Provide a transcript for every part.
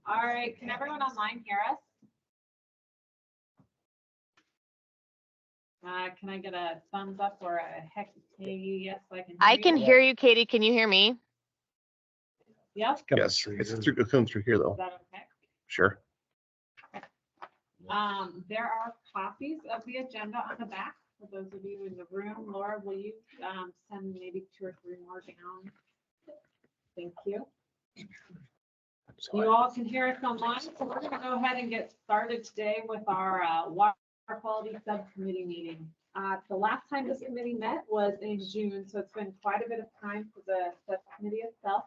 All right, can everyone online hear us? Can I get a thumbs up or a heck yes? I can hear you, Katie. Can you hear me? Yep. Yes, it's coming through here Is though. that okay? Sure. There are copies of the agenda on the back for those of you in the room. Laura, will you send maybe 2 or 3 more down? Thank you. You all can hear us online, so we're going to go ahead and get started today with our water quality subcommittee meeting. The last time this committee met was in June, so it's been quite a bit of time for the subcommittee itself.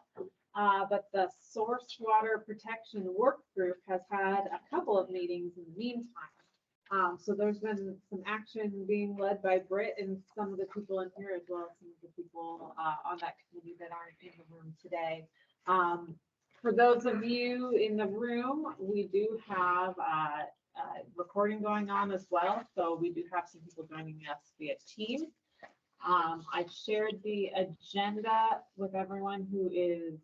But the source water protection work group has had a couple of meetings in the meantime. So there's been some action being led by Britt and some of the people in here, as well as some of the people on that committee that aren't in the room today. For those of you in the room, we do have recording going on as well. So we do have some people joining us via Teams. I shared the agenda with everyone who is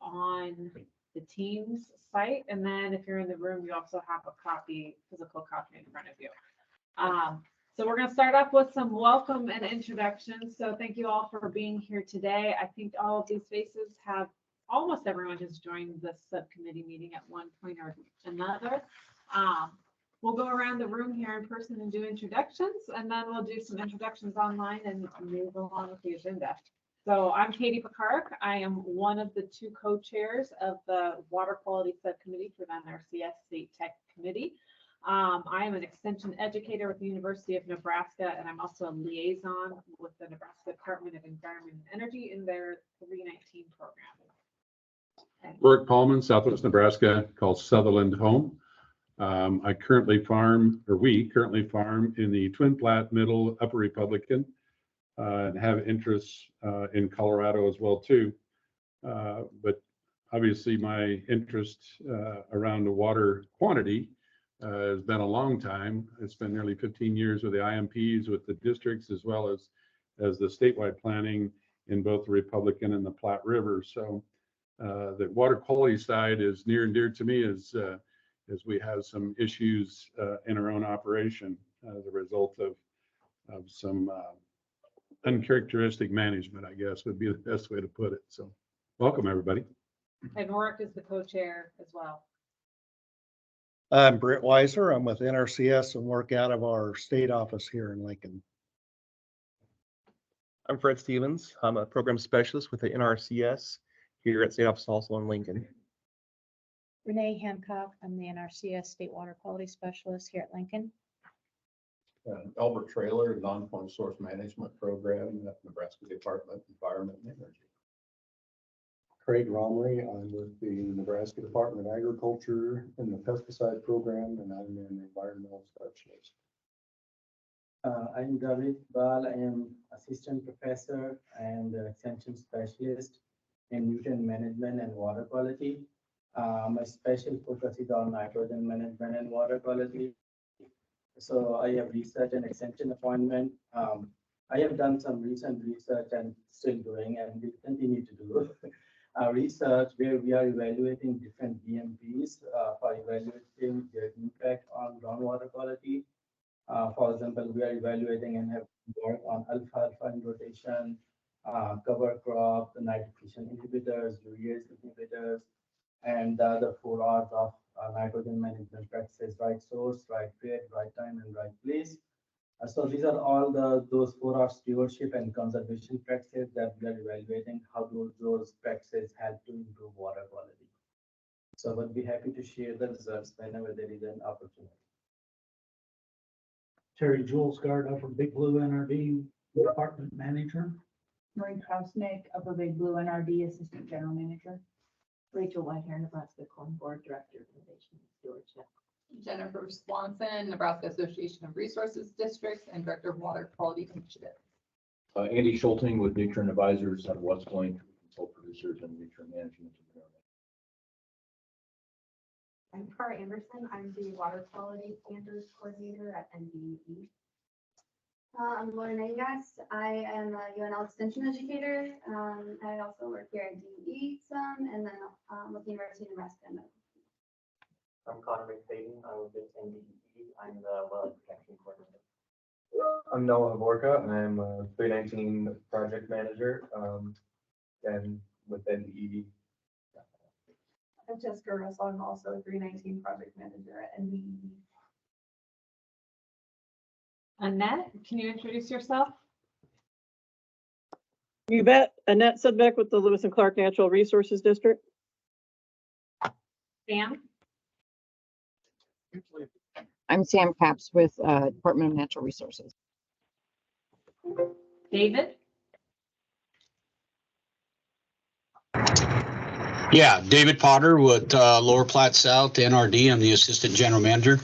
on the Teams site. And then if you're in the room, you also have a physical copy in front of you. So we're going to start off with some welcome and introductions. So thank you all for being here today. I think all of these faces have, almost everyone has joined this subcommittee meeting at one point or another. We'll go around the room here in person and do introductions, and then we'll do some introductions online and move along with the agenda. So I'm Katie Pekarik. I am one of the 2 co-chairs of the Water Quality Subcommittee for the NRCS State Tech Committee. I am an extension educator with the University of Nebraska, and I'm also a liaison with the Nebraska Department of Environment and Energy in their 319 program. Rick Paulman, Southwest Nebraska, called Sutherland home. We currently farm in the Twin Platte, Middle, Upper Republican, and have interests in Colorado as well too. But obviously my interest around the water quantity has been a long time. It's been nearly 15 years with the IMPs, with the districts, as well as the statewide planning in both the Republican and the Platte River. So the water quality side is near and dear to me as we have some issues in our own operation as a result of some uncharacteristic management, I guess would be the best way to put it. So welcome, everybody. And Rourke is the co-chair as well. I'm Britt Weiser. I'm with NRCS and work out of our state office here in Lincoln. I'm Fred Stevens. I'm a program specialist with the NRCS here at State Office also in Lincoln. Renee Hancock. I'm the NRCS State Water Quality Specialist here at Lincoln. Albert Trailer, Non-Point Source Management Program at Nebraska Department of Environment and Energy. Craig Romley, I'm with the Nebraska Department of Agriculture in the pesticide program, and I'm an environmental specialist. I'm David Bal. I am assistant professor and extension specialist in nutrient management and water quality. My special focus is on nitrogen management and water quality. So I have research and extension appointment. I have done some recent research and still doing, and will continue to do research where we are evaluating different BMPs for evaluating their impact on groundwater quality. For example, we are evaluating and have worked on alfalfa in rotation, cover crop, the nitrogen inhibitors, urease inhibitors, and the other 4 R's of nitrogen management practices: right source, right rate, right time, and right place. So these are all those 4 R's stewardship and conservation practices that we are evaluating how those practices help to improve water quality. So I would be happy to share the results whenever there is an opportunity. Terry Jules Gardner from Big Blue NRD, Department Manager. Maureen Krausnick, Upper Big Blue NRD, Assistant General Manager. Rachel Whitehair, Nebraska Corn Board Director of Innovation and Stewardship. Jennifer Swanson, Nebraska Association of Resources Districts and Director of Water Quality Initiative. Andy Schulting with Nutrient Advisors out of West Point, consult producers and nutrient management. I'm Cara Anderson. I'm the Water Quality Standards Coordinator at NDE. I'm Lauren Angas. I am a UNL Extension Educator. I also work here at DE some, and then with the University of Nebraska Medical. I'm Connor McFadden. I'm with NDEP. I'm the Wildlife Protection Coordinator. I'm Noah Borka. I'm a 319 project manager. And with NDEP. I'm Jessica Russell. I'm also a 319 project manager at NBE. Annette, can you introduce yourself? You bet. Annette Sudbeck with the Lewis and Clark Natural Resources District. Sam? I'm Sam Capps with Department of Natural Resources. David? Yeah, David Potter with Lower Platte South, NRD. I'm the Assistant General Manager.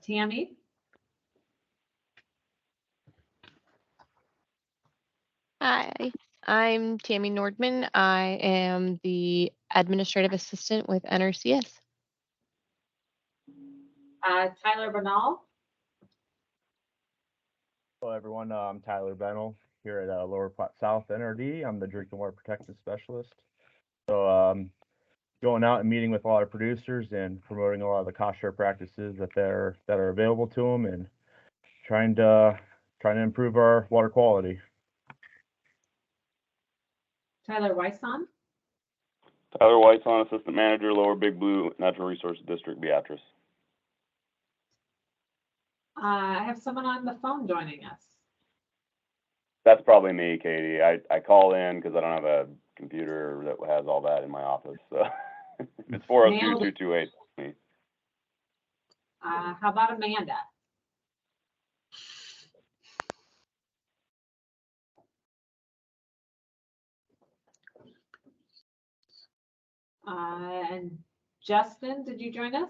Tammy? Hi, I'm Tammy Nordman. I am the administrative assistant with NRCS. Tyler Bernal? Hello, everyone. I'm Tyler Bennell here at Lower Platte South NRD. I'm the Drinking Water Protection Specialist. So going out and meeting with a lot of producers and promoting a lot of the cost share practices that are available to them, and trying to improve our water quality. Tyler Weisson? Tyler Weisson, Assistant Manager, Lower Big Blue Natural Resources District, Beatrice. I have someone on the phone joining us. That's probably me, Katie. I call in because I don't have a computer that has all that in my office. So it's 402-228. Me. How about Amanda? And Justin, did you join us?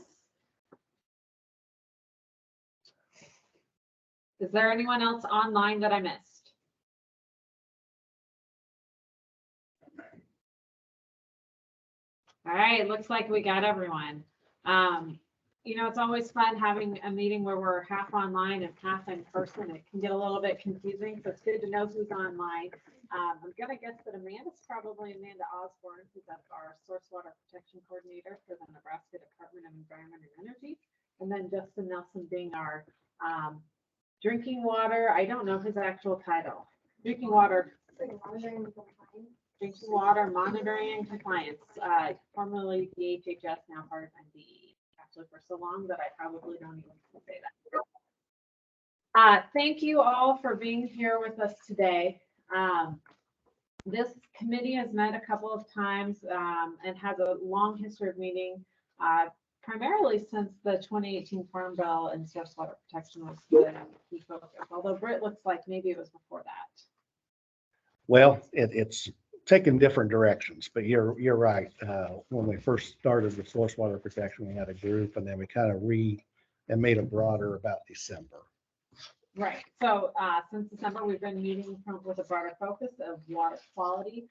Is there anyone else online that I missed? All right, looks like we got everyone. You know, it's always fun having a meeting where we're half online and half in person. It can get a little bit confusing, so it's good to know who's online. I'm gonna guess that Amanda's probably Amanda Osborne, who's our Source Water Protection Coordinator for the Nebraska Department of Environment and Energy. And then Justin Nelson being our drinking water, I don't know his actual title. Drinking water monitoring and compliance, formerly DHHS, now part of NDE. Actually, for so long that I probably don't even say that. Thank you all for being here with us today. This committee has met a couple of times and has a long history of meeting, primarily since the 2018 Farm Bill and source water protection was the key focus. Although Britt looks like maybe it was before that. Well, it's taken different directions, but you're right. When we first started with source water protection, we had a group, and then we kind of made it broader about December. Right. So since December, we've been meeting with a broader focus of water quality,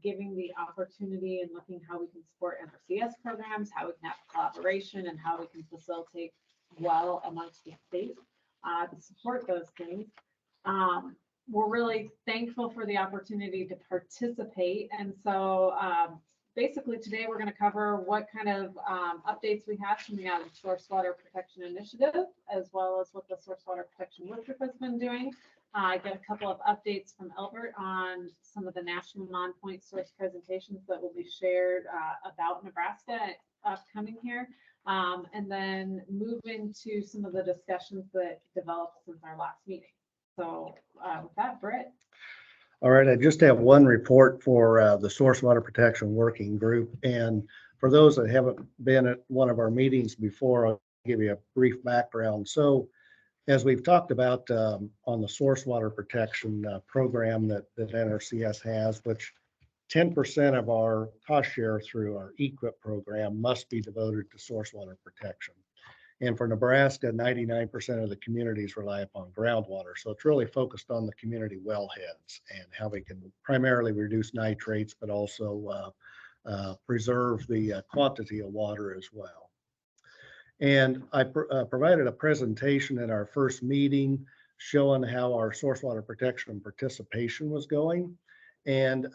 giving the opportunity and looking how we can support NRCS programs, how we can have collaboration, and how we can facilitate well amongst the state to support those things. We're really thankful for the opportunity to participate. And so basically today we're going to cover what kind of updates we have coming out of the Source Water Protection Initiative, as well as what the Source Water Protection Work Group has been doing. I got a couple of updates from Albert on some of the national non-point source presentations that will be shared about Nebraska upcoming here. And then move into some of the discussions that developed since our last meeting. So with that, Britt. All right, I just have one report for the Source Water Protection Working Group. And for those that haven't been at one of our meetings before, I'll give you a brief background. So as we've talked about on the source water protection program that NRCS has, which 10% of our cost share through our EQIP program must be devoted to source water protection. And for Nebraska, 99% of the communities rely upon groundwater. So it's really focused on the community wellheads and how we can primarily reduce nitrates, but also preserve the quantity of water as well. And I provided a presentation at our first meeting showing how our source water protection participation was going. And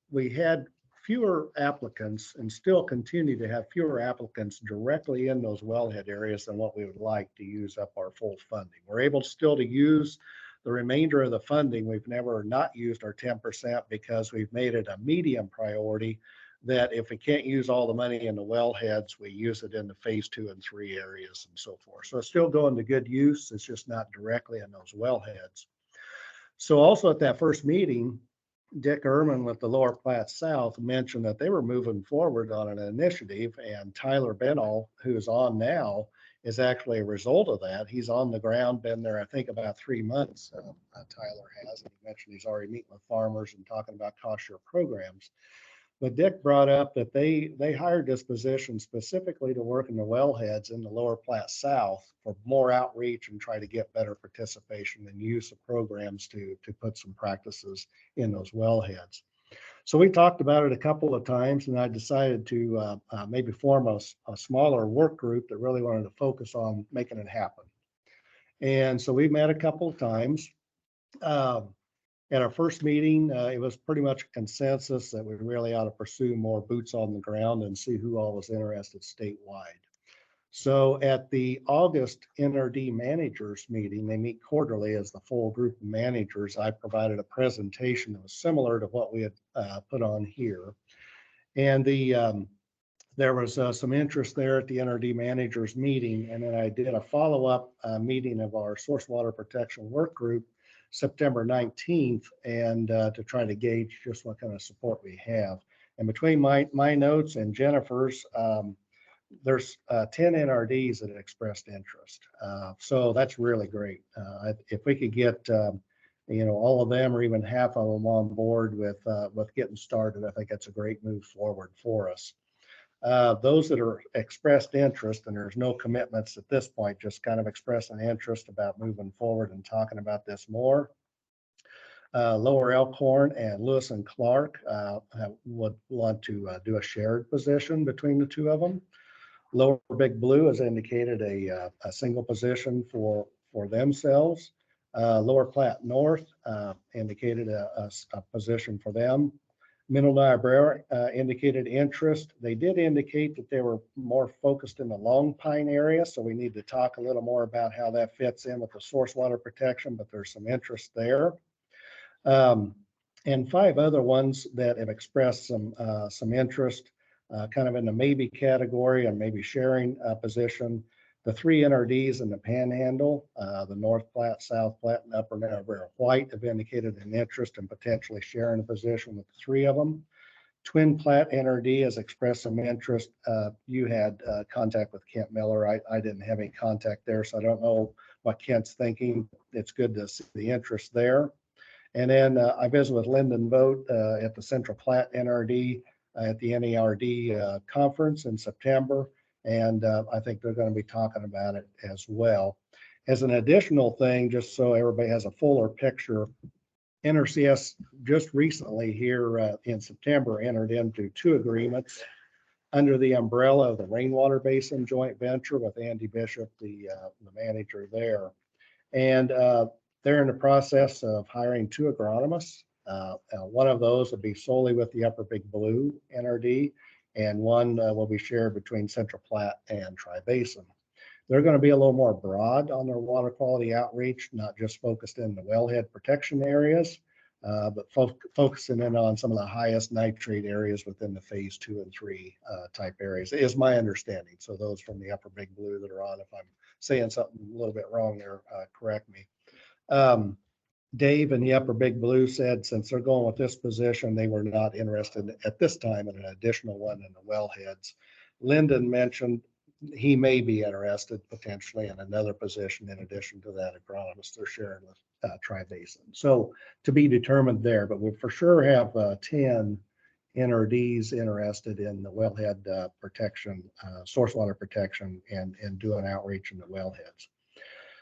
we had fewer applicants and still continue to have fewer applicants directly in those wellhead areas than what we would like to use up our full funding. We're able still to use the remainder of the funding. We've never not used our 10% because we've made it a medium priority that if we can't use all the money in the wellheads, we use it in the phase 2 and 3 areas and so forth. So it's still going to good use. It's just not directly in those wellheads. So also at that first meeting, Dick Ehrman with the Lower Platte South mentioned that they were moving forward on an initiative, and Tyler Benall, who's on now, is actually a result of that. He's on the ground, been there, I think, about 3 months. Tyler has, and he mentioned he's already meeting with farmers and talking about cost share programs. But Dick brought up that they hired this position specifically to work in the wellheads in the Lower Platte South for more outreach and try to get better participation and use of programs to put some practices in those wellheads. So we talked about it a couple of times, and I decided to maybe form a smaller work group that really wanted to focus on making it happen. And so we met a couple of times. At our first meeting, it was pretty much a consensus that we really ought to pursue more boots on the ground and see who all was interested statewide. So at the August NRD managers meeting, they meet quarterly as the full group of managers. I provided a presentation that was similar to what we had put on here. And there was some interest there at the NRD managers meeting. And then I did a follow-up meeting of our source water protection work group September 19th, and to try to gauge just what kind of support we have. And between my notes and Jennifer's, there's 10 NRDs that expressed interest. So that's really great. If we could get all of them or even half of them on board with getting started, I think that's a great move forward for us. Those that are expressed interest, and there's no commitments at this point, just kind of express an interest about moving forward and talking about this more. Lower Elkhorn and Lewis and Clark would want to do a shared position between the two of them. Lower Big Blue has indicated a single position for themselves. Lower Platte North indicated a position for them. Middle Niobrara indicated interest. They did indicate that they were more focused in the Long Pine area, so we need to talk a little more about how that fits in with the source water protection, but there's some interest there. And 5 other ones that have expressed some interest, kind of in the maybe category and maybe sharing position. The 3 NRDs in the Panhandle, the North Platte, South Platte, and Upper Niobrara White have indicated an interest in potentially sharing a position with the 3 of them. Twin Platte NRD has expressed some interest. You had contact with Kent Miller. I didn't have any contact there, so I don't know what Kent's thinking. It's good to see the interest there. And then I visited with Lyndon Vogt at the Central Platte NRD at the NERD conference in September. And I think they're going to be talking about it as well. As an additional thing, just so everybody has a fuller picture, NRCS just recently here in September entered into 2 agreements under the umbrella of the Rainwater Basin Joint Venture with Andy Bishop, the manager there. And they're in the process of hiring 2 agronomists. One of those will be solely with the Upper Big Blue NRD, and one will be shared between Central Platte and Tri-Basin. They're going to be a little more broad on their water quality outreach, not just focused in the wellhead protection areas, but focusing in on some of the highest nitrate areas within the phase 2 and 3 type areas, is my understanding. So those from the Upper Big Blue that are on, if I'm saying something a little bit wrong there, correct me. Dave and the Upper Big Blue said since they're going with this position, they were not interested at this time in an additional one in the wellheads. Lyndon mentioned he may be interested potentially in another position in addition to that agronomist they're sharing with Tri-Basin. So to be determined there, but we for sure have 10 NRDs interested in the wellhead protection, source water protection, and doing outreach in the wellheads.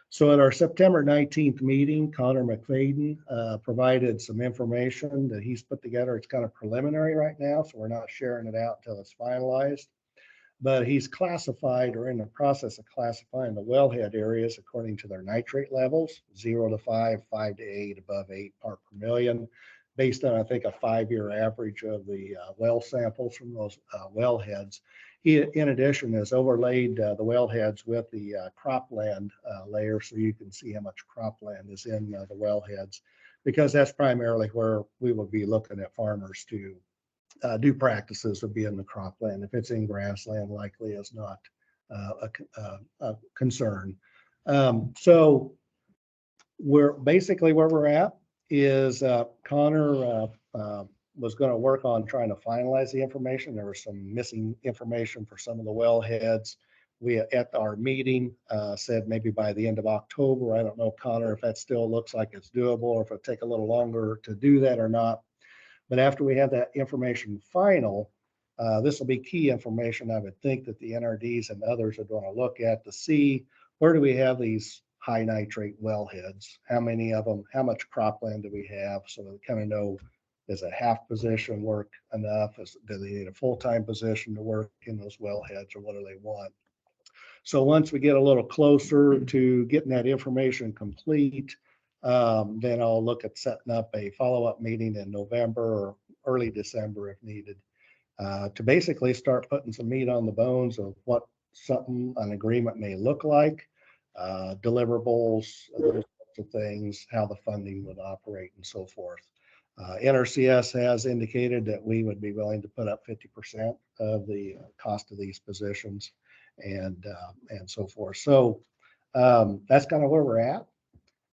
So at our September 19th meeting, Connor McFadden provided some information that he's put together. It's kind of preliminary right now, so we're not sharing it out until it's finalized. but he's classified or in the process of classifying the wellhead areas according to their nitrate levels, 0 to 5, 5 to 8, above 8 part per million, based on, I think, a 5-year average of the well samples from those wellheads. He, in addition, has overlaid the wellheads with the cropland layer, so you can see how much cropland is in the wellheads, because that's primarily where we will be looking at farmers to do practices would be in the cropland. If it's in grassland, likely is not a concern. So we're basically where we're at is Connor was going to work on trying to finalize the information. There was some missing information for some of the wellheads. We at our meeting said maybe by the end of October. I don't know, Connor, if that still looks like it's doable or if it'll take a little longer to do that or not. But after we have that information final, this will be key information, I would think, that the NRDs and others are going to look at to see where do we have these high nitrate wellheads, how many of them, how much cropland do we have, so that we kind of know, does a half position work enough? Do they need a full-time position to work in those wellheads, or what do they want? So once we get a little closer to getting that information complete, then I'll look at setting up a follow-up meeting in November or early December if needed, to basically start putting some meat on the bones of what an agreement may look like, deliverables, those sorts of things, how the funding would operate and so forth. NRCS has indicated that we would be willing to put up 50% of the cost of these positions and so forth. So that's kind of where we're at.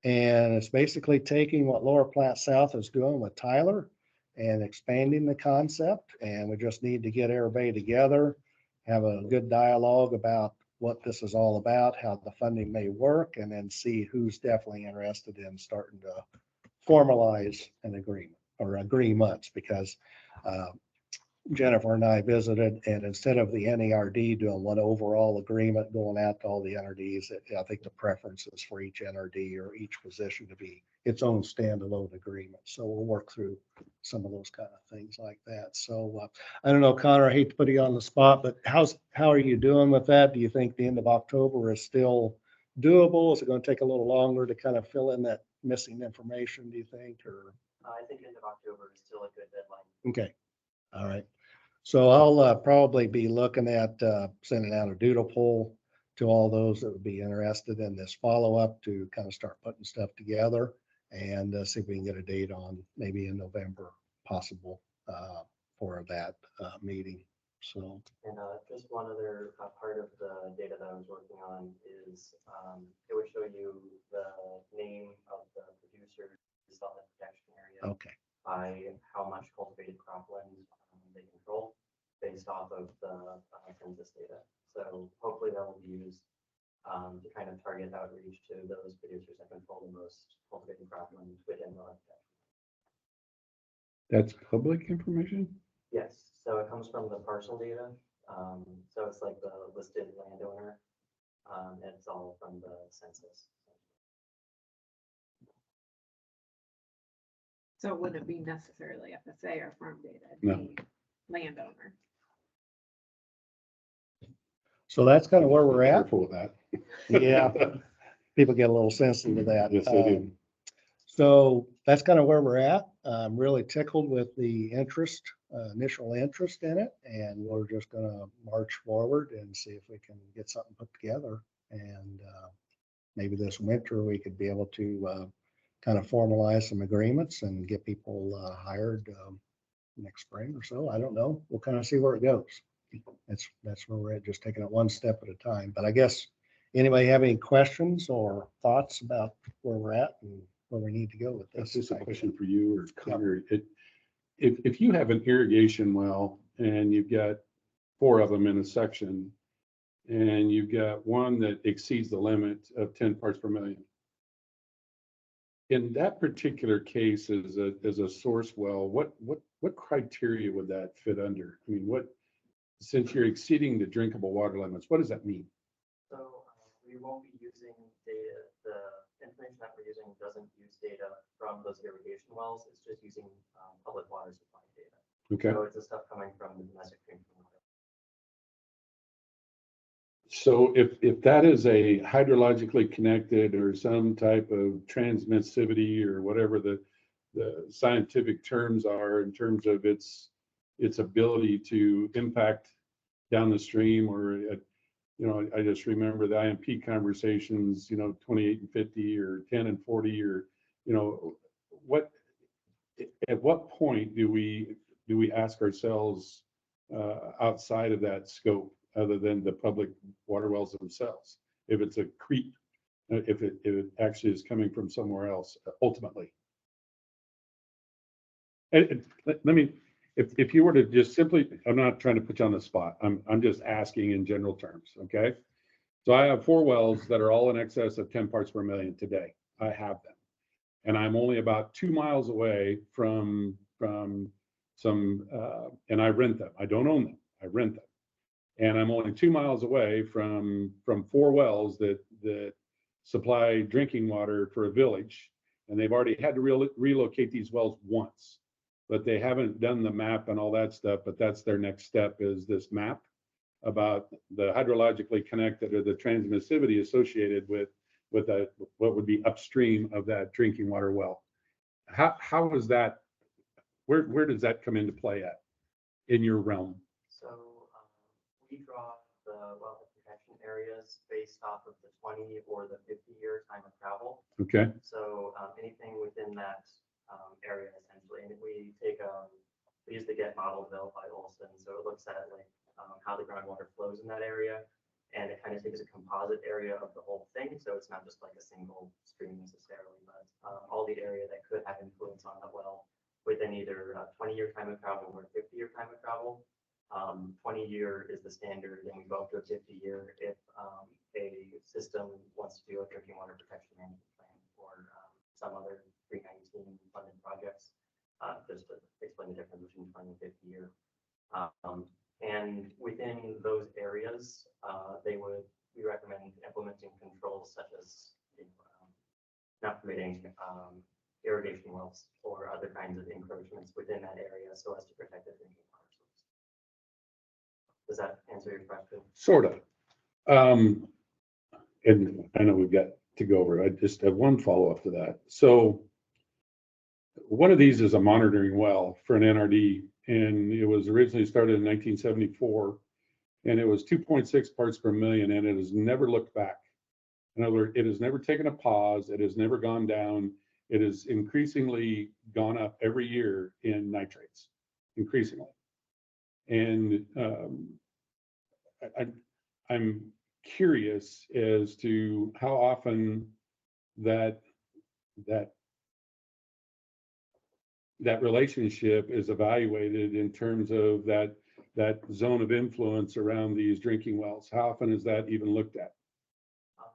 And it's basically taking what Lower Platte South is doing with Tyler and expanding the concept. And we just need to get everybody together, have a good dialogue about what this is all about, how the funding may work, and then see who's definitely interested in starting to formalize an agreement or agreements, because Jennifer and I visited, and instead of the NERD doing one overall agreement going out to all the NRDs, I think the preference is for each NRD or each position to be its own standalone agreement. So we'll work through some of those kind of things like that. So I don't know, Connor, I hate to put you on the spot, but how are you doing with that? Do you think the end of October is still doable? Is it going to take a little longer to kind of fill in that missing information, do you think? Or I think end of October is still a good deadline. okay. All right. So I'll probably be looking at sending out a doodle poll to all those that would be interested in this follow-up to kind of start putting stuff together and see if we can get a date on maybe in November possible for that meeting. So. And just one other part of the data that I was working on is it would show you the name of the producers on the protection area. Okay. By how much cultivated cropland they control based off of the census data. So hopefully that will be used to kind of target outreach to those producers that control the most cultivated cropland within the protection. That's public information? Yes, so it comes from the parcel data. So it's like the listed landowner. It's all from the census. So it wouldn't be necessarily FSA or farm data, it'd No. be landowner. So that's kind of where we're at. Careful with that. Yeah, people get a little sensitive to that. Yes, they do. So that's kind of where we're at. I'm really tickled with the interest, initial interest in it, and we're just going to march forward and see if we can get something put together. And maybe this winter we could be able to kind of formalize some agreements and get people hired next spring or so. I don't know. We'll kind of see where it goes. That's where we're at, just taking it one step at a time. But I guess anybody have any questions or thoughts about where we're at and where we need to go with this? That's just a question for you or Connor. If you have an irrigation well and you've got 4 of them in a section and you've got one that exceeds the limit of 10 parts per million. In that particular case, as a source well, what criteria would that fit under? I mean, since you're exceeding the drinkable water limits, what does that mean? So we won't be using data. The information that we're using doesn't use data from those irrigation wells. It's just using public water supply data. Okay. So it's the stuff coming from the domestic drinking water. So if that is a hydrologically connected or some type of transmissivity or whatever the scientific terms are in terms of its ability to impact down the stream or I just remember the IMP conversations, 28 and 50 or 10 and 40 or, at what point do we ask ourselves outside of that scope other than the public water wells themselves? If it's a creep, if it actually is coming from somewhere else, ultimately. And let me, if you were to just simply, I'm not trying to put you on the spot. I'm just asking in general terms, okay? So I have 4 wells that are all in excess of 10 parts per million today. I have them. And I'm only about 2 miles away from some, and I rent them. I don't own them. I rent them. And I'm only 2 miles away from 4 wells that supply drinking water for a village. And they've already had to relocate these wells once, but they haven't done the map and all that stuff. But that's their next step, is this map about the hydrologically connected or the transmissivity associated with that, what would be upstream of that drinking water well. How is that, where does that come into play at in your realm? So we draw the wellhead protection areas based off of the 20 or the 50-year time of travel. Okay. So anything within that area essentially, and we use the GET model developed by Olson. So it looks at like how the groundwater flows in that area, and it kind of takes a composite area of the whole thing. So it's not just like a single stream necessarily, but all the area that could have influence on the well within either a 20-year time of travel or a 50-year time of travel. 20-year is the standard, and we go up to a 50-year if a system wants to do a drinking water protection management plan or some other 319 funded projects. Just to explain the difference between 20 and 50 year. And within those areas, we recommend implementing controls such as not permitting irrigation wells or other kinds of encroachments within that area so as to protect the drinking water source. Does that answer your question? Sort of. And I know we've got to go over. I just have one follow-up to that. So one of these is a monitoring well for an NRD, and it was originally started in 1974, and it was 2.6 parts per million, and it has never looked back. In other words, it has never taken a pause. It has never gone down. It has increasingly gone up every year in nitrates, increasingly. And I'm curious as to how often that relationship is evaluated in terms of that zone of influence around these drinking wells. How often is that even looked at?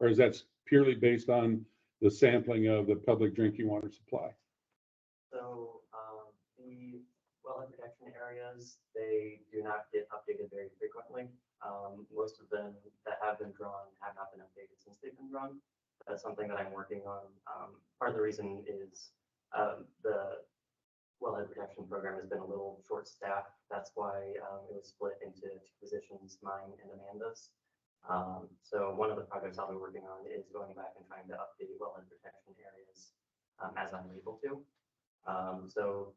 Or is that purely based on the sampling of the public drinking water supply? So the wellhead protection areas, they do not get updated very frequently. Most of them that have been drawn have not been updated since they've been drawn. That's something that I'm working on. Part of the reason is the wellhead protection program has been a little short-staffed. That's why it was split into 2 positions, mine and Amanda's. So one of the projects I'll be working on is going back and trying to update wellhead protection areas as I'm able to. So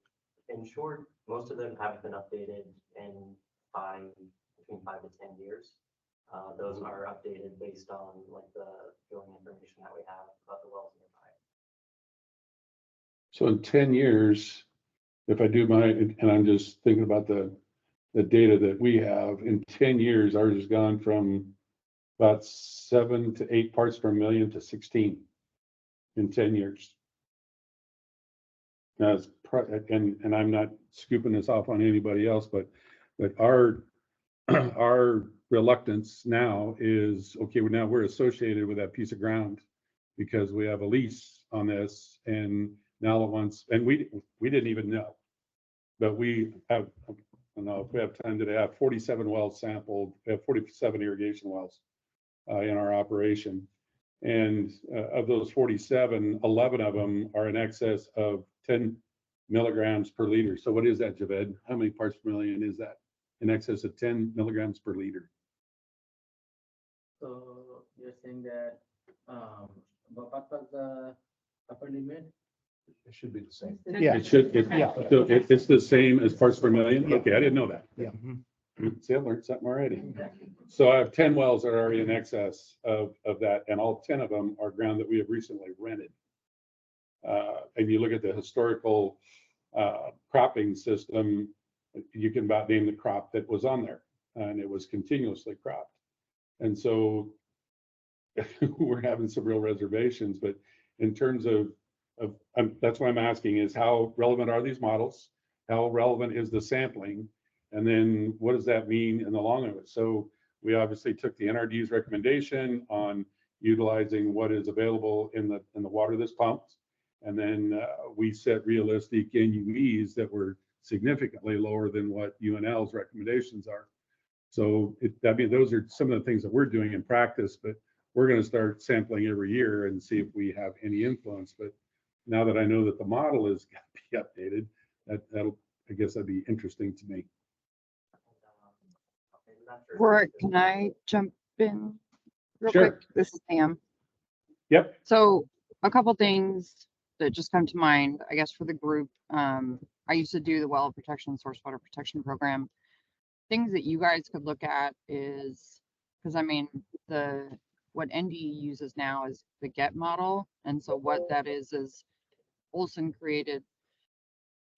in short, most of them haven't been updated in between 5 to 10 years. Those are updated based on like the drilling information that we have about the wells nearby. So in 10 years, if I do and I'm just thinking about the data that we have, in 10 years, ours has gone from about 7 to 8 parts per million to 16 in 10 years. Now, and I'm not scooping this off on anybody else, but our reluctance now is, okay, now we're associated with that piece of ground because we have a lease on this, and now at once, and we didn't even know, but we have, I don't know if we have time today, I have 47 wells sampled. We have 47 irrigation wells in our operation. And of those 47, 11 of them are in excess of 10 milligrams per liter. So what is that, Javed? How many parts per million is that? In excess of 10 milligrams per liter. So you're saying that, what was the upper limit? It should be the same. Yeah. It should, so it's the same as parts per million? Yeah. Okay, I didn't know that. Yeah. See, I learned something already. So I have 10 wells that are already in excess of that, and all 10 of them are ground that we have recently rented. And you look at the historical cropping system, you can about name the crop that was on there, and it was continuously cropped. And so we're having some real reservations, but in terms of that's why I'm asking is how relevant are these models? How relevant is the sampling? And then what does that mean in the long run? So we obviously took the NRD's recommendation on utilizing what is available in the water that's pumped. And then we set realistic NUEs that were significantly lower than what UNL's recommendations are. So I mean, those are some of the things that we're doing in practice, but we're going to start sampling every year and see if we have any influence. But now that I know that the model is going to be updated, that'll, I guess that'd be interesting to me. Rorik, can I jump in real Sure. quick? This is Sam. Yep. So a couple things that just come to mind, I guess, for the group. I used to do the well protection, source water protection program. Things that you guys could look at is, because I mean, what NDE uses now is the GET model. And so what that is Olson created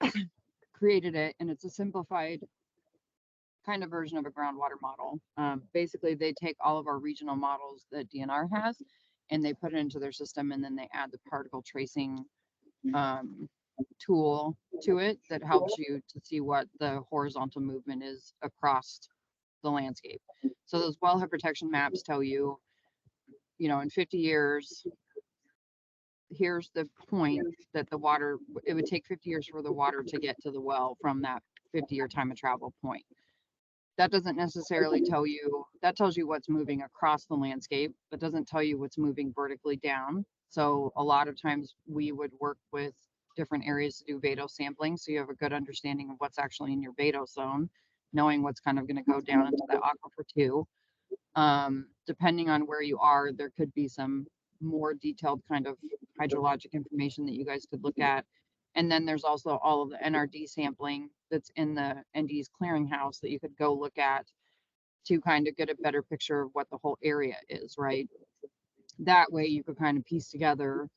it, and it's a simplified kind of version of a groundwater model. Basically, they take all of our regional models that DNR has, and they put it into their system, and then they add the particle tracing tool to it that helps you to see what the horizontal movement is across the landscape. So those wellhead protection maps tell you, in 50 years, here's the point that the water, it would take 50 years for the water to get to the well from that 50-year time of travel point. That doesn't necessarily tell you, that tells you what's moving across the landscape, but doesn't tell you what's moving vertically down. So a lot of times we would work with different areas to do vadose sampling. So you have a good understanding of what's actually in your vadose zone, knowing what's kind of going to go down into the aquifer too. Depending on where you are, there could be some more detailed kind of hydrologic information that you guys could look at. And then there's also all of the NRD sampling that's in the ND's clearinghouse that you could go look at to kind of get a better picture of what the whole area is, right? That way you could kind of piece together.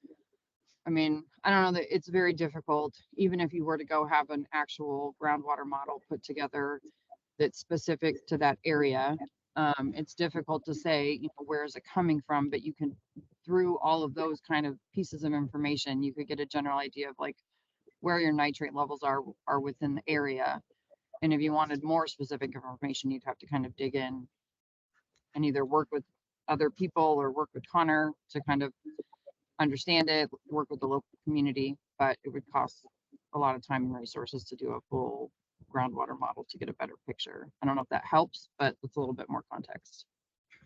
I mean, I don't know, that it's very difficult, even if you were to go have an actual groundwater model put together that's specific to that area. It's difficult to say, where is it coming from, but you can, through all of those kind of pieces of information, you could get a general idea of like where your nitrate levels are within the area. And if you wanted more specific information, you'd have to kind of dig in and either work with other people or work with Connor to kind of understand it, work with the local community, but it would cost a lot of time and resources to do a full groundwater model to get a better picture. I don't know if that helps, but it's a little bit more context.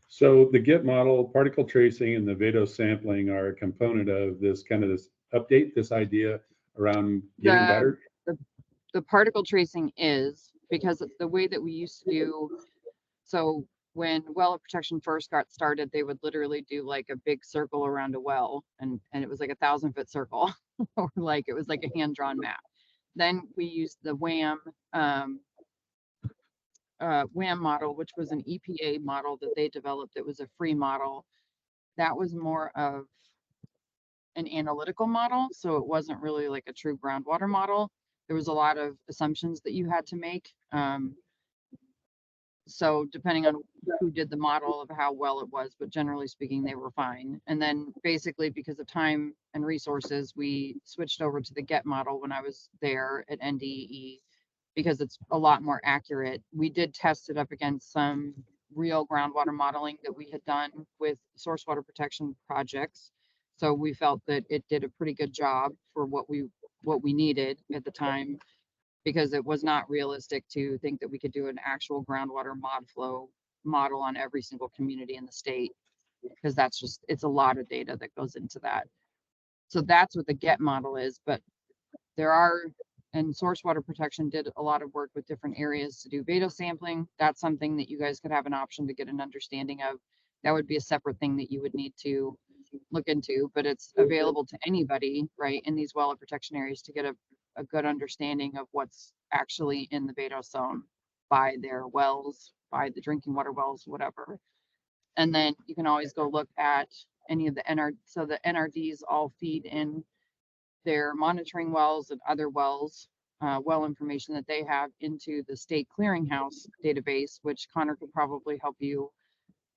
So the GET model, particle tracing, and the vadose sampling are a component of this kind of this update, this idea around getting better. The particle tracing is because the way that we used to do, so when well protection first got started, they would literally do like a big circle around a well, and it was like 1,000-foot circle, or like it was like a hand-drawn map. Then we used the WAM model, which was an EPA model that they developed. It was a free model. That was more of an analytical model, so it wasn't really like a true groundwater model. There was a lot of assumptions that you had to make. So depending on who did the model of how well it was, but generally speaking, they were fine. And then basically because of time and resources, we switched over to the GET model when I was there at NDE because it's a lot more accurate. We did test it up against some real groundwater modeling that we had done with source water protection projects. So we felt that it did a pretty good job for what we needed at the time, because it was not realistic to think that we could do an actual groundwater mod flow model on every single community in the state, because that's just, it's a lot of data that goes into that. So that's what the GET model is, but there are, and source water protection did a lot of work with different areas to do vadose sampling. That's something that you guys could have an option to get an understanding of. that would be a separate thing that you would need to look into, but it's available to anybody, right, in these wetland protection areas to get a good understanding of what's actually in the Beto zone by their wells, by the drinking water wells, whatever. And then you can always go look at any of the so the NRDs all feed in their monitoring wells and other wells, well information that they have into the state clearinghouse database, which Connor could probably help you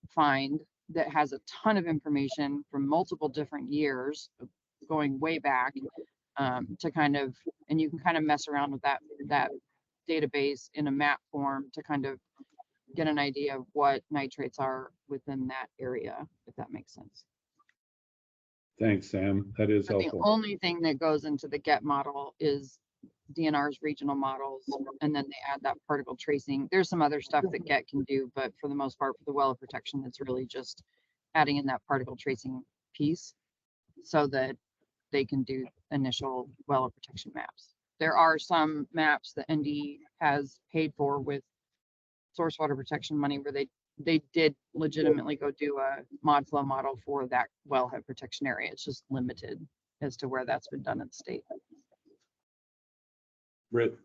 find, that has a ton of information from multiple different years going way back, to kind of, and you can kind of mess around with that database in a map form to kind of get an idea of what nitrates are within that area, if that makes sense. Thanks, Sam. That is But the helpful. only thing that goes into the GET model is DNR's regional models, and then they add that particle tracing. There's some other stuff that GET can do, but for the most part, for the well protection, it's really just adding in that particle tracing piece so that they can do initial well protection maps. There are some maps that ND has paid for with source water protection money where they did legitimately go do a mod flow model for that wellhead protection area. It's just limited as to where that's been done in the state. Britt,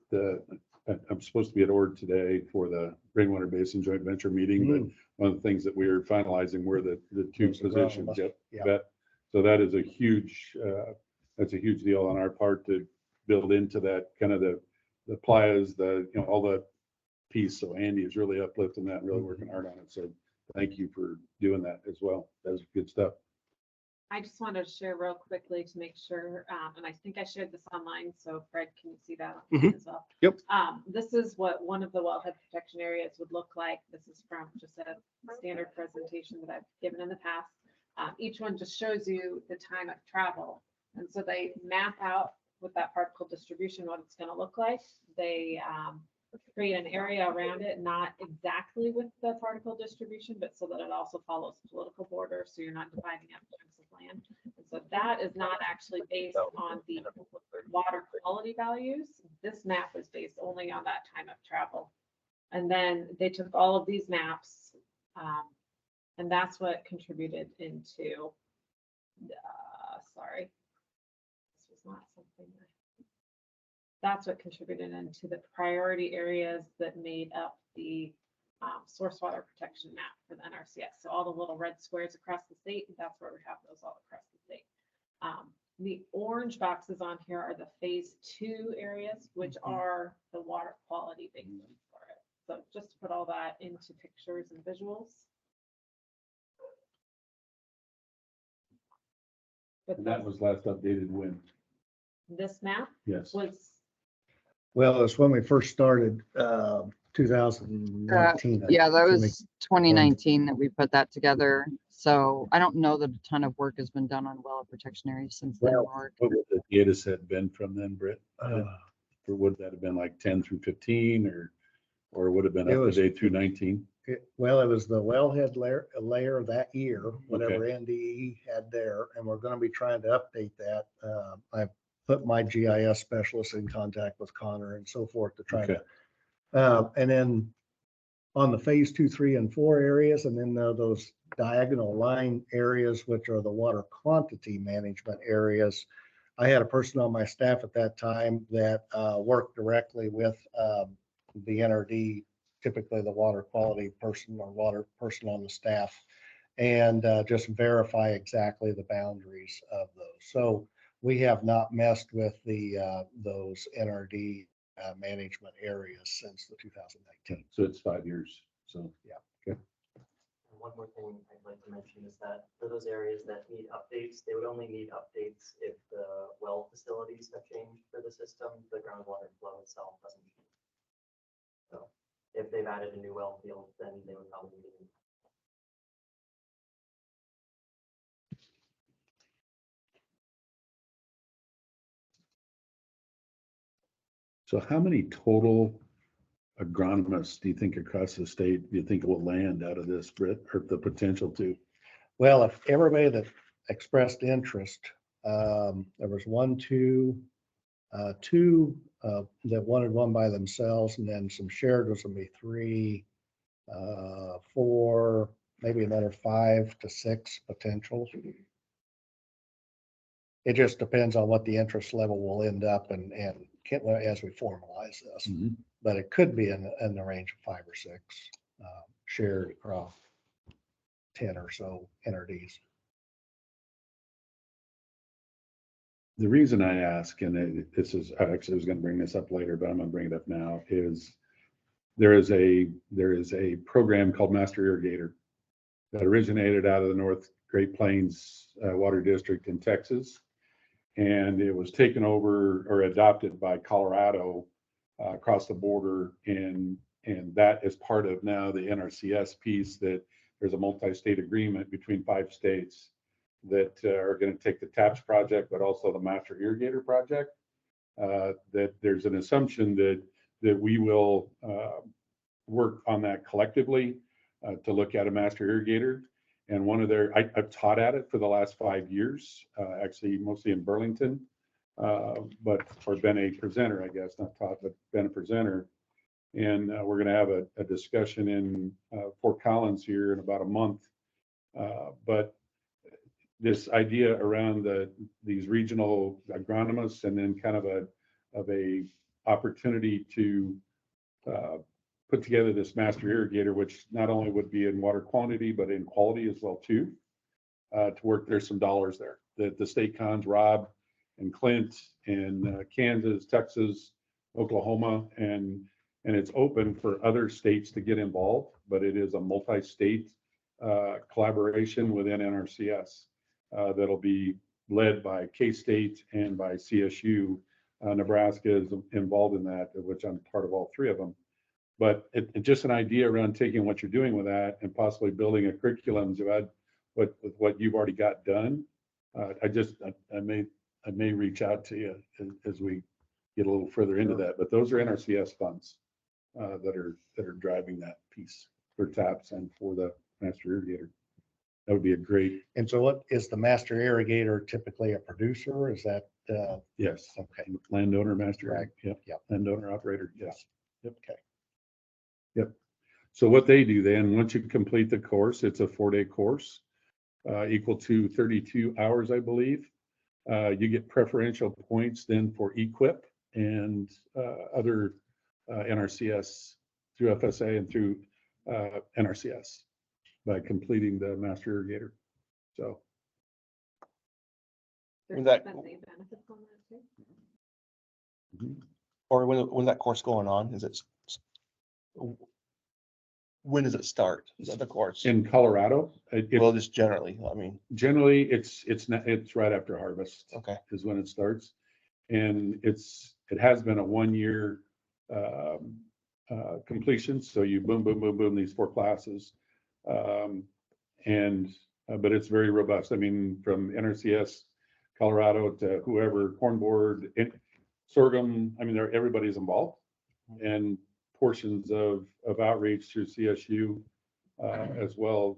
I'm supposed to be at ORD today for the Rainwater Basin Joint Venture meeting, but one of the things that we are finalizing were the two positions. Yep. But, so that is a huge, that's a huge deal on our part to build into that kind of the playas, all the piece. So Andy is really uplifting that and really working hard on it. So thank you for doing that as well. That was good stuff. I just wanted to share real quickly to make sure, and I think I shared this online, so Fred, can you see that online as well? Yep. This is what one of the wellhead protection areas would look like. This is from just a standard presentation that I've given in the past. Each one just shows you the time of travel. And so they map out with that particle distribution what it's going to look like. They create an area around it, not exactly with the particle distribution, but so that it also follows political borders, so you're not dividing up chunks of land. And so that is not actually based on the water quality values. This map is based only on that time of travel. And then they took all of these maps, and that's what contributed into, sorry, this was not something that's what contributed into the priority areas that made up the source water protection map for the NRCS. So all the little red squares across the state, that's where we have those all across the state. The orange boxes on here are the phase 2 areas, which are the water quality basin for it. So just to put all that into pictures and visuals. But And that was last updated when? This map Yes. was Well, it's when we first started, 2019. Yeah, that was 2019 that we put that together. So I don't know that a ton of work has been done on well protection areas since then. Mark. What would the data set been from then, Britt? Or would that have been like 10 through 15 or would have been It up to was- date through 19? Well, it was the wellhead layer that year, whatever NDE had there, and we're going to be trying to update that. I've put my GIS specialist in contact with Connor and so forth to try to, and then on the phase 2, 3, and 4 areas, and then those diagonal line areas, which are the water quantity management areas. I had a person on my staff at that time that worked directly with the NRD, typically the water quality person or water person on the staff, and just verify exactly the boundaries of those. So we have not messed with those NRD management areas since the 2019. So it's 5 years. So yeah. Okay. One more thing I'd like to mention is that for those areas that need updates, they would only need updates if the well facilities have changed for the system. The groundwater flow itself doesn't change. So if they've added a new well field, then they would probably need it. So how many total agronomists do you think across the state, do you think will land out of this, Britt, or the potential to? Well, if everybody that expressed interest, there was two that wanted one by themselves, and then some shared was gonna be 3, 4, maybe another 5 to 6 potentials. It just depends on what the interest level will end up and as we formalize this. But it could be in the range of 5 or 6 shared across 10 or so NRDs. The reason I ask, and this is, I actually was going to bring this up later, but I'm going to bring it up now, is there is a program called Master Irrigator that originated out of the North Great Plains Water District in Texas. And it was taken over or adopted by Colorado across the border. And that is part of now the NRCS piece, that there's a multi-state agreement between 5 states that are going to take the TAPS project, but also the Master Irrigator project. That there's an assumption that we will work on that collectively to look at a Master Irrigator. And one of their, I've taught at it for the last 5 years, actually mostly in Burlington, or been a presenter, I guess, not taught, but been a presenter. And we're going to have a discussion in Fort Collins here in about a month. But this idea around these regional agronomists, and then kind of a opportunity to put together this Master Irrigator, which not only would be in water quantity, but in quality as well too, to work. There's some dollars there that the state cons, Rob and Clint and Kansas, Texas, Oklahoma, and it's open for other states to get involved, but it is a multi-state collaboration within NRCS that'll be led by K-State and by CSU. Nebraska is involved in that, of which I'm part of all 3 of them. But it's just an idea around taking what you're doing with that and possibly building a curriculum to add what you've already got done. I may reach out to you as we get a little further into that. But those are NRCS funds that are driving that piece for TAPS and for the Master Irrigator. That would be a great. And so what is the Master Irrigator typically a producer? Is that? Yes. Okay. Landowner, master. Right. Yep. Landowner operator. Yes. Yep. Okay. Yep. So what they do then, once you complete the course, it's a 4-day course, equal to 32 hours, I believe. You get preferential points then for EQIP and other NRCS through FSA and through NRCS by completing the Master Irrigator. So. There's That- FSA benefits on that too? Or when that course going on? When does it start? Is that the course? In Colorado, Well, just generally, I mean, generally it's right after harvest. Okay. Is when it starts, and it has been a 1-year completion. So you boom these 4 classes, but it's very robust. I mean, from NRCS Colorado to whoever, Corn Board, sorghum. I mean, everybody's involved, and portions of outreach through CSU as well.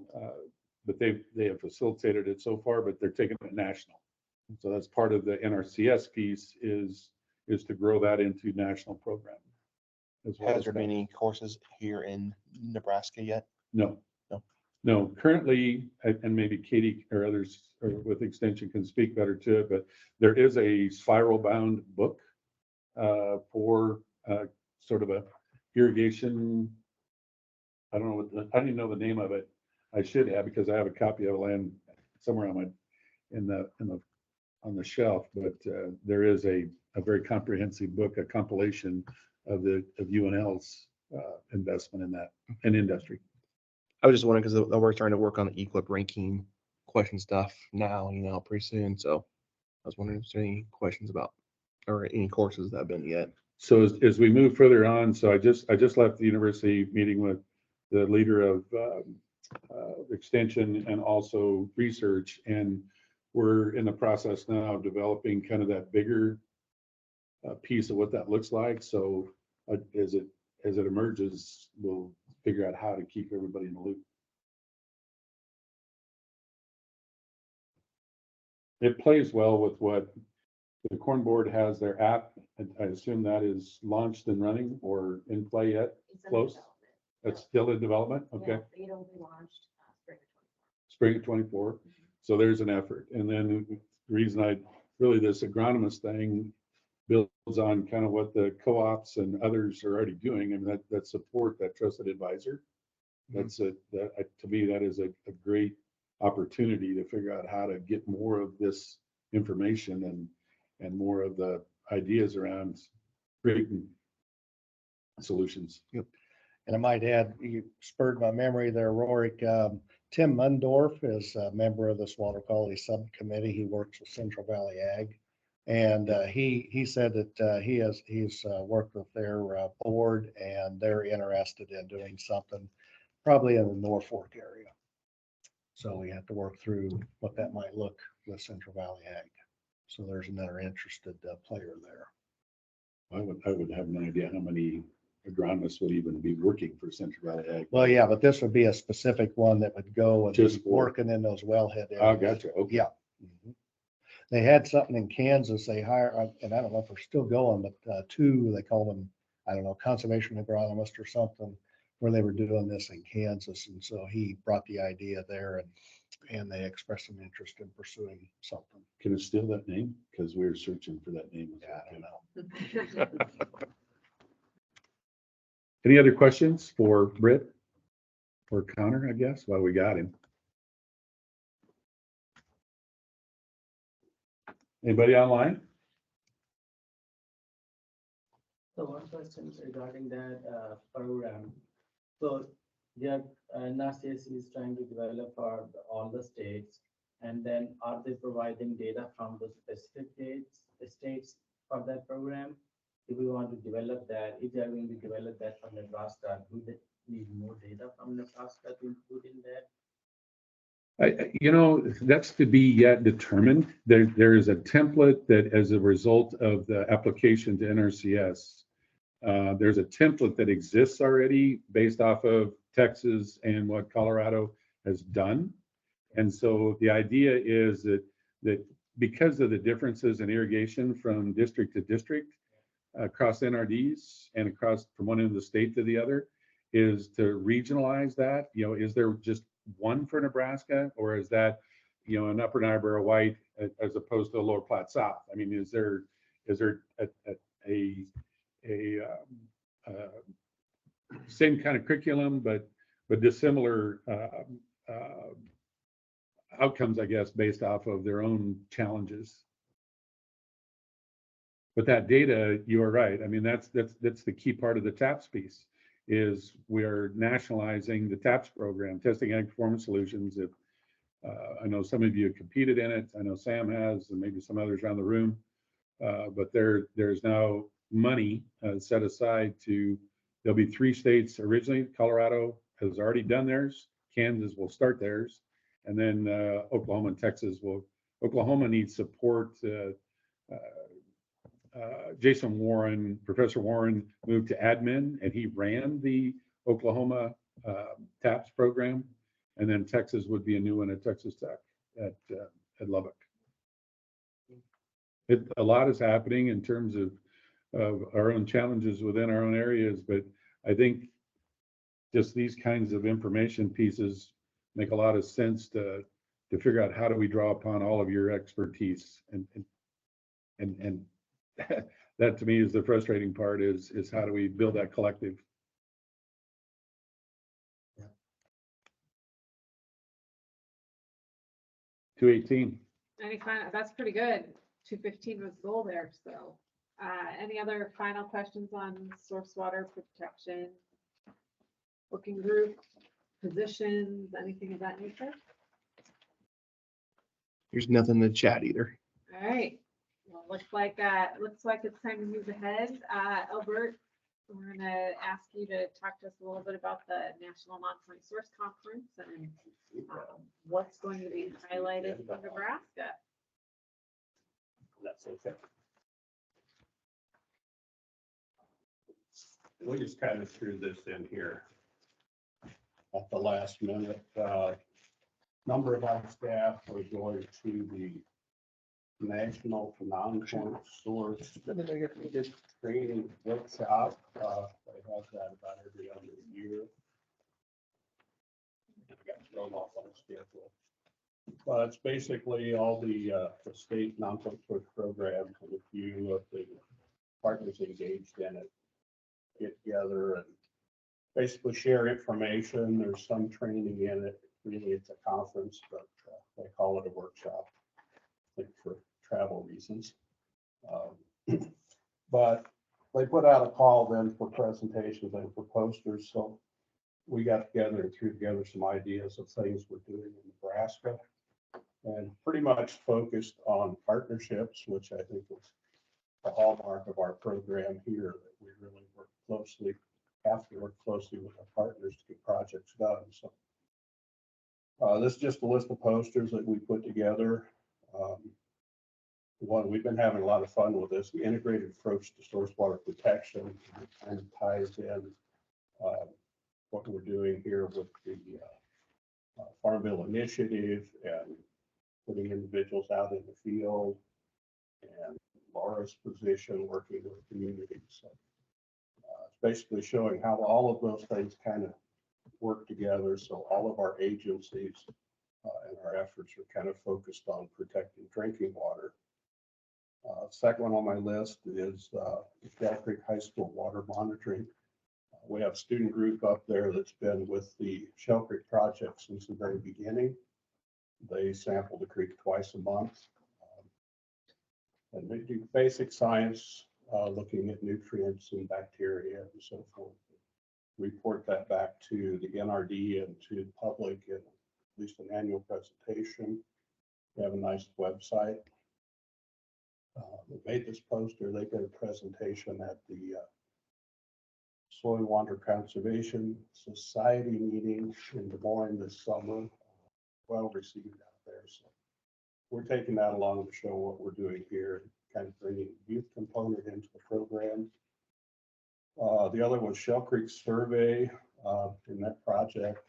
But they have facilitated it so far, but they're taking it national. So that's part of the NRCS piece is to grow that into national program. As well. has there been any courses here in Nebraska yet? No, currently, and maybe Katie or others with Extension can speak better to it, but there is a spiral bound book for sort of a irrigation. I don't even know the name of it. I should have, because I have a copy of it laying somewhere on the shelf, but there is a very comprehensive book, a compilation of UNL's investment in that and industry. I was just wondering because we're starting to work on the EQIP ranking question stuff now, pretty soon. So I was wondering if there's any questions about or any courses that have been yet. So as we move further on, so I just left the university meeting with the leader of extension and also research, and we're in the process now of developing kind of that bigger piece of what that looks like. So as it emerges, we'll figure out how to keep everybody in the loop. It plays well with what the Corn Board has their app. I assume that is launched and running or in play yet? It's in Close? development. That's still in development? Okay. Yeah, it'll be launched spring spring of 24. So there's an effort. And then the reason really this agronomist thing builds on kind of what the co-ops and others are already doing. I mean, that support, that trusted advisor. To me, that is a great opportunity to figure out how to get more of this information and more of the ideas around creating solutions. Yep. And I might add, you spurred my memory there, Rorik. Tim Mundorf is a member of this water quality subcommittee. He works with Central Valley Ag. And he said that he's worked with their board and they're interested in doing something probably in the Norfolk area. So we have to work through what that might look with Central Valley Ag. So there's another interested player there. I would have no idea how many agronomists would even be working for Central Valley Ag. Well, yeah, but this would be a specific one that would go and Just be working in those wellhead areas. Oh, gotcha. Okay. Yeah. They had something in Kansas, they hired, and I don't know if they're still going, but two, they call them, I don't know, conservation agronomist or something, where they were doing this in Kansas. And so he brought the idea there and they expressed some interest in pursuing something. Can I steal that name? Because we were searching for that name. Yeah, I don't know. Any other questions for Britt or Connor, I guess, while we got him? Anybody online? So one question regarding that program. So NRCS is trying to develop for all the states, and then are they providing data from the specific states for that program? If we want to develop that, if they are going to develop that from Nebraska, do they need more data from Nebraska to include in that? That's to be yet determined. There is a template that, as a result of the application to NRCS, there's a template that exists already based off of Texas and what Colorado has done. And so the idea is that because of the differences in irrigation from district to district, across NRDs and across from one end of the state to the other, is to regionalize that. Is there just one for Nebraska, or is that, an Upper Niobrara White as opposed to a Lower Platte South? I mean, is there a same kind of curriculum, but dissimilar outcomes, I guess, based off of their own challenges? But that data, you are right. I mean, that's the key part of the TAPS piece, is we are nationalizing the TAPS program, Testing Ag Performance Solutions. I know some of you have competed in it. I know Sam has, and maybe some others around the room. But there's now money set aside there'll be 3 states originally. Colorado has already done theirs. Kansas will start theirs. And then Oklahoma and Texas Oklahoma needs support. Jason Warren, Professor Warren, moved to admin, and he ran the Oklahoma TAPS program. And then Texas would be a new one at Texas Tech at Lubbock. A lot is happening in terms of our own challenges within our own areas, but I think just these kinds of information pieces make a lot of sense to figure out how do we draw upon all of your expertise, and that to me is the frustrating part, is how do we build that collective. 218. That's pretty good. 215 was the goal there. So any other final questions on source water protection, working group, positions, anything of that nature? There's nothing to chat either. All right. Well, looks like it's time to move ahead. Albert, we're going to ask you to talk to us a little bit about the National Non-Point Source Conference and what's going to be highlighted for Nebraska. That's okay. We just kind of threw this in here at the last minute. Number of our staff are going to the National Non-Point Source Training Workshop. They have that about every other year. I got thrown off on a scale with. But it's basically all the state non-profit programs and a few of the partners engaged in it get together and basically share information. There's some training in it. Really, it's a conference, but they call it a workshop, I think for travel reasons. But they put out a call then for presentations and for posters. So we got together and threw together some ideas of things we're doing in Nebraska, and pretty much focused on partnerships, which I think is the hallmark of our program here, that we really have to work closely with our partners to get projects done. So this is just a list of posters that we put together. One, we've been having a lot of fun with this, the integrated approach to source water protection, kind of ties in what we're doing here with the Farm Bill initiative and putting individuals out in the field, and Laura's position working with communities. So it's basically showing how all of those things kind of work together. So all of our agencies and our efforts are kind of focused on protecting drinking water. Second one on my list is Shell Creek High School water monitoring. We have a student group up there that's been with the Shell Creek project since the very beginning. They sample the creek twice a month. And they do basic science, looking at nutrients and bacteria and so forth. Report that back to the NRD and to the public in at least an annual presentation. We have a nice website. They made this poster. They did a presentation at the Soil Water Conservation Society meeting in Des Moines this summer. Well received out there. So we're taking that along to show what we're doing here, kind of bringing youth component into the program. The other was Shell Creek Survey. In that project,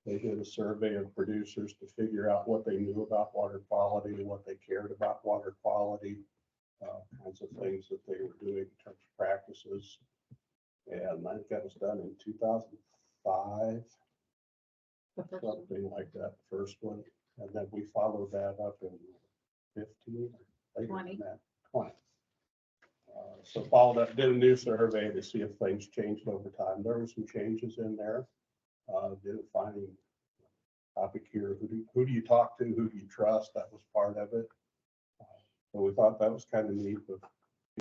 they did a survey of producers to figure out what they knew about water quality and what they cared about water quality, kinds of things that they were doing in terms of practices. And I think that was done in 2005, something like that, the first one. And then we followed that up in 15, or later than that, 20. So followed up, did a new survey to see if things changed over time. There were some changes in there. Didn't find any topic here. Who do you talk to? Who do you trust? That was part of it. So we thought that was kind of neat, of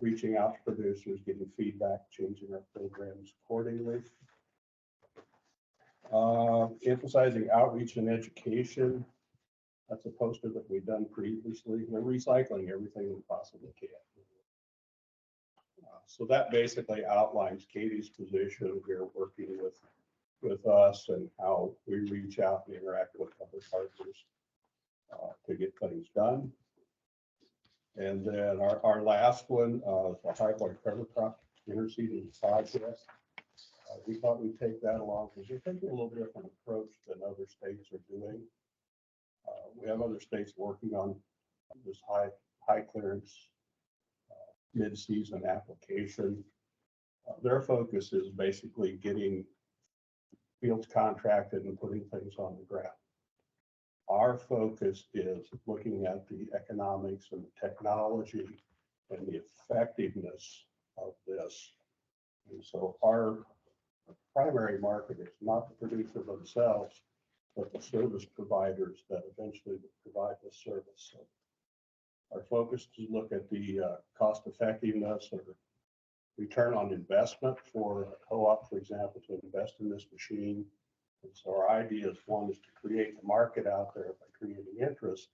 reaching out to producers, getting feedback, changing our programs accordingly. Emphasizing outreach and education. That's a poster that we've done previously. We're recycling everything we possibly can. So that basically outlines Katie's position here, working with us and how we reach out and interact with other partners to get things done. And then our last one, the high water cover crop interseeding project. We thought we'd take that along because we're taking a little different approach than other states are doing. We have other states working on this high clearance mid-season application. Their focus is basically getting fields contracted and putting things on the ground. Our focus is looking at the economics and the technology and the effectiveness of this. And so our primary market is not the producer themselves, but the service providers that eventually would provide this service. So our focus is to look at the cost effectiveness or return on investment for a co-op, for example, to invest in this machine. And so our idea is, one, is to create the market out there by creating interest,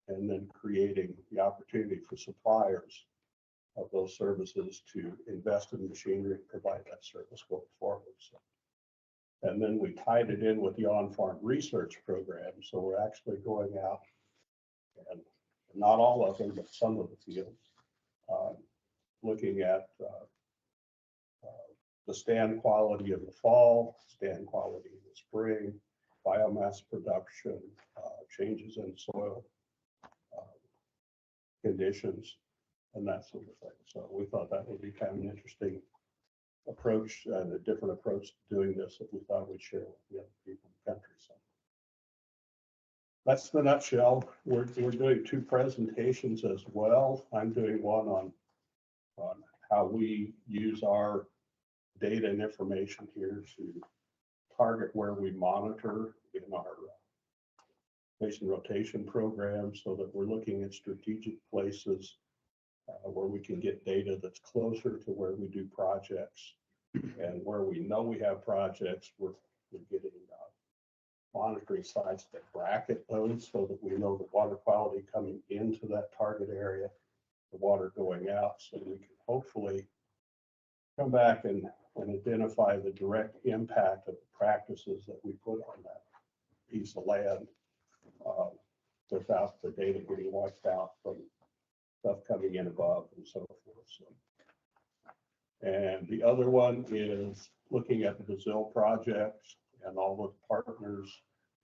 and then creating the opportunity for suppliers of those services to invest in machinery and provide that service going forward. So, and then we tied it in with the on-farm research program. So we're actually going out, and not all of them, but some of the fields, looking at the stand quality of the fall, stand quality in the spring, biomass production, changes in soil conditions, and that sort of thing. So we thought that would be kind of an interesting approach and a different approach to doing this that we thought we'd share with the other people in the country. So that's the nutshell. We're doing 2 presentations as well. I'm doing one on how we use our data and information here to target where we monitor in our patient rotation program, so that we're looking at strategic places where we can get data that's closer to where we do projects, and where we know we have projects, we're getting monitoring sites that bracket those, so that we know the water quality coming into that target area, the water going out, so we can hopefully come back and identify the direct impact of the practices that we put on that piece of land, without the data getting wiped out from stuff coming in above and so forth. So, and the other one is looking at the Brazil projects and all the partners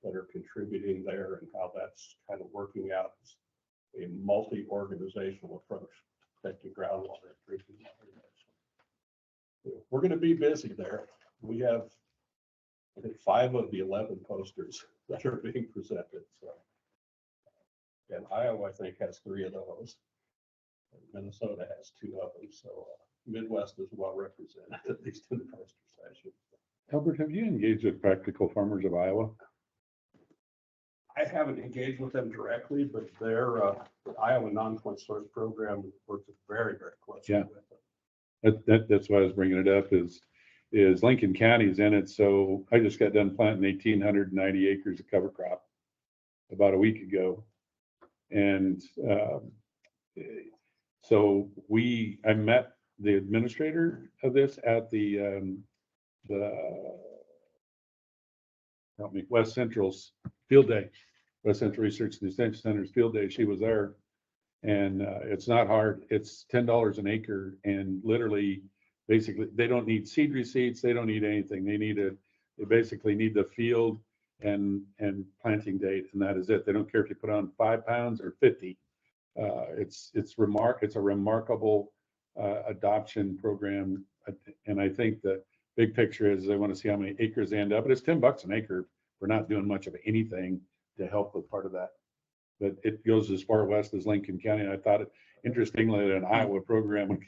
that are contributing there, and how that's kind of working out as a multi-organizational approach to protecting groundwater and drinking water. So, we're going to be busy there. We have, I think, 5 of the 11 posters that are being presented. So, and Iowa, I think, has 3 of those. Minnesota has 2 of them. So Midwest is well represented, at least in the poster session. Albert, have you engaged with Practical Farmers of Iowa? I haven't engaged with them directly, but their Iowa Non-Point Source program works very, very closely Yeah. with them. That's why I was bringing it up is Lincoln County's in it. So I just got done planting 1,890 acres of cover crop about a week ago. And so I met the administrator of this at the help me, West Central's field day, West Central Research and Extension Center's field day. She was there, and it's not hard. It's $10 an acre, and literally, basically, they don't need seed receipts. They don't need anything. They basically need the field and planting date, and that is it. They don't care if you put on 5 pounds or 50. It's a remarkable adoption program, and I think the big picture is they want to see how many acres they end up. But it's $10 an acre for not doing much of anything to help with part of that. But it goes as far west as Lincoln County. And I thought it interestingly that an Iowa program would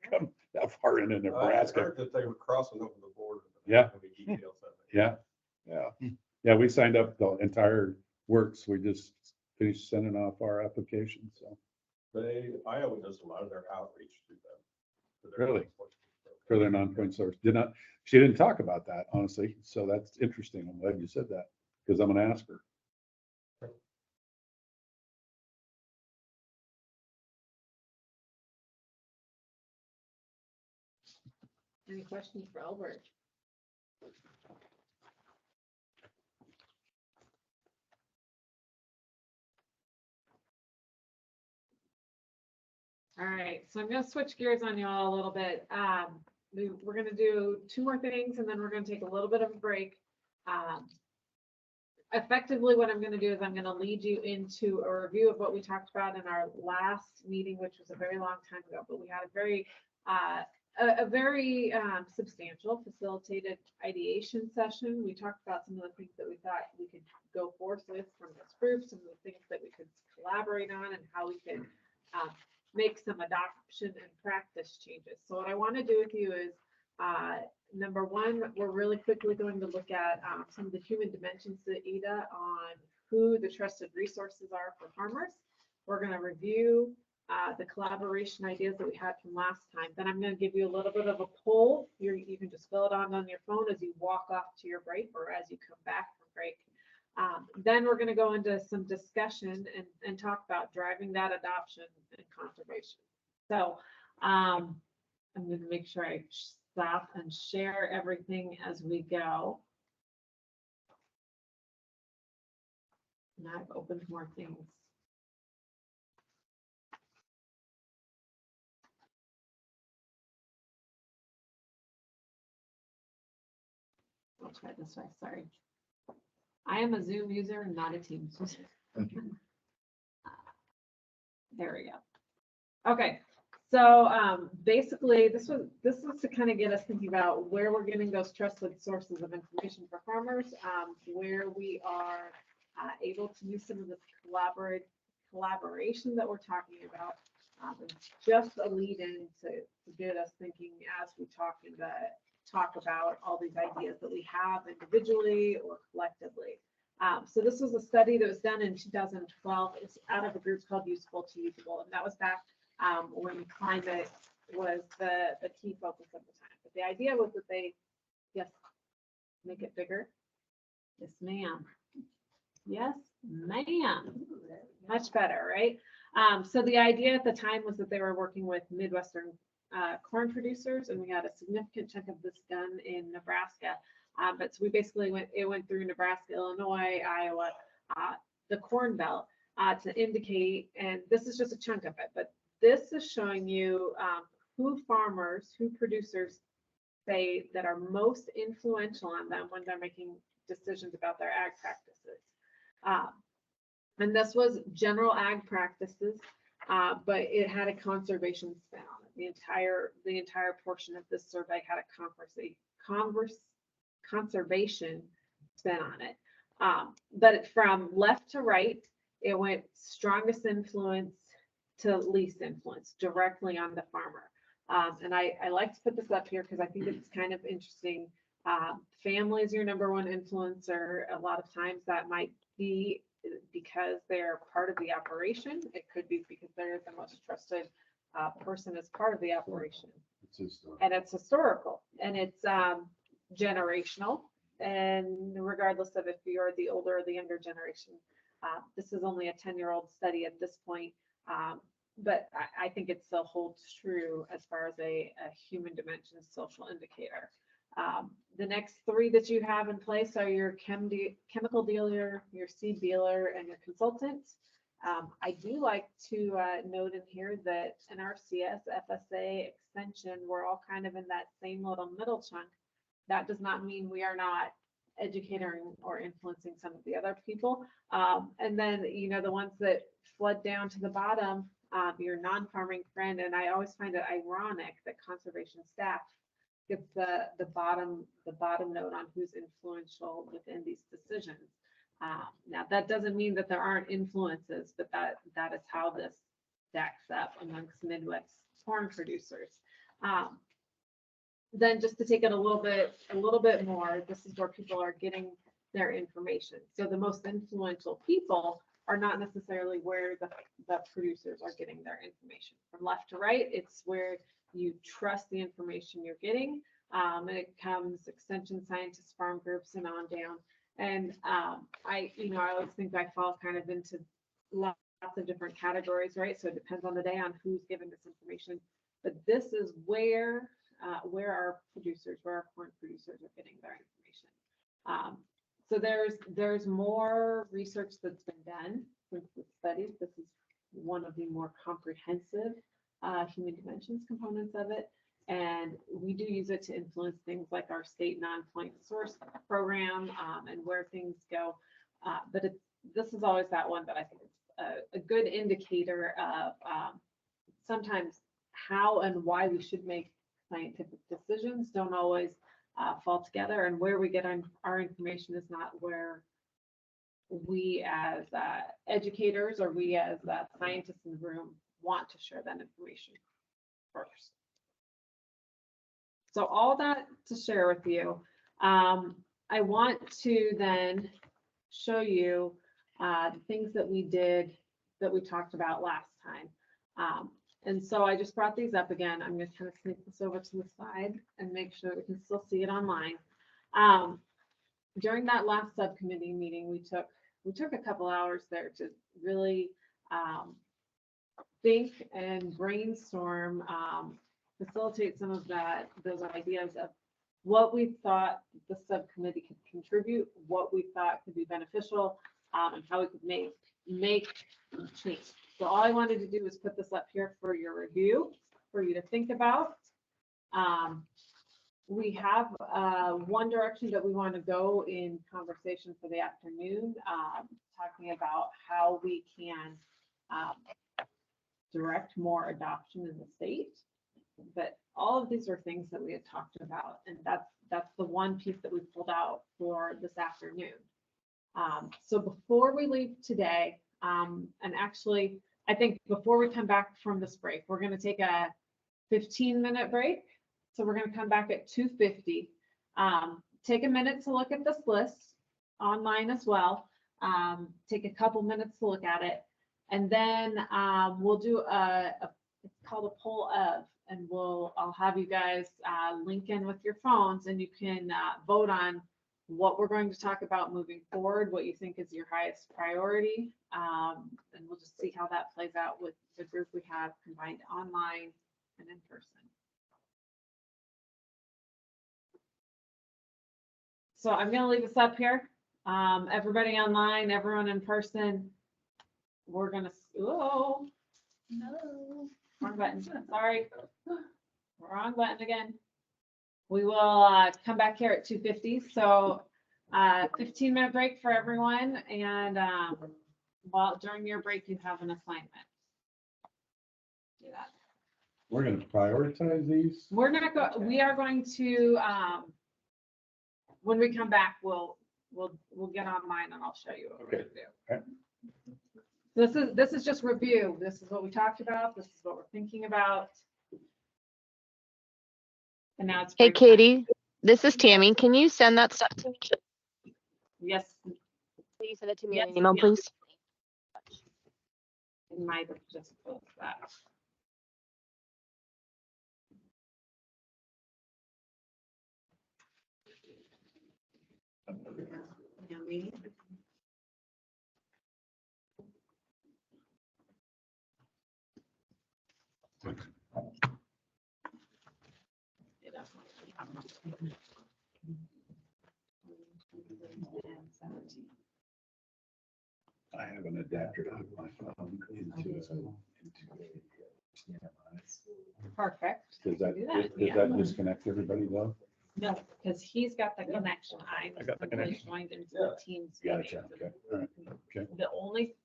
come that far into I Nebraska. heard that they were crossing over the border. but I Yeah. don't have any details of it. Yeah. We signed up the entire works. We just finished sending off our application. So Iowa does a lot of their outreach to them. to their Really? non-point source for their non-point source. She didn't talk about that, honestly. So that's interesting. I'm glad you said that because I'm going to ask her. Any questions for Albert? All right, so I'm gonna switch gears on y'all a little bit. We're gonna do 2 more things and then we're gonna take a little bit of a break. Effectively, what I'm gonna do is I'm gonna lead you into a review of what we talked about in our last meeting, which was a very long time ago, but we had a very substantial facilitated ideation session. We talked about some of the things that we thought we could go forth with from this group, some of the things that we could collaborate on, and how we could make some adoption and practice changes. So what I want to do with you is, number 1, we're really quickly going to look at some of the human dimensions data on who the trusted resources are for farmers. We're going to review the collaboration ideas that we had from last time. Then I'm going to give you a little bit of a poll. You can just fill it on your phone as you walk off to your break or as you come back from break. Then we're going to go into some discussion and talk about driving that adoption and conservation. So I'm going to make sure I stop and share everything as we go. Now I've opened more things. I'll try this way, sorry. I am a Zoom user and not a Teams user. There we go. Okay, so basically this was to kind of get us thinking about where we're getting those trusted sources of information for farmers, where we are able to do some of this collaboration that we're talking about. It's just a lead in to get us thinking as we talk about all these ideas that we have individually or collectively. So this was a study that was done in 2012. It's out of a group called Useful to Usable, and that was back when climate was the key focus of the time. But the idea was that they, yes, make it bigger. Yes, ma'am. Yes, ma'am. Much better, right? So the idea at the time was that they were working with Midwestern corn producers, and we had a significant chunk of this done in Nebraska. But so we basically went through Nebraska, Illinois, Iowa, the Corn Belt to indicate, and this is just a chunk of it, but this is showing you who farmers, who producers say that are most influential on them when they're making decisions about their ag practices. And this was general ag practices, but it had a conservation spin on it. The entire portion of this survey had a conservation spin on it. But from left to right, it went strongest influence to least influence directly on the farmer. And I like to put this up here because I think it's kind of interesting. Family is your number one influencer. A lot of times that might be because they're part of the operation. It could be because they're the most trusted person as part of the operation. And it's historical and it's generational. And regardless of if you're the older or the younger generation, this is only a 10-year-old study at this point. But I think it still holds true as far as a human dimension social indicator. The next three that you have in place are your chemical dealer, your seed dealer, and your consultant. I do like to note in here that NRCS, FSA, Extension, we're all kind of in that same little middle chunk. That does not mean we are not educating or influencing some of the other people. And then, you know, the ones that flood down to the bottom, your non-farming friend, and I always find it ironic that conservation staff gets the bottom note on who's influential within these decisions. Now that doesn't mean that there aren't influences, but that is how this stacks up amongst Midwest corn producers. Then just to take it a little bit more, this is where people are getting their information. So the most influential people are not necessarily where the producers are getting their information. From left to right, it's where you trust the information you're getting. And it comes extension scientists, farm groups, and on down. And I always think I fall kind of into lots of different categories, right? So it depends on the day on who's giving this information. But this is where our producers, where our corn producers are getting their information. So there's more research that's been done with the studies. This is one of the more comprehensive human dimensions components of it. And we do use it to influence things like our state non-point source program and where things go. But this is always that one that I think is a good indicator of sometimes how and why we should make scientific decisions don't always fall together, and where we get our information is not where we as educators or we as scientists in the room want to share that information first. So all that to share with you. I want to then show you the things that we did that we talked about last time. And so I just brought these up again. I'm going to kind of sneak this over to the side and make sure we can still see it online. During that last subcommittee meeting, we took a couple hours there to really think and brainstorm, facilitate some of those ideas of what we thought the subcommittee could contribute, what we thought could be beneficial, and how we could make change. So all I wanted to do was put this up here for your review, for you to think about. We have one direction that we want to go in conversation for the afternoon, talking about how we can direct more adoption in the state. But all of these are things that we had talked about, and that's the one piece that we pulled out for this afternoon. So before we leave today, and actually, I think before we come back from this break, we're gonna take a 15-minute break. So we're gonna come back at 2:50. Take a minute to look at this list online as well. Take a couple minutes to look at it. And then we'll do it's called a poll of, and I'll have you guys link in with your phones, and you can vote on what we're going to talk about moving forward, what you think is your highest priority. And we'll just see how that plays out with the group we have combined online and in person. So I'm gonna leave this up here. Everybody online, everyone in person, we're gonna, oh, no, wrong button, sorry. Wrong button again. We will come back here at 2:50. So 15-minute break for everyone. And while during your break, you have an assignment. Do that. We're gonna prioritize these. We are going to, when we come back, we'll get online and I'll show you what we're gonna do. Okay. This is just review. This is what we talked about. This is what we're thinking about. And now it's. Hey, break time. Katie, this is Tammy. Can you send that stuff to me? Yes. Will you send it to me Yes, in an email, yeah. please? It might have just closed that. Yeah, me. I have an adapter on my phone into. Perfect. Does that, Do that, does yeah. that disconnect everybody though? No, because he's got the connection. I got the connection. Joined into the Teams. Gotcha, meeting. okay, all right, okay. The only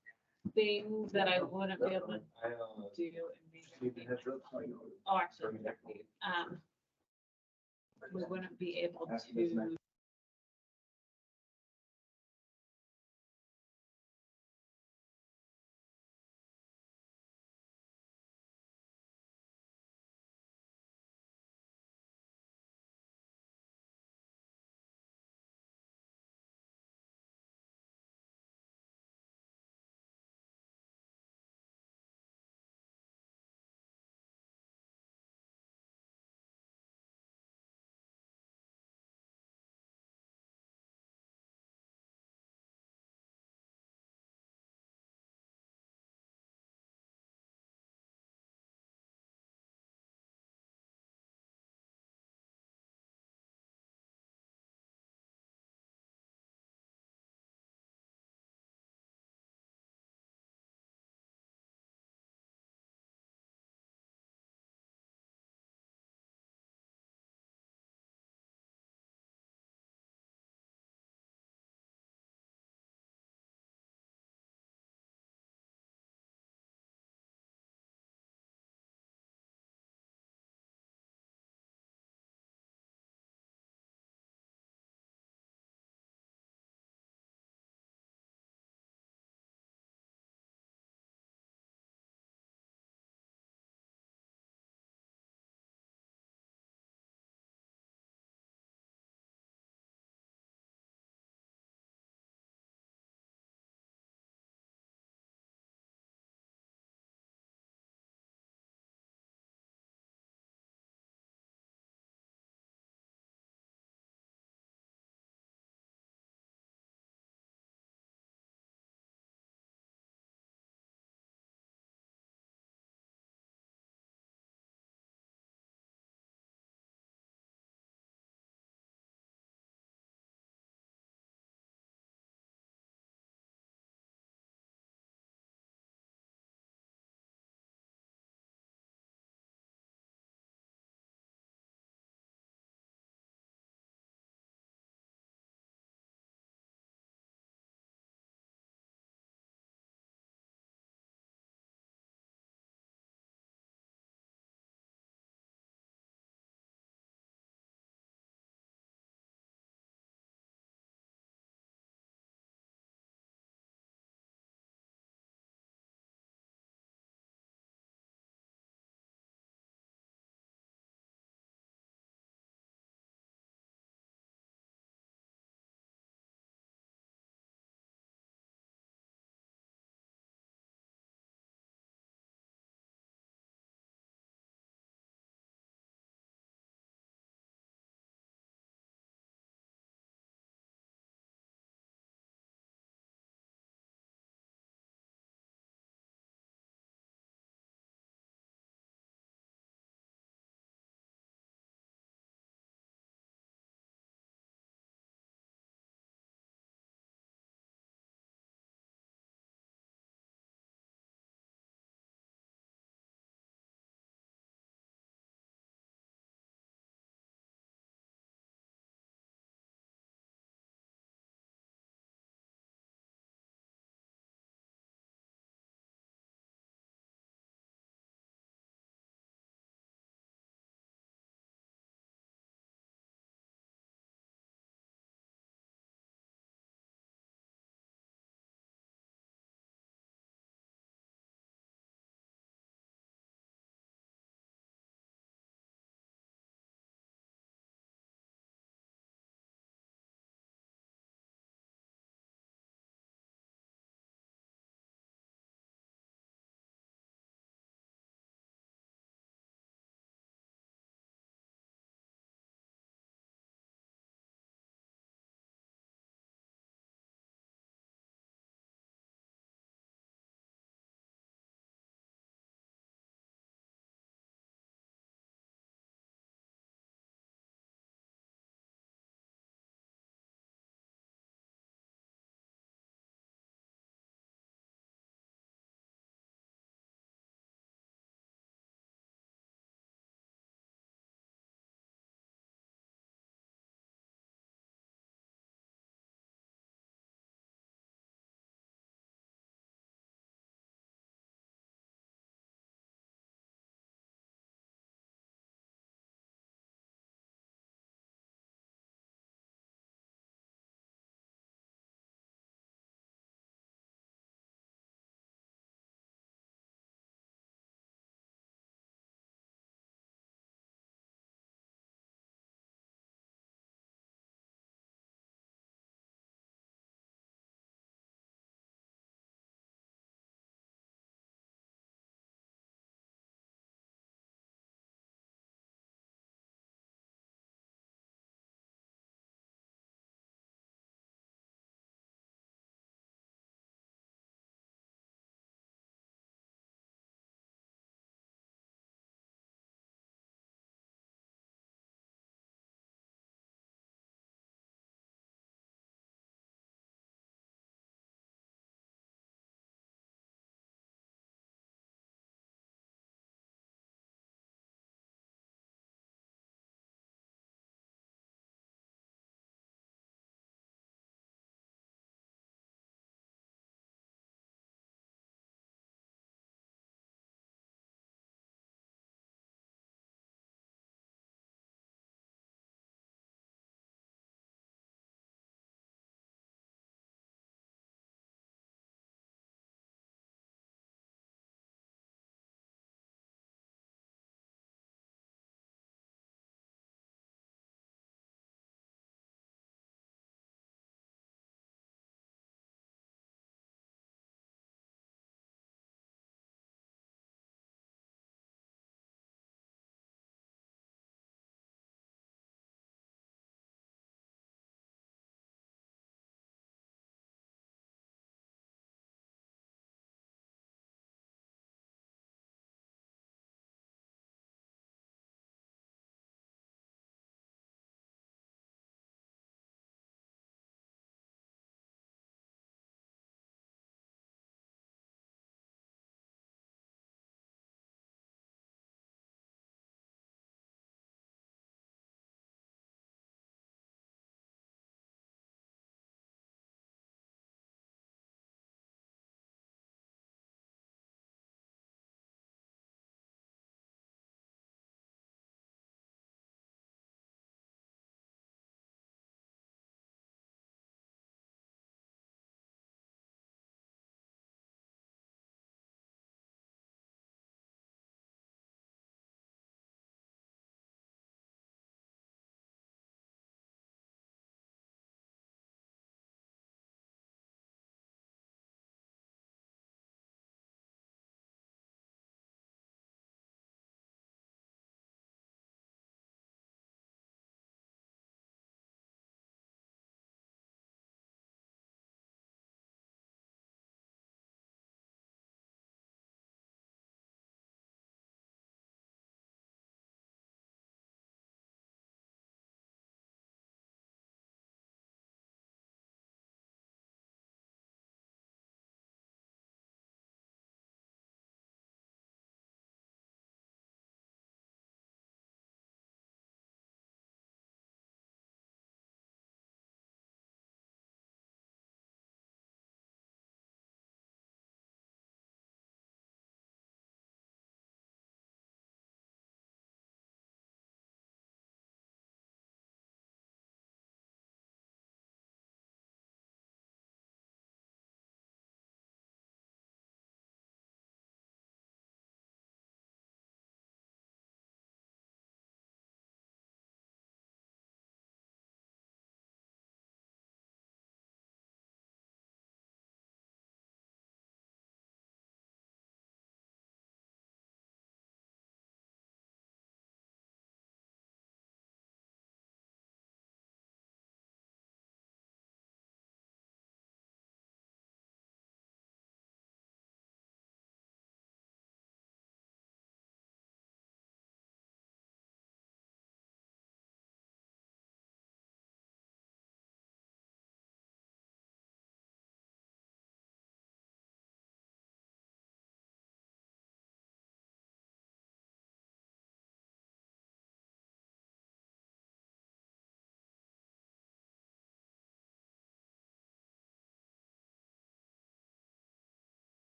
thing that I wouldn't be able to do. Oh, actually, we wouldn't be able to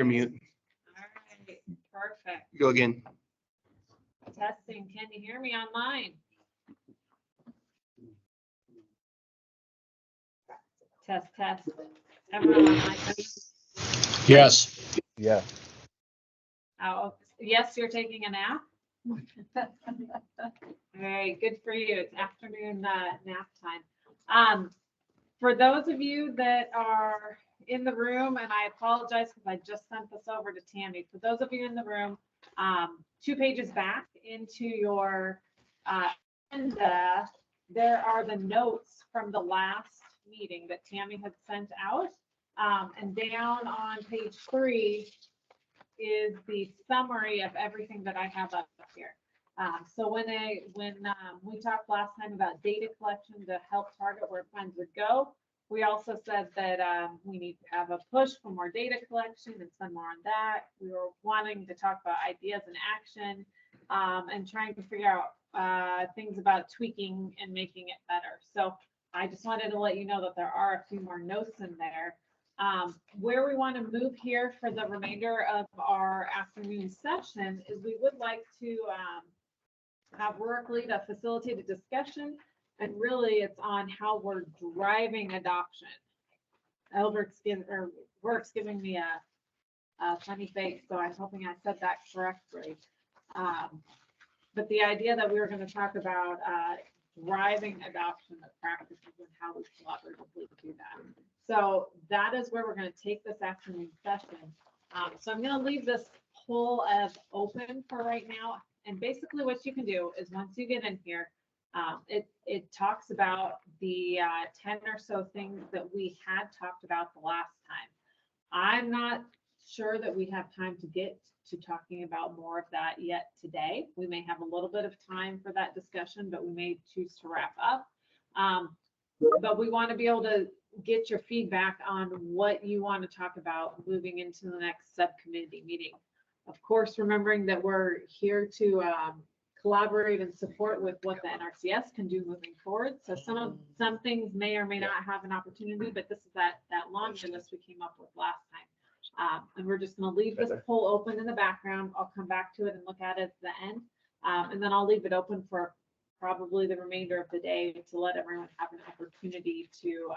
You're mute. All right, perfect. Go again. Testing, can you hear me online? Test, test. Everyone online? Yes. Yeah. Oh, yes, you're taking a nap? All right, good for you. It's afternoon nap time. For those of you that are in the room, and I apologize because I just sent this over to Tammy. For those of you in the room, 2 pages back into your agenda, there are the notes from the last meeting that Tammy had sent out. And down on page 3 is the summary of everything that I have up here. So when we talked last time about data collection to help target where funds would go, we also said that we need to have a push for more data collection and spend more on that. We were wanting to talk about ideas and action and trying to figure out things about tweaking and making it better. So I just wanted to let you know that there are a few more notes in there. Where we want to move here for the remainder of our afternoon session is we would like to have work lead a facilitated discussion, and really it's on how we're driving adoption. Work's giving me a funny face, so I'm hoping I said that correctly. But the idea that we were going to talk about driving adoption of practices and how we collaboratively do that. So that is where we're going to take this afternoon session. So I'm going to leave this poll as open for right now. And basically what you can do is once you get in here, it talks about the 10 or so things that we had talked about the last time. I'm not sure that we have time to get to talking about more of that yet today. We may have a little bit of time for that discussion, but we may choose to wrap up. But we want to be able to get your feedback on what you want to talk about moving into the next subcommittee meeting. Of course, remembering that we're here to collaborate and support with what the NRCS can do moving forward. So some things may or may not have an opportunity, but this is that laundry list we came up with last time. And we're just going to leave this poll open in the background. I'll come back to it and look at it at the end. And then I'll leave it open for probably the remainder of the day to let everyone have an opportunity to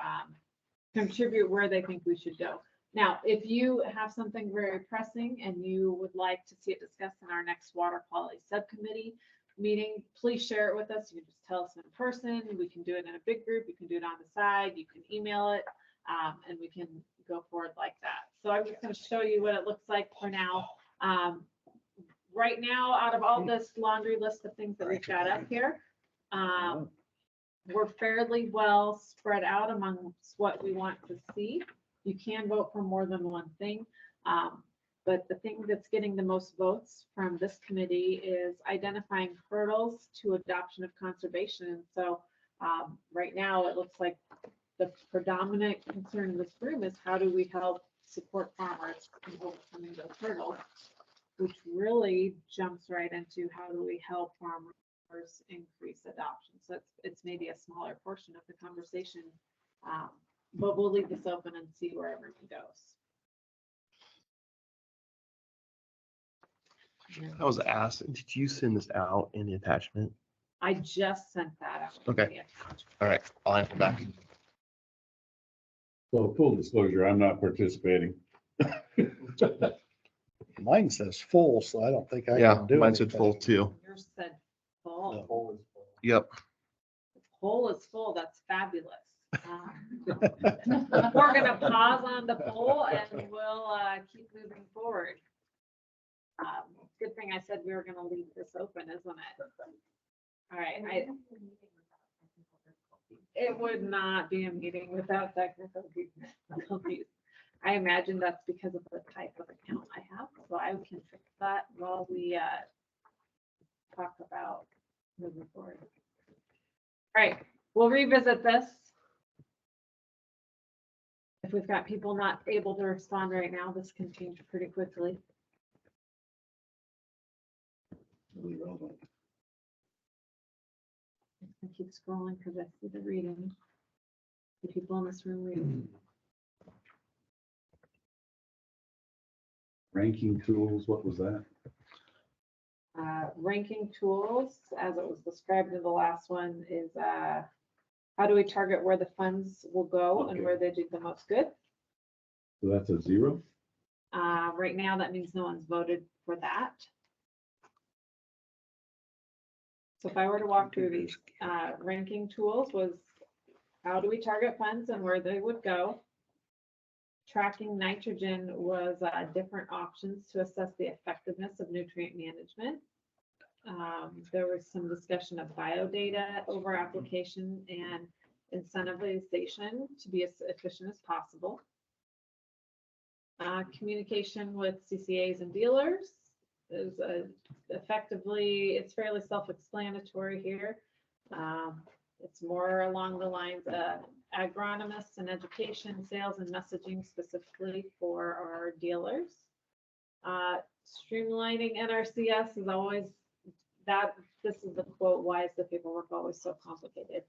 contribute where they think we should go. Now, if you have something very pressing and you would like to see it discussed in our next water quality subcommittee meeting, please share it with us. You can just tell us in person. We can do it in a big group. You can do it on the side. You can email it, and we can go forward like that. So I'm just going to show you what it looks like for now. Right now, out of all this laundry list of things that we've got up here, we're fairly well spread out amongst what we want to see. You can vote for more than one thing, but the thing that's getting the most votes from this committee is identifying hurdles to adoption of conservation. So right now, it looks like the predominant concern in this room is how do we help support farmers in overcoming those hurdles, which really jumps right into how do we help farmers increase adoption. So it's maybe a smaller portion of the conversation, but we'll leave this open and see where everyone goes. I was asked, did you send this out in the attachment? I just sent that out. Okay. All right. I'll answer back. Well, full disclosure, I'm not participating. Mine says full, so I don't think I Yeah, can do it. mine said full too. Yours said full. Poll is full. Yep. Poll is full. That's fabulous. We're going to pause on the poll and we'll keep moving forward. Good thing I said we were going to leave this open, isn't it? All right. It would not be a meeting without technical difficulties. I imagine that's because of the type of account I have, so I can fix that while we talk about moving forward. All right, we'll revisit this. If we've got people not able to respond right now, this can change pretty quickly. I keep scrolling because I see the reading. The people in this room reading. Ranking tools, what was that? Ranking tools, as it was described in the last one, is how do we target where the funds will go and Okay. where they do the most good? So that's a 0? Right now, that means no one's voted for that. So if I were to walk through these, ranking tools was how do we target funds and where they would go? Tracking nitrogen was different options to assess the effectiveness of nutrient management. There was some discussion of biodata over application and incentivization to be as efficient as possible. Communication with CCAs and dealers is effectively, it's fairly self-explanatory here. It's more along the lines of agronomists and education, sales and messaging specifically for our dealers. Streamlining NRCS is always that, this is the quote, why is the paperwork always so complicated?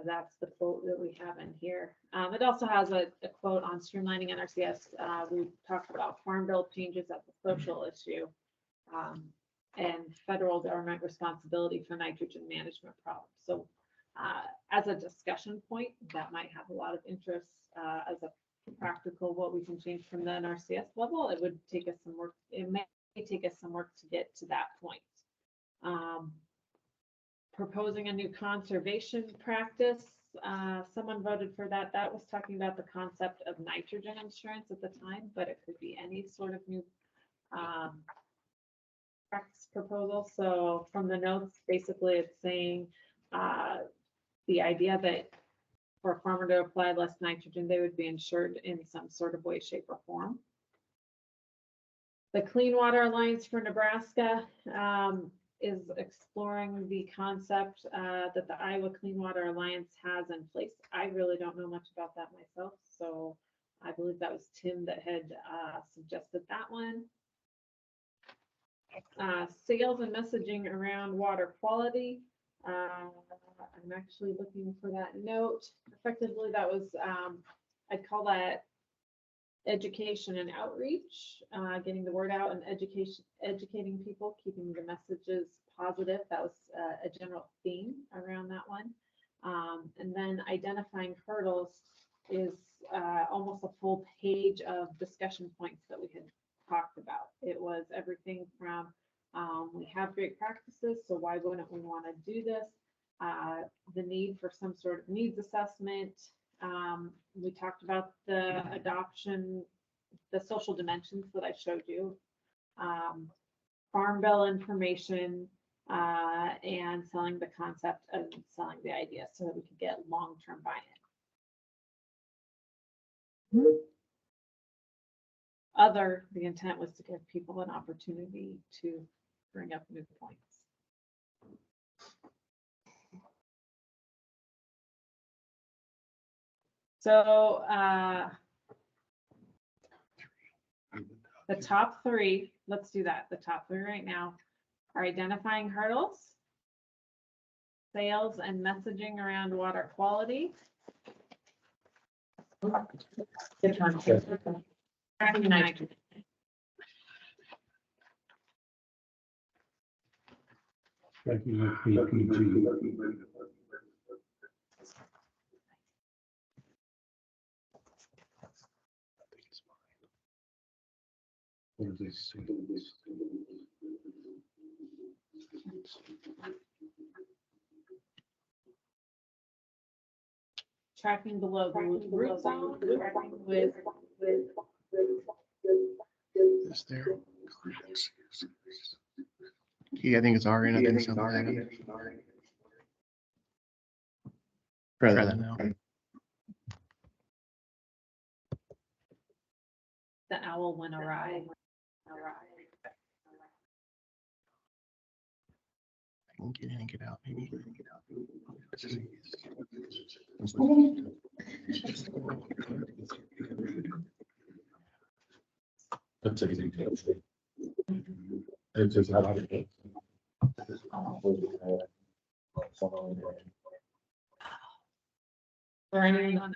That's the quote that we have in here. It also has a quote on streamlining NRCS. We talked about farm bill changes as a social issue. And federal government responsibility for nitrogen management problems. So as a discussion point, that might have a lot of interest as a practical, what we can change from the NRCS level. It would take us some work. It may take us some work to get to that point. Proposing a new conservation practice. Someone voted for that. That was talking about the concept of nitrogen insurance at the time, but it could be any sort of new practice proposal. So from the notes, basically it's saying the idea that for a farmer to apply less nitrogen, they would be insured in some sort of way, shape, or form. The Clean Water Alliance for Nebraska is exploring the concept that the Iowa Clean Water Alliance has in place. I really don't know much about that myself, so I believe that was Tim that had suggested that one. Sales and messaging around water quality. I'm actually looking for that note. Effectively, that was, I'd call that education and outreach, getting the word out and educating people, keeping the messages positive. That was a general theme around that one. And then identifying hurdles is almost a full page of discussion points that we had talked about. It was everything from we have great practices, so why wouldn't we want to do this? The need for some sort of needs assessment. We talked about the adoption, the social dimensions that I showed you, farm bill information, and selling the concept and selling the idea so that we could get long-term buy-in. The intent was to give people an opportunity to bring up new points. So the top three, let's do that. The top three right now are identifying hurdles, sales and messaging around water quality. Tracking nitrogen. What is this? Tracking below the root zone, tracking with Is there? Yeah, I think it's already. I think it's already. Try that now. the owl went awry. I can get in and get out, maybe. That's easy. It's just how it For anyone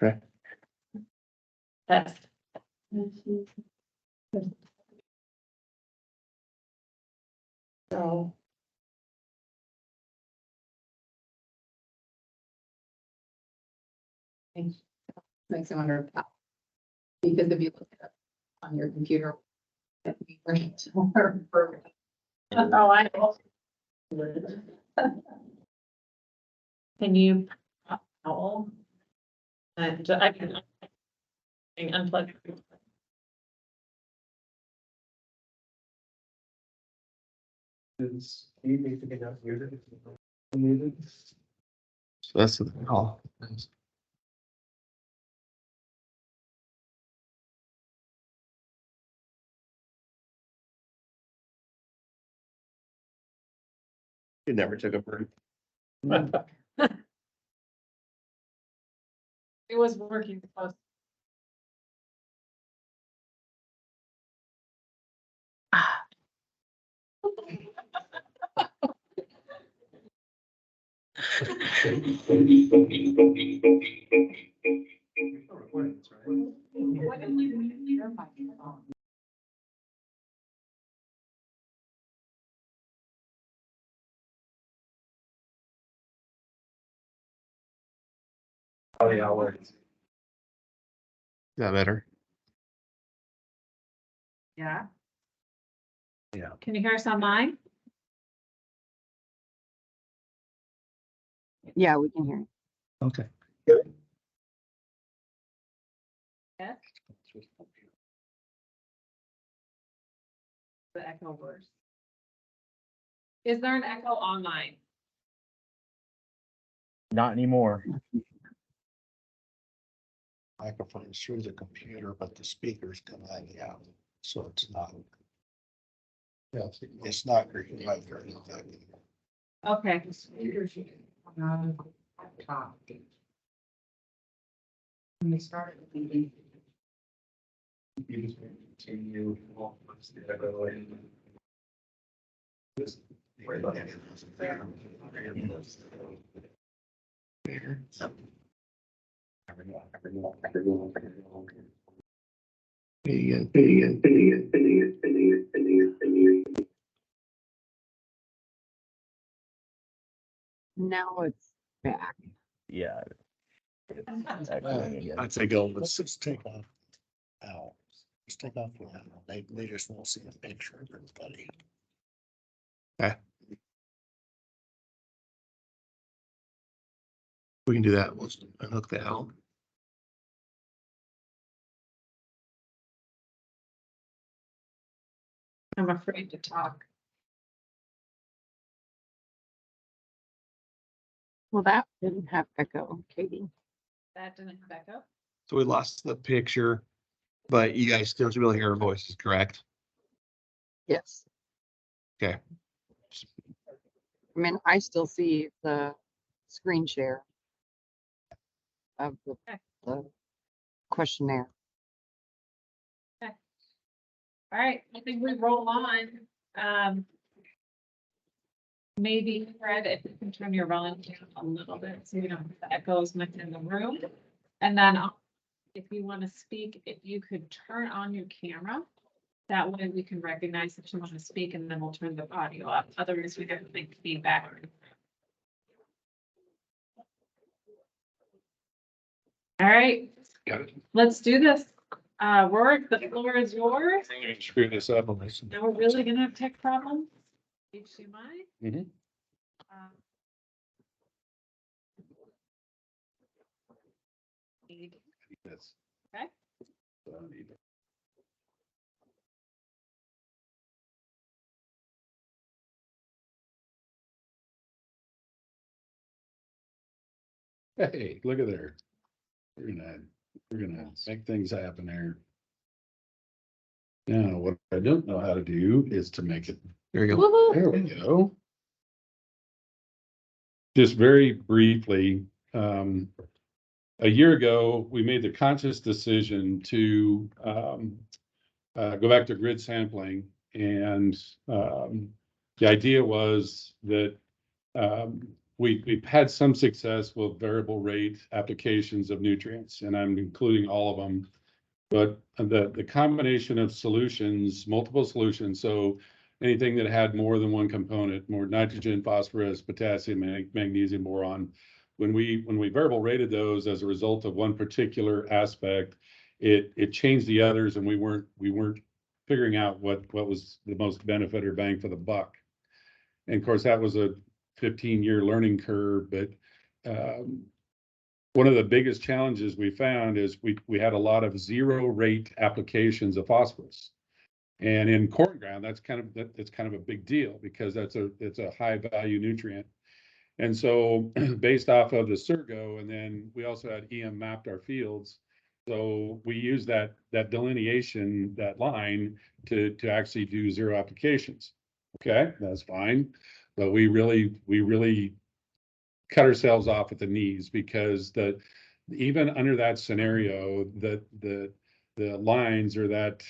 Okay. Test. So. Makes me wonder if because if you look it up on your computer. that'd be great. Oh, I know. Can you? And I can unplug. So that's the call. You never took a break. It was working close. Oh, yeah, works. Is that better? Yeah. Yeah. Can you hear us on mine? Yeah, we can hear you. Okay. Yeah. The echo worse. Is there an echo online? Not anymore. Microphone is through the computer, but the speakers come out, so it's not. Yeah, it's not very loud or anything. Okay. When we started. You just continue. Now it's back. Yeah. I'd say go, let's just take off. Out. Just take off. They just won't see a picture of everybody. Okay. We can do that. Let's unhook that out. I'm afraid to talk. Well, that didn't have echo, Katie. That didn't have echo. So we lost the picture, but you guys still should be able to hear our voices, correct? Yes. Okay. I mean, I still see the screen share of the questionnaire. Okay. All right, I think we roll on. Maybe Fred, if you can turn your volume down a little bit so you don't have the echoes within the room. And then if you want to speak, if you could turn on your camera. That way we can recognize that you want to speak and then we'll turn the audio up. Otherwise, we get big feedback. All right, Got it. let's do this. Rorik, the floor is yours. I'm gonna screw this up on this. Now we're really gonna have tech problems? HDMI? Mhm. Um, Yes. Okay. So I need- Hey, look at there. We're gonna make things happen there. Now, what I don't know how to do is to make it. There you go. There we go. Just very briefly, a year ago, we made the conscious decision to go back to grid sampling. And the idea was that we've had some success with variable rate applications of nutrients, and I'm including all of them. But the combination of solutions, multiple solutions, so anything that had more than one component, more nitrogen, phosphorus, potassium, magnesium, boron, when we variable rated those as a result of one particular aspect, it changed the others, and we weren't figuring out what was the most benefit or bang for the buck. And of course, that was a 15-year learning curve, but one of the biggest challenges we found is we had a lot of zero rate applications of phosphorus. And in corn ground, that's kind of a big deal because it's a high value nutrient. And so based off of the Surgo, and then we also had EM mapped our fields. So we used that delineation, that line to actually do zero applications. Okay, that's fine. But we really cut ourselves off at the knees because even under that scenario, the lines or that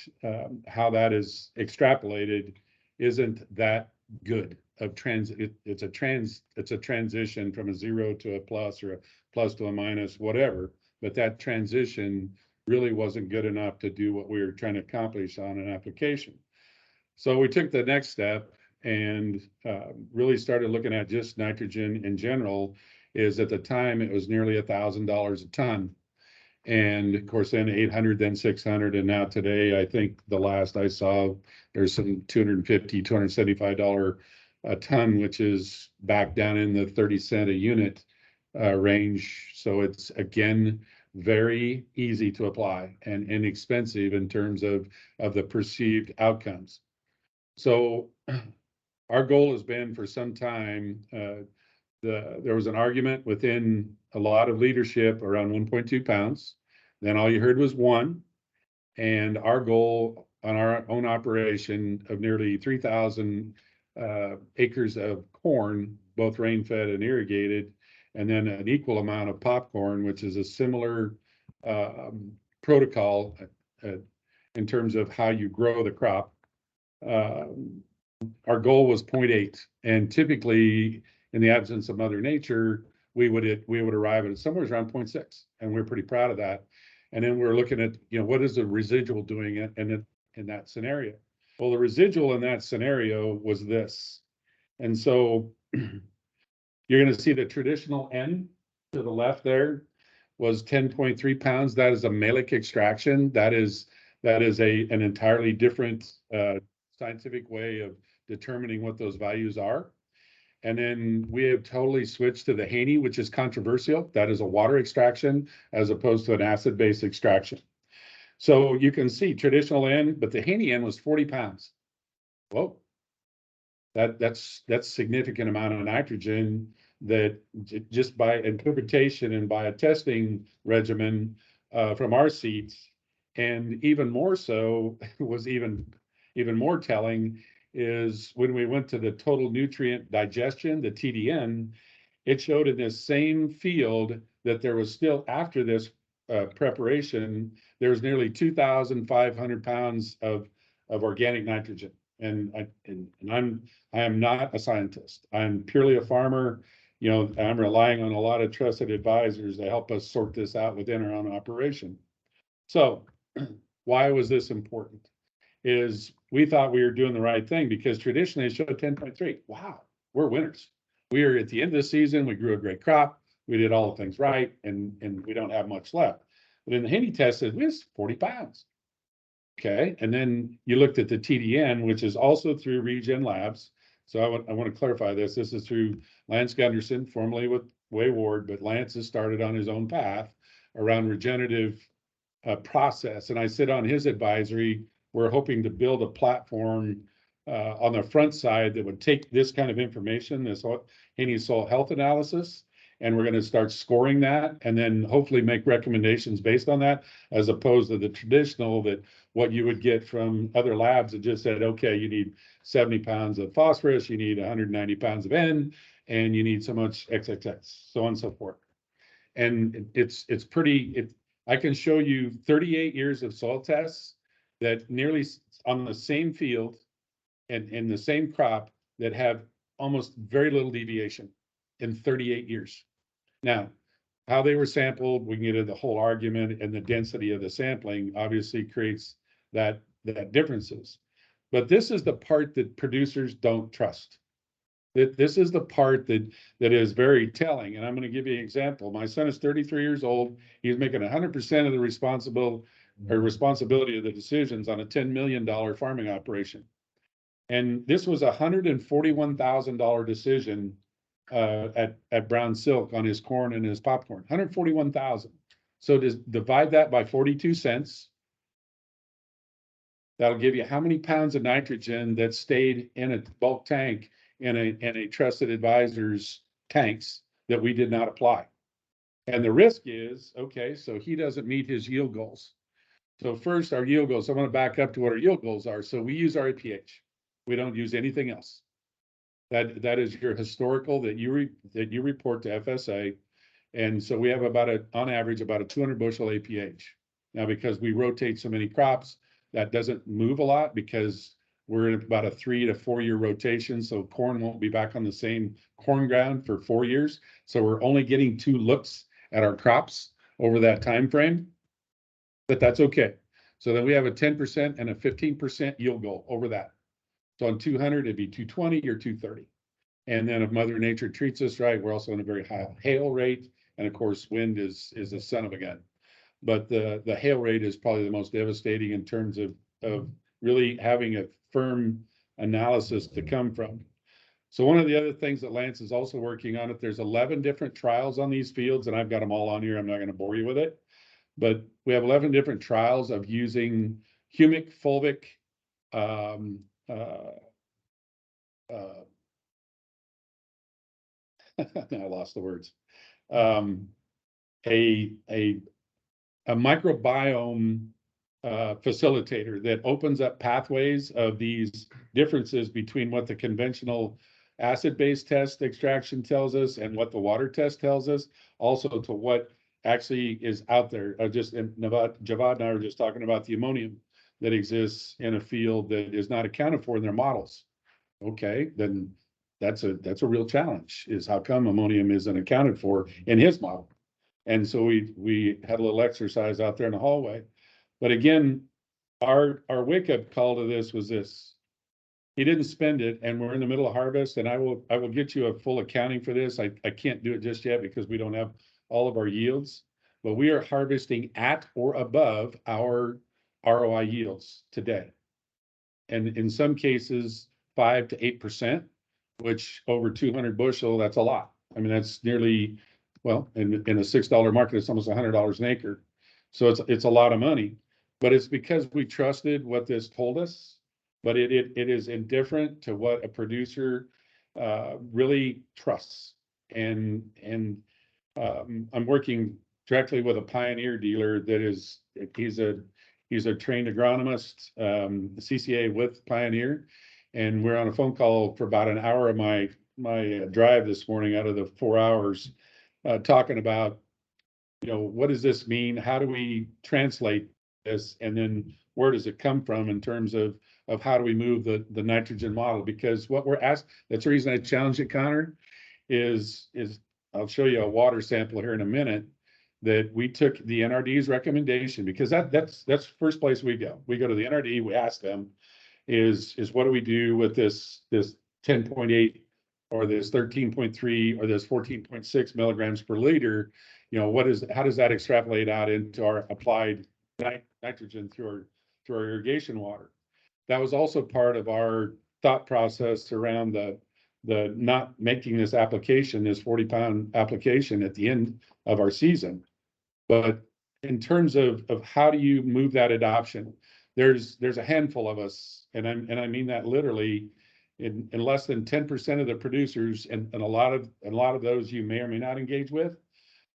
how that is extrapolated isn't that good of it's a transition from a 0 to a plus or a plus to a minus, whatever. But that transition really wasn't good enough to do what we were trying to accomplish on an application. So we took the next step and really started looking at just nitrogen in general. Is at the time it was nearly $1,000 a ton. And of course, then 800, then 600. And now today, I think the last I saw, there's some $250, $275 a ton, which is back down in the 30 cent a unit range. So it's, again, very easy to apply and inexpensive in terms of the perceived outcomes. So our goal has been for some time, there was an argument within a lot of leadership around 1.2 pounds. Then all you heard was 1. And our goal on our own operation of nearly 3,000 acres of corn, both rain-fed and irrigated, and then an equal amount of popcorn, which is a similar protocol in terms of how you grow the crop. Our goal was 0.8, and typically, in the absence of Mother Nature, we would arrive at somewhere around 0.6, and we're pretty proud of that. And then we're looking at, what is the residual doing in that scenario? Well, the residual in that scenario was this. And so you're going to see the traditional N to the left there was 10.3 pounds. That is a malic extraction. That is an entirely different scientific way of determining what those values are. And then we have totally switched to the Haney, which is controversial. That is a water extraction as opposed to an acid-based extraction. So you can see traditional N, but the Haney N was 40 pounds. Whoa, that's significant amount of nitrogen that just by interpretation and by a testing regimen from our seats, and even more so was even more telling is when we went to the total nutrient digestion, the TDN, it showed in this same field that there was still, after this preparation, there was nearly 2,500 pounds of organic nitrogen. And I am not a scientist. I'm purely a farmer. I'm relying on a lot of trusted advisors to help us sort this out within our own operation. So why was this important? Is we thought we were doing the right thing because traditionally it showed 10.3. Wow, we're winners. We are at the end of the season. We grew a great crop. We did all the things right, and we don't have much left. But in the Haney test, it was 40 pounds. Okay, and then you looked at the TDN, which is also through Regen Labs. So I want to clarify this. This is through Lance Gunderson, formerly with Way Ward, but Lance has started on his own path around regenerative process. And I sit on his advisory. We're hoping to build a platform on the front side that would take this kind of information, this Haney soil health analysis, and we're going to start scoring that and then hopefully make recommendations based on that, as opposed to the traditional that what you would get from other labs that just said, okay, you need 70 pounds of phosphorus, you need 190 pounds of N, and you need so much XXX, so on and so forth. And it's pretty, I can show you 38 years of soil tests that nearly on the same field and in the same crop that have almost very little deviation in 38 years. Now, how they were sampled, we can get into the whole argument, and the density of the sampling obviously creates that differences. But this is the part that producers don't trust. This is the part that is very telling. And I'm going to give you an example. My son is 33 years old. He's making 100% of the responsibility of the decisions on a $10 million farming operation. And this was a $141,000 decision at Brown Silk on his corn and his popcorn, 141,000. So just divide that by 42 cents. That'll give you how many pounds of nitrogen that stayed in a bulk tank in a trusted advisor's tanks that we did not apply. And the risk is, okay, so he doesn't meet his yield goals. So first, our yield goals, I want to back up to what our yield goals are. So we use our APH. We don't use anything else. That is your historical that you report to FSA. And so we have on average about a 200 bushel APH. Now, because we rotate so many crops, that doesn't move a lot because we're in about a 3 to 4 year rotation. So corn won't be back on the same corn ground for 4 years. So we're only getting 2 looks at our crops over that time frame, but that's okay. So then we have a 10% and a 15% yield goal over that. So on 200, it'd be 220 or 230. And then if Mother Nature treats us right, we're also in a very high hail rate. And of course, wind is a son of a gun. But the hail rate is probably the most devastating in terms of really having a firm analysis to come from. So one of the other things that Lance is also working on, there's 11 different trials on these fields, and I've got them all on here. I'm not going to bore you with it. But we have 11 different trials of using humic, fulvic, I lost the words. A microbiome facilitator that opens up pathways of these differences between what the conventional acid-based test extraction tells us and what the water test tells us, also to what actually is out there. Javad and I were just talking about the ammonium that exists in a field that is not accounted for in their models. Okay, then that's a real challenge, is how come ammonium isn't accounted for in his model. And so we had a little exercise out there in the hallway. But again, our wake-up call to this was this. He didn't spend it, and we're in the middle of harvest, and I will get you a full accounting for this. I can't do it just yet because we don't have all of our yields, but we are harvesting at or above our ROI yields today. And in some cases, 5 to 8%, which over 200 bushel, that's a lot. I mean, that's nearly, well, in a $6 market, it's almost $100 an acre. So it's a lot of money, but it's because we trusted what this told us, but it is indifferent to what a producer really trusts. And I'm working directly with a Pioneer dealer that he's a trained agronomist, CCA with Pioneer. And we're on a phone call for about an hour of my drive this morning out of the 4 hours, talking about, what does this mean? How do we translate this? And then where does it come from in terms of how do we move the nitrogen model? Because what we're asked, that's the reason I challenged it, Connor, is I'll show you a water sample here in a minute, that we took the NRD's recommendation, because that's the first place we go. We go to the NRD, we ask them, is what do we do with this 10.8 or this 13.3 or this 14.6 milligrams per liter? How does that extrapolate out into our applied nitrogen through to our irrigation water. That was also part of our thought process around the not making this application, this 40-pound application at the end of our season. But in terms of how do you move that adoption, there's a handful of us, and I mean that literally, in less than 10% of the producers, and a lot of those you may or may not engage with,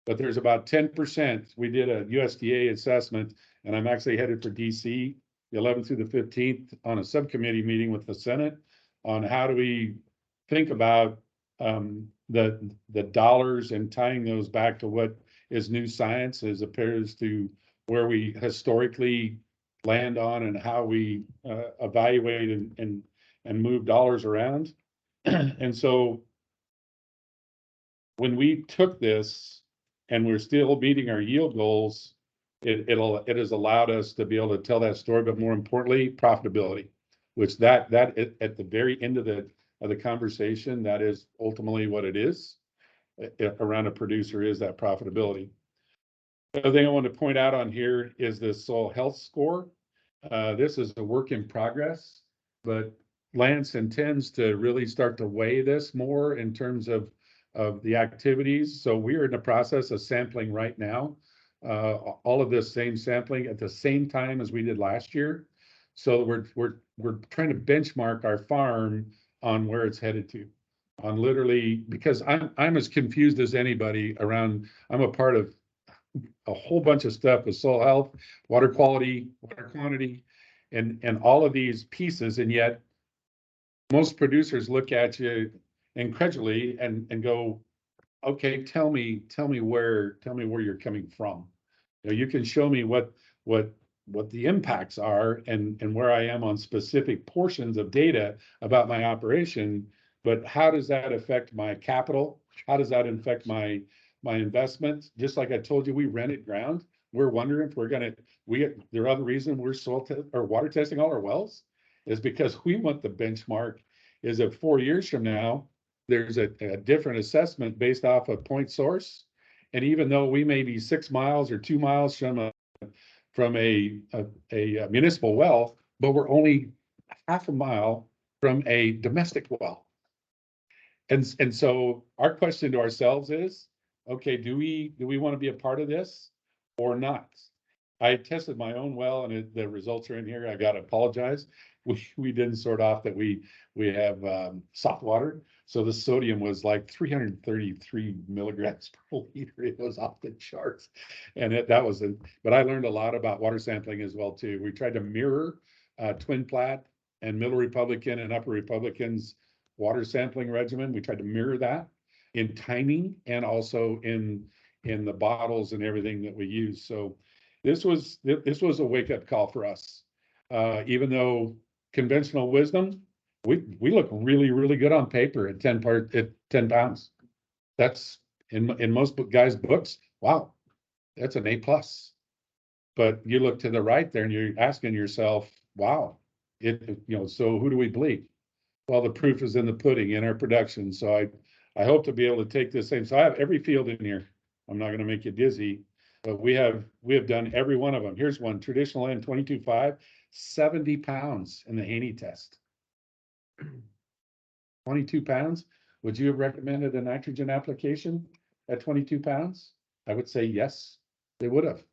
but there's about 10%. We did a USDA assessment, and I'm actually headed for DC the 11th through the 15th on a subcommittee meeting with the Senate on how do we think about the dollars and tying those back to what is new science as opposed to where we historically land on and how we evaluate and move dollars around. And so when we took this and we're still meeting our yield goals, it has allowed us to be able to tell that story, but more importantly, profitability, which that at the very end of the conversation, that is ultimately what it is around a producer, is that profitability. The other thing I want to point out on here is the soil health score. This is a work in progress, but Lance intends to really start to weigh this more in terms of the activities. So we're in the process of sampling right now, all of this same sampling at the same time as we did last year. So we're trying to benchmark our farm on where it's headed to, on literally, because I'm as confused as anybody around. I'm a part of a whole bunch of stuff with soil health, water quality, water quantity, and all of these pieces, and yet most producers look at you incredulously and go, okay, tell me where you're coming from. You know, you can show me what the impacts are and where I am on specific portions of data about my operation, but how does that affect my capital? How does that affect my investments? Just like I told you, we rented ground. We're wondering if we're gonna, the other reason we're or water testing all our wells is because we want the benchmark is that 4 years from now, there's a different assessment based off a point source. And even though we may be 6 miles or 2 miles from a municipal well, but we're only half a mile from a domestic well. And so our question to ourselves is, okay, do we want to be a part of this or not? I tested my own well and the results are in here. I got to apologize. We didn't sort off that we have soft water. So the sodium was like 333 milligrams per liter. It was off the charts. And but I learned a lot about water sampling as well too. We tried to mirror Twin Platte and Middle Republican and Upper Republican's water sampling regimen. We tried to mirror that in timing and also in the bottles and everything that we use. So this was a wake-up call for us. Even though conventional wisdom, we look really, really good on paper at 10 pounds. That's in most guys' books. Wow, that's an A+. But you look to the right there and you're asking yourself, wow, so who do we believe? Well, the proof is in the pudding in our production. So I hope to be able to take this same. So I have every field in here. I'm not going to make you dizzy, but we have done every one of them. Here's one, traditional N 22.5, 70 pounds in the Haney test. 22 pounds. Would you have recommended a nitrogen application at 22 pounds? I would say yes, they would have.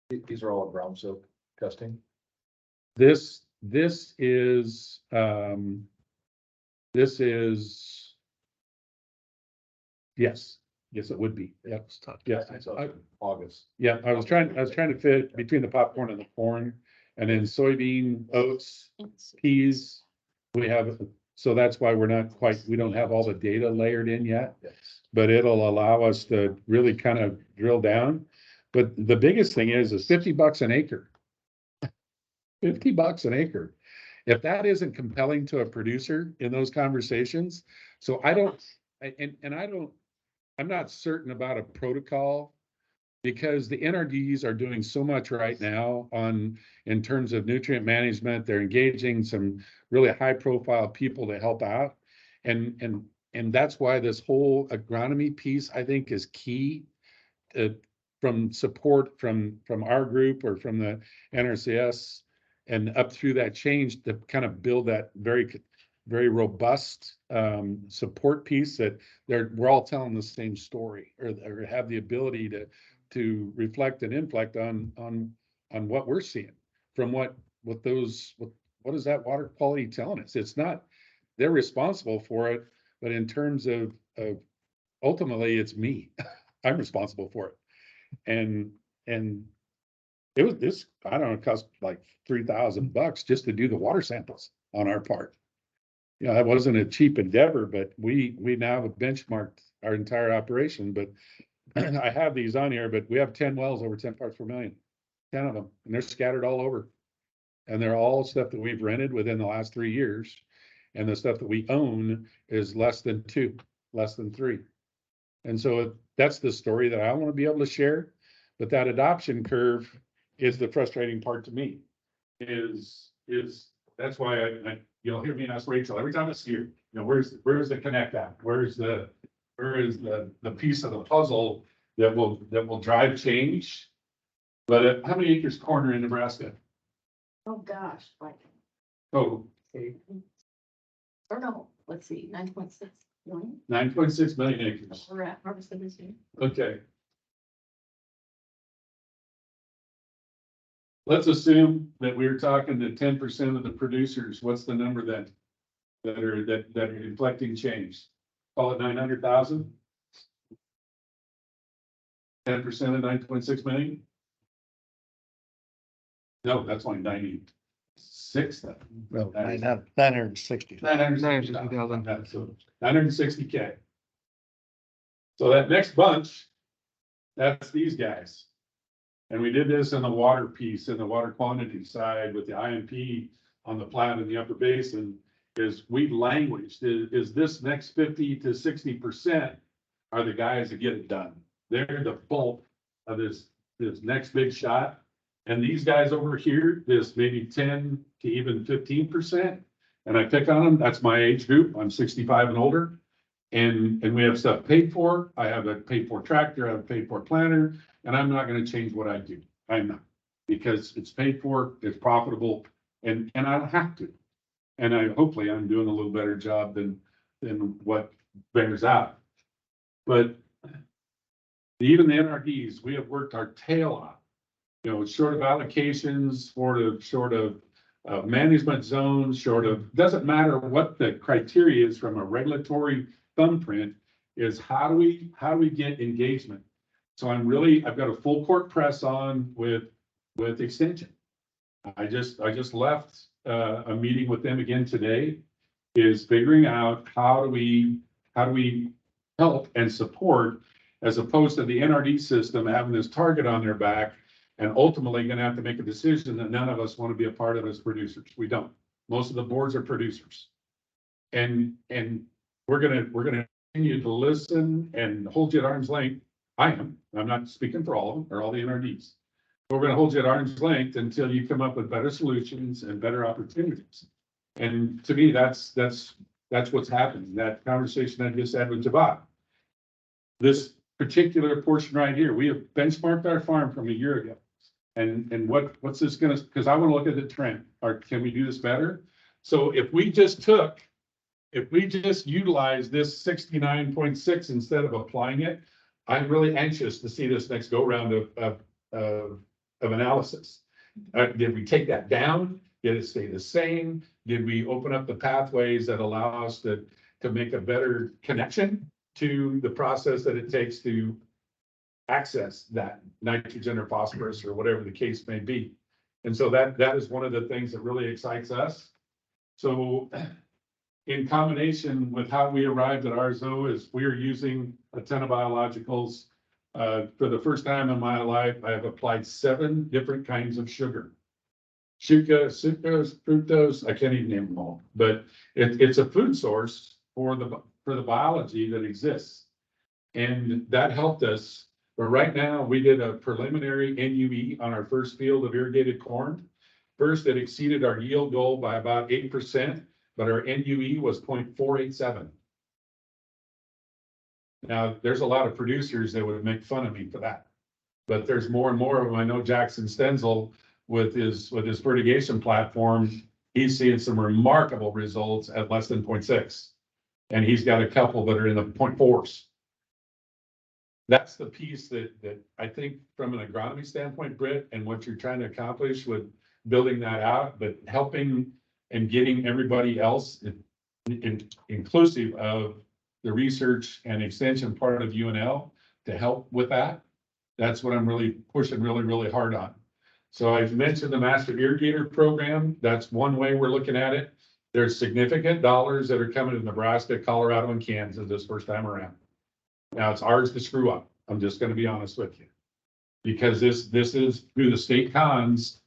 These are all brown soap testing. This is yes, it would be. Yep. Yes. August. Yeah, I was trying to fit between the popcorn and the corn, and then soybean, oats, peas. So that's why we don't have all the data layered in yet. Yes. But it'll allow us to really kind of drill down. But the biggest thing is $50 an acre. $50 an acre. If that isn't compelling to a producer in those conversations, so I'm not certain about a protocol because the NRDs are doing so much right now in terms of nutrient management. They're engaging some really high profile people to help out. And that's why this whole agronomy piece, I think, is key support from our group or from the NRCS and up through that change to kind of build that very robust support piece that we're all telling the same story or have the ability to reflect and inflect on what we're seeing from what is that water quality telling us? It's not, they're responsible for it, but in terms of ultimately it's me. I'm responsible for it. And it was this, I don't know, it cost like $3,000 just to do the water samples on our part. You know, that wasn't a cheap endeavor, but we now have benchmarked our entire operation. But I have these on here, but we have 10 wells over 10 parts per million, 10 of them, and they're scattered all over. And they're all stuff that we've rented within the last 3 years. And the stuff that we own is less than 2, less than 3. And so that's the story that I want to be able to share. But that adoption curve is the frustrating part to me. Is that's why you'll hear me ask Rachel every time I see her, you know, where's the connect at? Where is the piece of the puzzle that will drive change? But how many acres corn are in Nebraska? Oh, gosh, like, Oh, or no, let's see, 9.6 million. 9.6 million acres. We're at harvested this year. Okay. Let's assume that we're talking to 10% of the producers. What's the number then? That are reflecting change? Call it 900,000. 10% of 9.6 million? No, that's only 96. No, 960. 960,000. So 960K. So that next bunch, that's these guys. And we did this in the water piece, in the water quantity side with the IMP on the Platte and the Upper Basin, is we languaged, is this next 50 to 60% are the guys that get it done. They're the bulk of this next big shot. And these guys over here, this maybe 10 to even 15%, and I pick on them, that's my age group. I'm 65 and older. And we have stuff paid for. I have a paid for tractor, I have a paid for planter, and I'm not gonna change what I do. I'm not, because it's paid for, it's profitable, and I don't have to. And hopefully I'm doing a little better job than what bears out. But even the NRDs, we have worked our tail off. You know, short of allocations, short of management zones, doesn't matter what the criteria is from a regulatory thumbprint, is how do we get engagement? So I've got a full court press on with extension. I just left a meeting with them again today, is figuring out how do we help and support, as opposed to the NRD system having this target on their back and ultimately going to have to make a decision that none of us want to be a part of as producers. We don't. Most of the boards are producers. And we're gonna continue to listen and hold you at arm's length. I'm not speaking for all of them or all the NRDs. We're gonna hold you at arm's length until you come up with better solutions and better opportunities. And to me, that's what's happening. That conversation I just had with Javad. This particular portion right here, we have benchmarked our farm from a year ago. And what's this gonna, because I want to look at the trend, or can we do this better? So if we just utilize this 69.6 instead of applying it, I'm really anxious to see this next go round of analysis. Did we take that down? Did it stay the same? Did we open up the pathways that allow us to make a better connection to the process that it takes to access that nitrogen or phosphorus or whatever the case may be? And so that is one of the things that really excites us. So in combination with how we arrived at RZO is we are using a ton of biologicals. For the first time in my life, I have applied 7 different kinds of sugar. Sucrose, fructose, I can't even name them all, but it's a food source for the biology that exists. And that helped us. But right now, we did a preliminary NUE on our first field of irrigated corn. First, it exceeded our yield goal by about 8%, but our NUE was 0.487. Now, there's a lot of producers that would make fun of me for that. But there's more and more of them. I know Jackson Stenzel with his fertigation platform, he's seeing some remarkable results at less than 0.6. And he's got a couple that are in the 0.4s. That's the piece that I think from an agronomy standpoint, Britt, and what you're trying to accomplish with building that out, but helping and getting everybody else inclusive of the research and extension part of UNL to help with that. That's what I'm really pushing really hard on. So I've mentioned the Master Irrigator Program. That's one way we're looking at it. There's significant dollars that are coming to Nebraska, Colorado, and Kansas this first time around. Now it's ours to screw up. I'm just gonna be honest with you. Because this is through the state cons,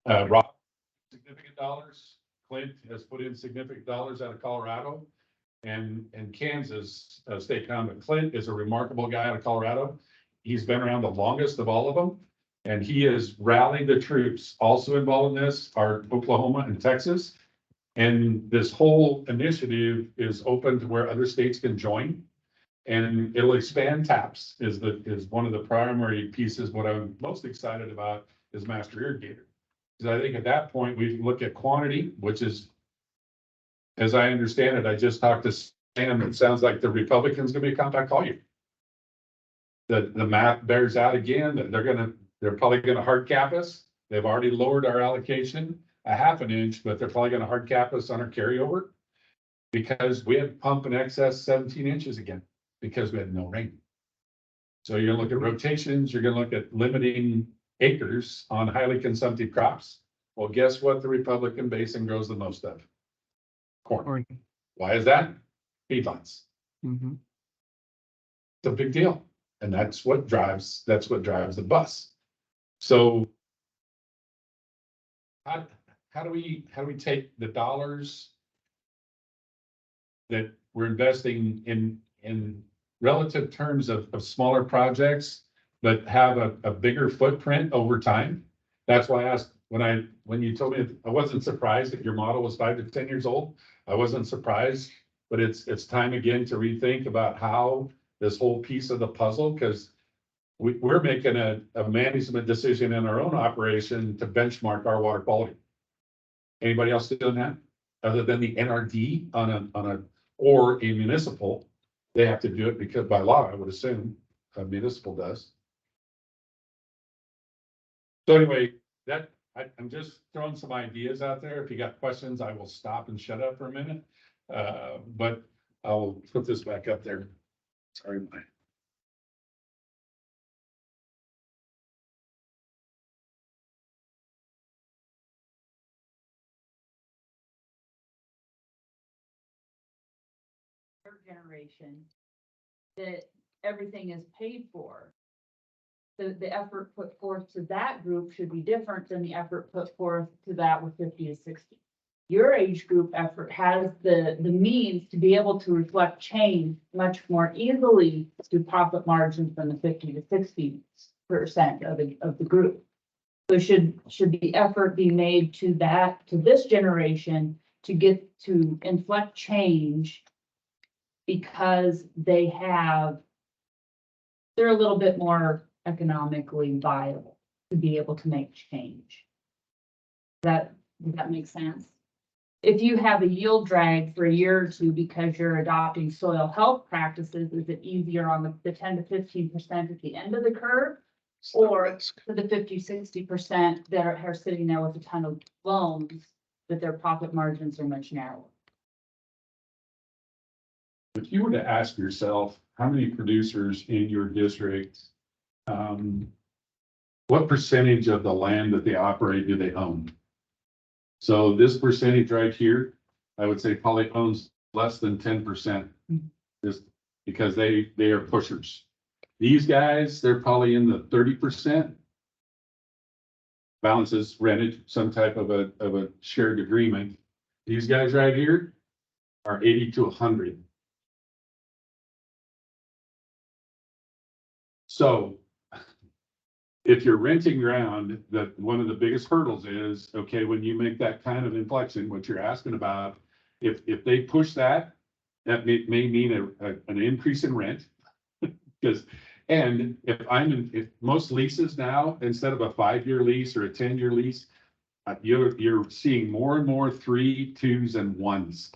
Rock, significant dollars. Clint has put in significant dollars out of Colorado and Kansas state con, but Clint is a remarkable guy out of Colorado. He's been around the longest of all of them. And he has rallied the troops. Also involved in this are Oklahoma and Texas. And this whole initiative is open to where other states can join. And it'll expand TAPS is one of the primary pieces. What I'm most excited about is Master Irrigator. Because I think at that point, we look at quantity, which is, as I understand it, I just talked to Sam, it sounds like the Republicans gonna be a compact collier. The math bears out again, that they're probably gonna hard cap us. They've already lowered our allocation a half an inch, but they're probably gonna hard cap us on our carryover. Because we had to pump in excess 17 inches again, because we had no rain. So you're gonna look at rotations, you're gonna look at limiting acres on highly consumptive crops. Well, guess what the Republican basin grows the most of? Corn. Why is that? Feedlots. Mm-hmm. It's a big deal. And that's what drives the bus. So how do we take the dollars that we're investing in relative terms of smaller projects, but have a bigger footprint over time? That's why I asked when you told me, I wasn't surprised that your model was 5 to 10 years old. I wasn't surprised, but it's time again to rethink about how this whole piece of the puzzle, because we're making a management decision in our own operation to benchmark our water quality. Anybody else doing that? Other than the NRD or a municipal, they have to do it because by law, I would assume a municipal does. So anyway, I'm just throwing some ideas out there. If you got questions, I will stop and shut up for a minute. But I'll put this back up there. Sorry, my. Generation, that everything is paid for. The effort put forth to that group should be different than the effort put forth to that with 50 to 60. Your age group effort has the means to be able to reflect change much more easily through profit margins than the 50 to 60% of the group. So should the effort be made to this generation to get to inflect change, because they're a little bit more economically viable to be able to make change. Does that make sense? If you have a yield drag for a year or two because you're adopting soil health practices, is it easier on the 10 to 15% at the end of the curve? Or for the 50-60% that are sitting there with a ton of loans, that their profit margins are much narrower? If you were to ask yourself, how many producers in your district, what percentage of the land that they operate do they own? So this percentage right here, I would say probably owns less than 10%, just because they are pushers. These guys, they're probably in the 30%. Balance is rented, some type of a shared agreement. These guys right here are 80 to 100. So if you're renting ground, one of the biggest hurdles is, okay, when you make that kind of inflection, what you're asking about, if they push that may mean an increase in rent. Because And if most leases now, instead of a 5-year lease or a 10-year lease, you're seeing more and more 3, 2s and 1s.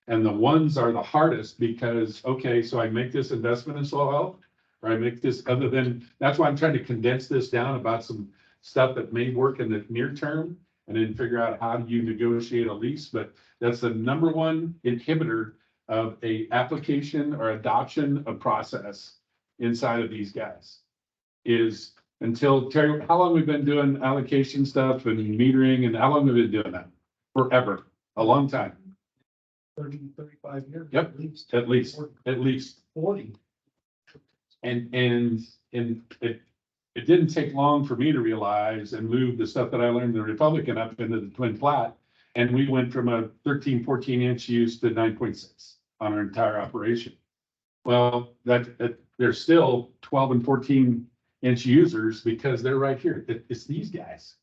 And the 1s are the hardest because, okay, so I make this investment in soil health, or I make this that's why I'm trying to condense this down about some stuff that may work in the near term and then figure out how do you negotiate a lease. But that's the number one inhibitor of a application or adoption of process inside of these guys is until Terry, how long we've been doing allocation stuff and metering and how long have we been doing that? Forever, a long time. 30, 35 years. Yep, at least. 40. And it didn't take long for me to realize and move the stuff that I learned in the Republican up into the Twin Flat. And we went from a 13, 14 inch use to 9.6 on our entire operation. Well, there's still 12 and 14 inch users because they're right here. It's these guys.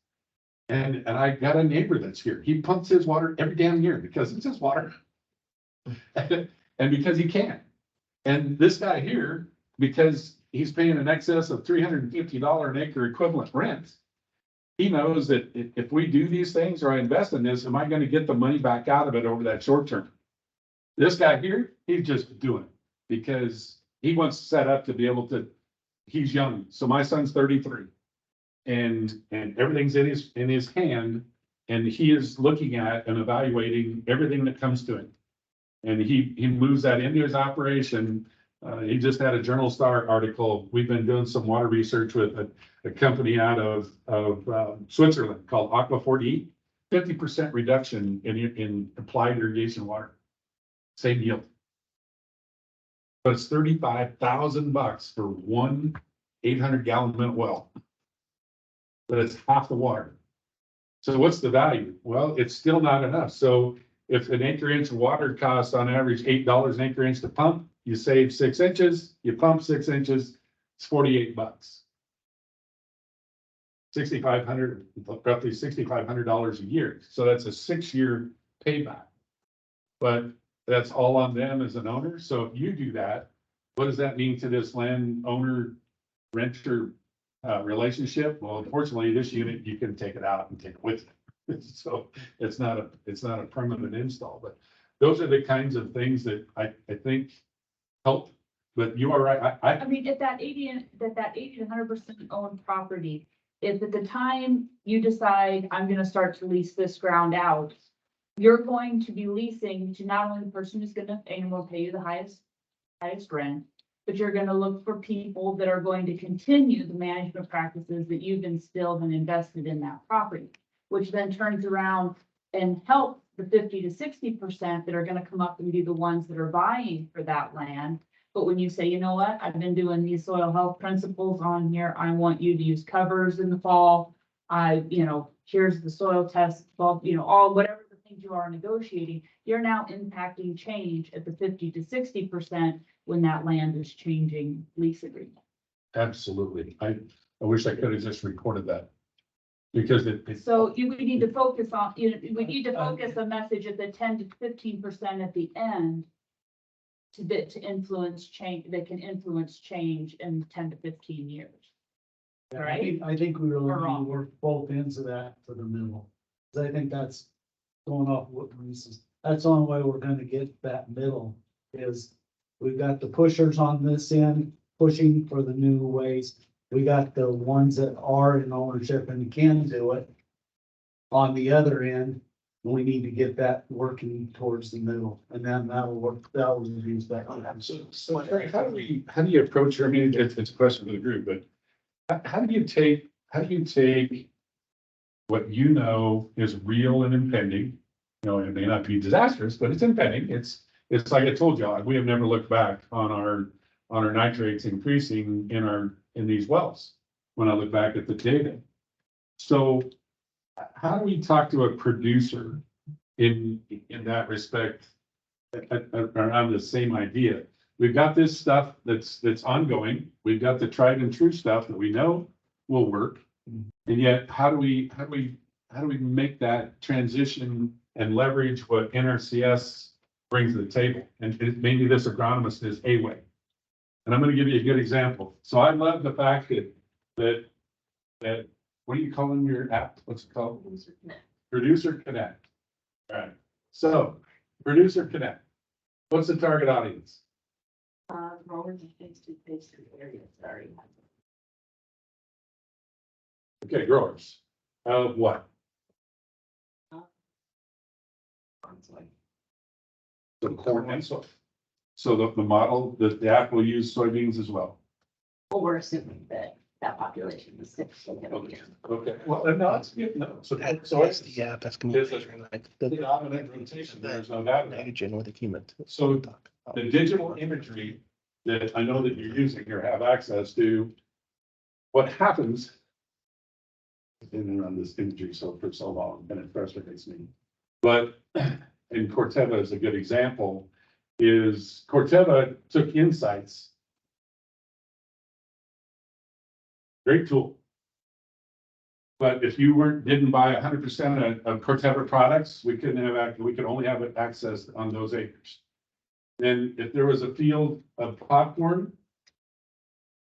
And I got a neighbor that's here. He pumps his water every damn year because it's his water. And because he can. And this guy here, because he's paying in excess of $350 an acre equivalent rent, he knows that if we do these things or I invest in this, am I going to get the money back out of it over that short term? This guy here, he's just doing it because he wants to set up to be able to, he's young. So my son's 33 and everything's in his hand and he is looking at and evaluating everything that comes to him. And he moves that into his operation. He just had a Journal Star article. We've been doing some water research with a company out of Switzerland called Aqua 4D, 50% reduction in applied irrigation water. Same yield. But it's $35,000 for one 800-gallon minute well. But it's half the water. So what's the value? Well, it's still not enough. So if an acre inch of water costs on average $8 an acre inch to pump, you save 6 inches, you pump 6 inches, it's $48. $6,500, roughly $6,500 a year. So that's a 6-year payback. But that's all on them as an owner. So if you do that, what does that mean to this landowner renter relationship? Well, unfortunately, this unit, you can take it out and take it with you. So it's not a permanent install, but those are the kinds of things that I think help. But you are right. I mean, if that 80 to 100% owned property, if at the time you decide I'm gonna start to lease this ground out, you're going to be leasing to not only the person who's gonna and will pay you the highest rent, but you're gonna look for people that are going to continue the management practices that you've instilled and invested in that property, which then turns around and helps the 50 to 60% that are gonna come up and be the ones that are vying for that land. But when you say, you know what, I've been doing these soil health principles on here, I want you to use covers in the fall. Here's the soil test, all whatever the things you are negotiating, you're now impacting change at the 50 to 60% when that land is changing lease agreement. Absolutely. I wish I could have just recorded that. Because so we need to focus on, we need to focus a message at the 10 to 15% at the end to influence change, that can influence change in 10 to 15 years. Right? I think we really need to work both ends of that for the middle. Cause I think that's going off what Lisa's, that's the only way we're gonna get that middle is we've got the pushers on this end pushing for the new ways. We got the ones that are in ownership and can do it. On the other end, we need to get that working towards the middle, and then that'll work, that will use that. So how do you approach, I mean, it's a question for the group, but how do you take what you know is real and impending? It may not be disastrous, but it's impending. It's like I told y'all, we have never looked back on our nitrates increasing in these wells when I look back at the data. So how do we talk to a producer in that respect around the same idea? We've got this stuff that's ongoing. We've got the tried and true stuff that we know will work. And yet how do we make that transition and leverage what NRCS brings to the table? And maybe this agronomist is a way. And I'm gonna give you a good example. So I love the fact that, what are you calling your app? What's it called? Producer Connect. All right, so Producer Connect. What's the target audience? Growers and things to face through areas, sorry. Okay, growers. Of what? So corn and soy. So the model, the app will use soybeans as well. Well, we're assuming that that population is six. Okay, well, and no, it's good, no. So That's the app, that's gonna be the dominant rotation, there's no doubt. nitrogen with a human. So the digital imagery that I know that you're using or have access to, what happens? I've been around this imagery for so long, and it frustrates me. But, and Corteva is a good example, is Corteva took insights. Great tool. But if you didn't buy 100% of Corteva products, we could only have access on those acres. Then if there was a field of popcorn,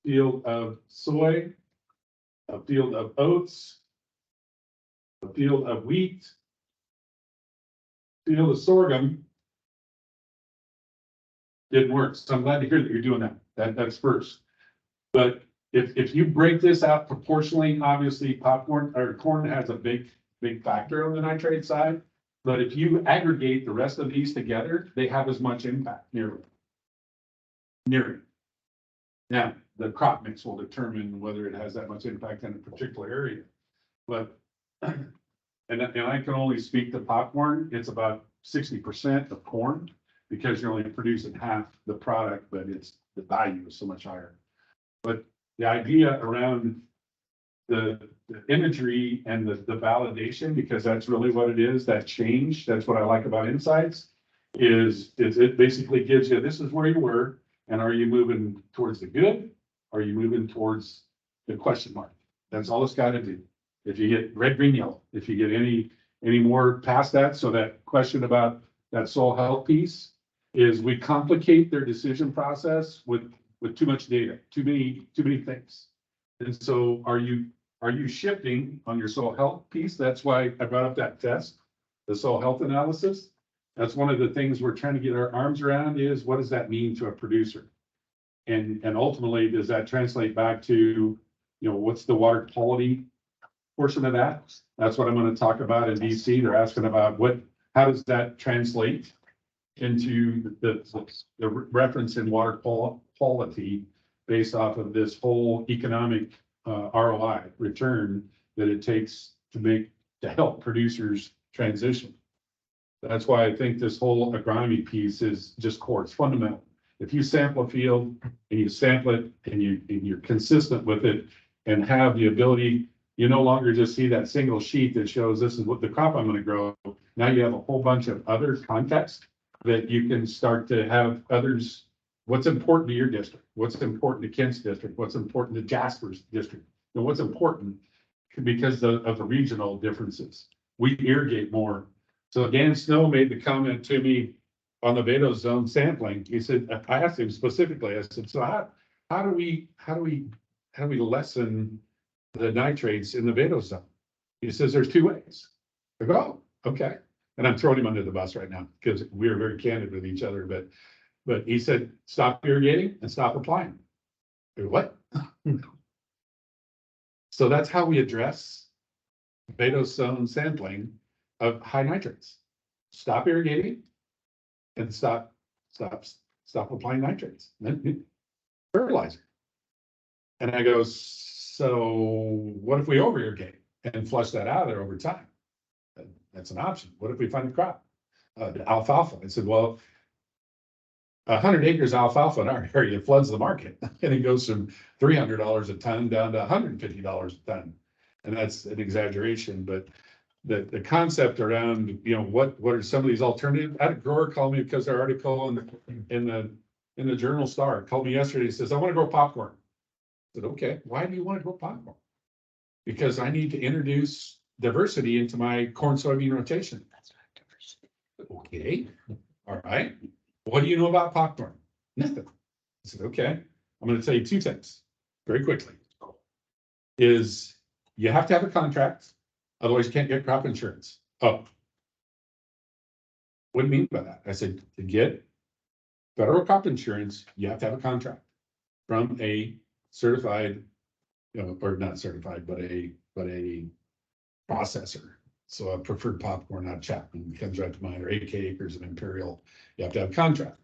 field of soy, a field of oats, a field of wheat, field of sorghum, didn't work. So I'm glad to hear that you're doing that. That's first. But if you break this out proportionally, obviously popcorn or corn has a big factor on the nitrate side. But if you aggregate the rest of these together, they have as much impact, nearly. Now, the crop mix will determine whether it has that much impact in a particular area. But, and I can only speak to popcorn, it's about 60% of corn, because you're only producing half the product, but the value is so much higher. But the idea around the imagery and the validation, because that's really what it is, that change, that's what I like about insights, is it basically gives you, this is where you were, and are you moving towards the good? Are you moving towards the question mark? That's all it's got to do. If you get red, green, yellow, if you get any more past that, so that question about that soil health piece is we complicate their decision process with too much data, too many things. And so are you shifting on your soil health piece? That's why I brought up that test, the soil health analysis. That's one of the things we're trying to get our arms around is what does that mean to a producer? And ultimately, does that translate back to, what's the water quality portion of that? That's what I'm going to talk about in DC. They're asking about how does that translate into the reference in water quality based off of this whole economic ROI return that it takes to help producers transition. That's why I think this whole agronomy piece is just core. It's fundamental. If you sample a field and you sample it and you're consistent with it and have the ability, you no longer just see that single sheet that shows this is what the crop I'm going to grow. Now you have a whole bunch of other context that you can start to have others. What's important to your district? What's important to Kent's district? What's important to Jasper's district? And what's important because of the regional differences. We irrigate more. So Dan Snow made the comment to me on the Vado zone sampling. He said, I asked him specifically, I said, so how do we lessen the nitrates in the Vado zone? He says, there's two ways. I go, oh, okay. And I'm throwing him under the bus right now because we are very candid with each other, but he said, stop irrigating and stop applying. I go, what? So that's how we address Vado zone sampling of high nitrates. Stop irrigating and stop applying nitrates. Fertilizer. And I go, so what if we over irrigate and flush that out of there over time? That's an option. What if we find a crop? Alfalfa. I said, well, 100 acres alfalfa in our area floods the market, and it goes from $300 a ton down to $150 a ton. And that's an exaggeration, but the concept around, what are some of these alternatives? I had a grower call me because their article in the Journal Star called me yesterday. He says, I want to grow popcorn. I said, okay, why do you want to grow popcorn? Because I need to introduce diversity into my corn soybean rotation. That's not diversity. Okay, all right. What do you know about popcorn? Nothing. I said, okay. I'm gonna tell you two things very quickly. Is you have to have a contract, otherwise you can't get crop insurance. Oh. What do you mean by that? I said, to get federal crop insurance, you have to have a contract from a certified, or not certified, but a processor. So a preferred popcorn, not Chapman, comes right to mind, or 8K Acres and Imperial. You have to have a contract.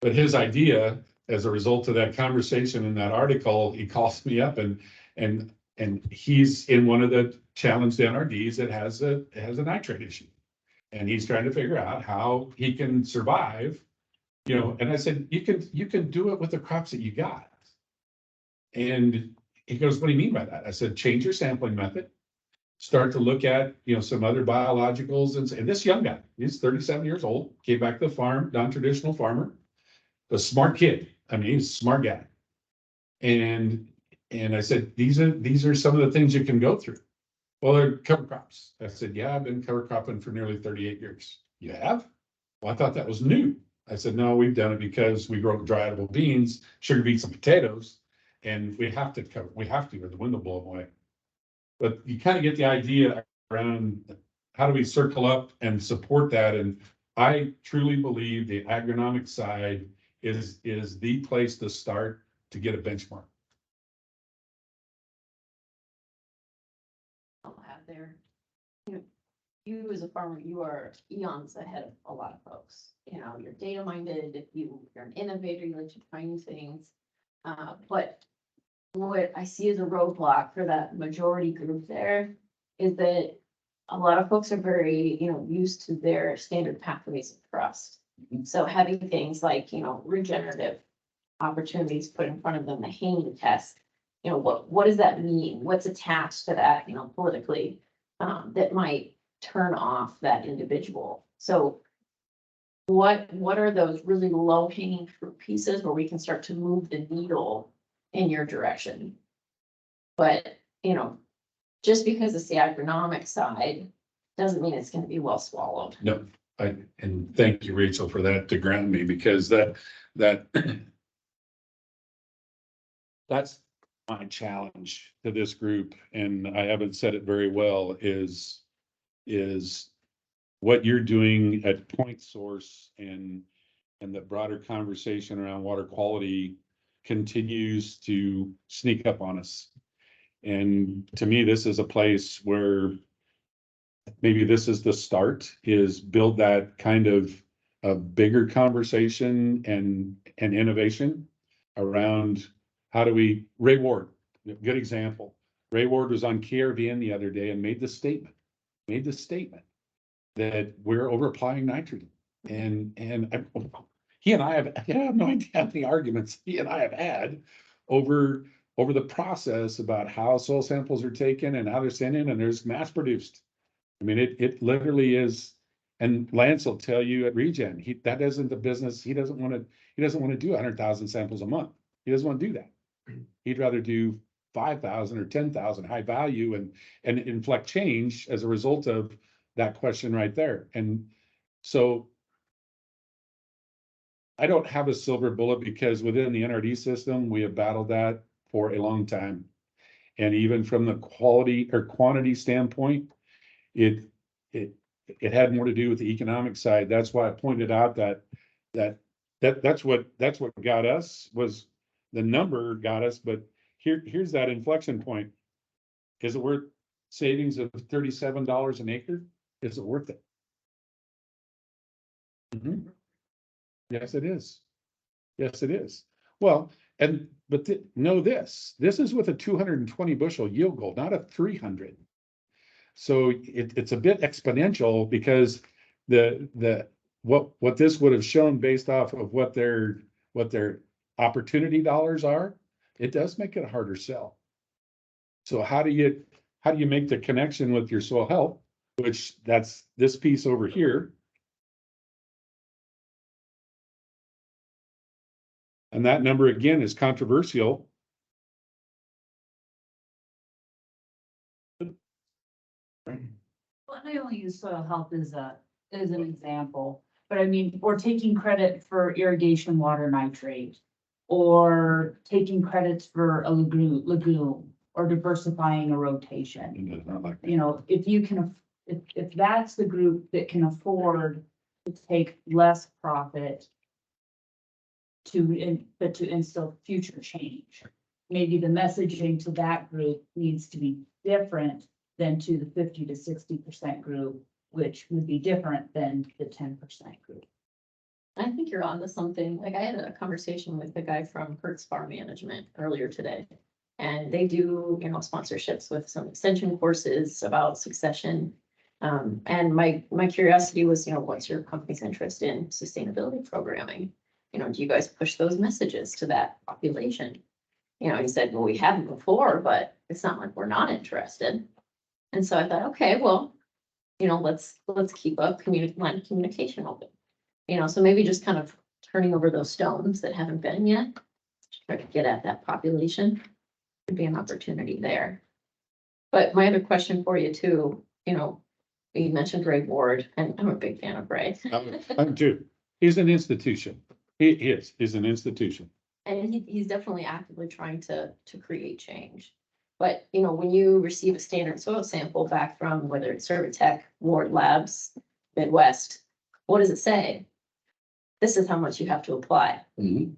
But his idea, as a result of that conversation in that article, he calls me up and he's in one of the challenged NRDs that has a nitrate issue. And he's trying to figure out how he can survive, and I said, you can do it with the crops that you got. And he goes, what do you mean by that? I said, change your sampling method, start to look at, some other biologicals. And this young guy, he's 37 years old, came back to the farm, non-traditional farmer, a smart kid. I mean, he's a smart guy. And I said, these are some of the things you can go through. Well, they're cover crops. I said, yeah, I've been cover cropping for nearly 38 years. You have? Well, I thought that was new. I said, no, we've done it because we grow dry edible beans, sugar beets and potatoes, and we have to cover, or the wind will blow them away. But you kind of get the idea around how do we circle up and support that? And I truly believe the agronomic side is the place to start to get a benchmark. I'll add there, you as a farmer, you are eons ahead of a lot of folks. You're data minded, you're an innovator, you like to find things. But what I see as a roadblock for that majority group there is that a lot of folks are very, used to their standard pathways of trust. So having things like, regenerative opportunities put in front of them, the Haney test, what does that mean? What's attached to that, politically, that might turn off that individual? So what are those really low hanging fruit pieces where we can start to move the needle in your direction? But, just because it's the agronomic side doesn't mean it's going to be well swallowed. No, and thank you, Rachel, for that to ground me, because that's my challenge to this group. And I haven't said it very well, is what you're doing at Point Source and the broader conversation around water quality continues to sneak up on us. And to me, this is a place where maybe this is the start, is build that kind of a bigger conversation and innovation around how do we, Ray Ward, good example. Ray Ward was on KRVN the other day and made the statement that we're over applying nitrogen. And he and I have no idea how many arguments he and I have had over the process about how soil samples are taken and how they're sent in, and there's mass produced. I mean, it literally is. And Lance will tell you at Regen, that isn't the business. He doesn't want to do 100,000 samples a month. He doesn't want to do that. He'd rather do 5,000 or 10,000 high value and inflect change as a result of that question right there. And so I don't have a silver bullet, because within the NRD system, we have battled that for a long time. And even from the quality or quantity standpoint, it had more to do with the economic side. That's why I pointed out that's what got us, was the number got us. But here's that inflection point. Is it worth savings of $37 an acre? Is it worth it? Mm-hmm. Yes, it is. Yes, it is. Well, but know this is with a 220 bushel yield goal, not a 300. So it's a bit exponential, because what this would have shown based off of what their opportunity dollars are, it does make it a harder sell. So how do you make the connection with your soil health, which that's this piece over here. And that number again is controversial. Well, I only use soil health as an example, but I mean, we're taking credit for irrigation water nitrate. or taking credits for a lagoon, or diversifying a rotation. It does not like that. You know, if you can, if that's the group that can afford to take less profit but to instill future change, maybe the messaging to that group needs to be different than to the 50 to 60% group, which would be different than the 10% group. I think you're onto something. Like I had a conversation with the guy from Hertz Farm Management earlier today. And they do, you know, sponsorships with some extension courses about succession. And my curiosity was, you know, what's your company's interest in sustainability programming? You know, do you guys push those messages to that population? You know, he said, well, we haven't before, but it's not like we're not interested. And so I thought, okay, well, you know, let's keep a line of communication open. You know, so maybe just kind of turning over those stones that haven't been yet, to try to get at that population, could be an opportunity there. But my other question for you too, you know, you mentioned Ray Ward, and I'm a big fan of Ray. I'm too. He's an institution. He's an institution. And he's definitely actively trying to create change. But, you know, when you receive a standard soil sample back from whether it's Servitech, Ward Labs, Midwest, what does it say? This is how much you have to apply,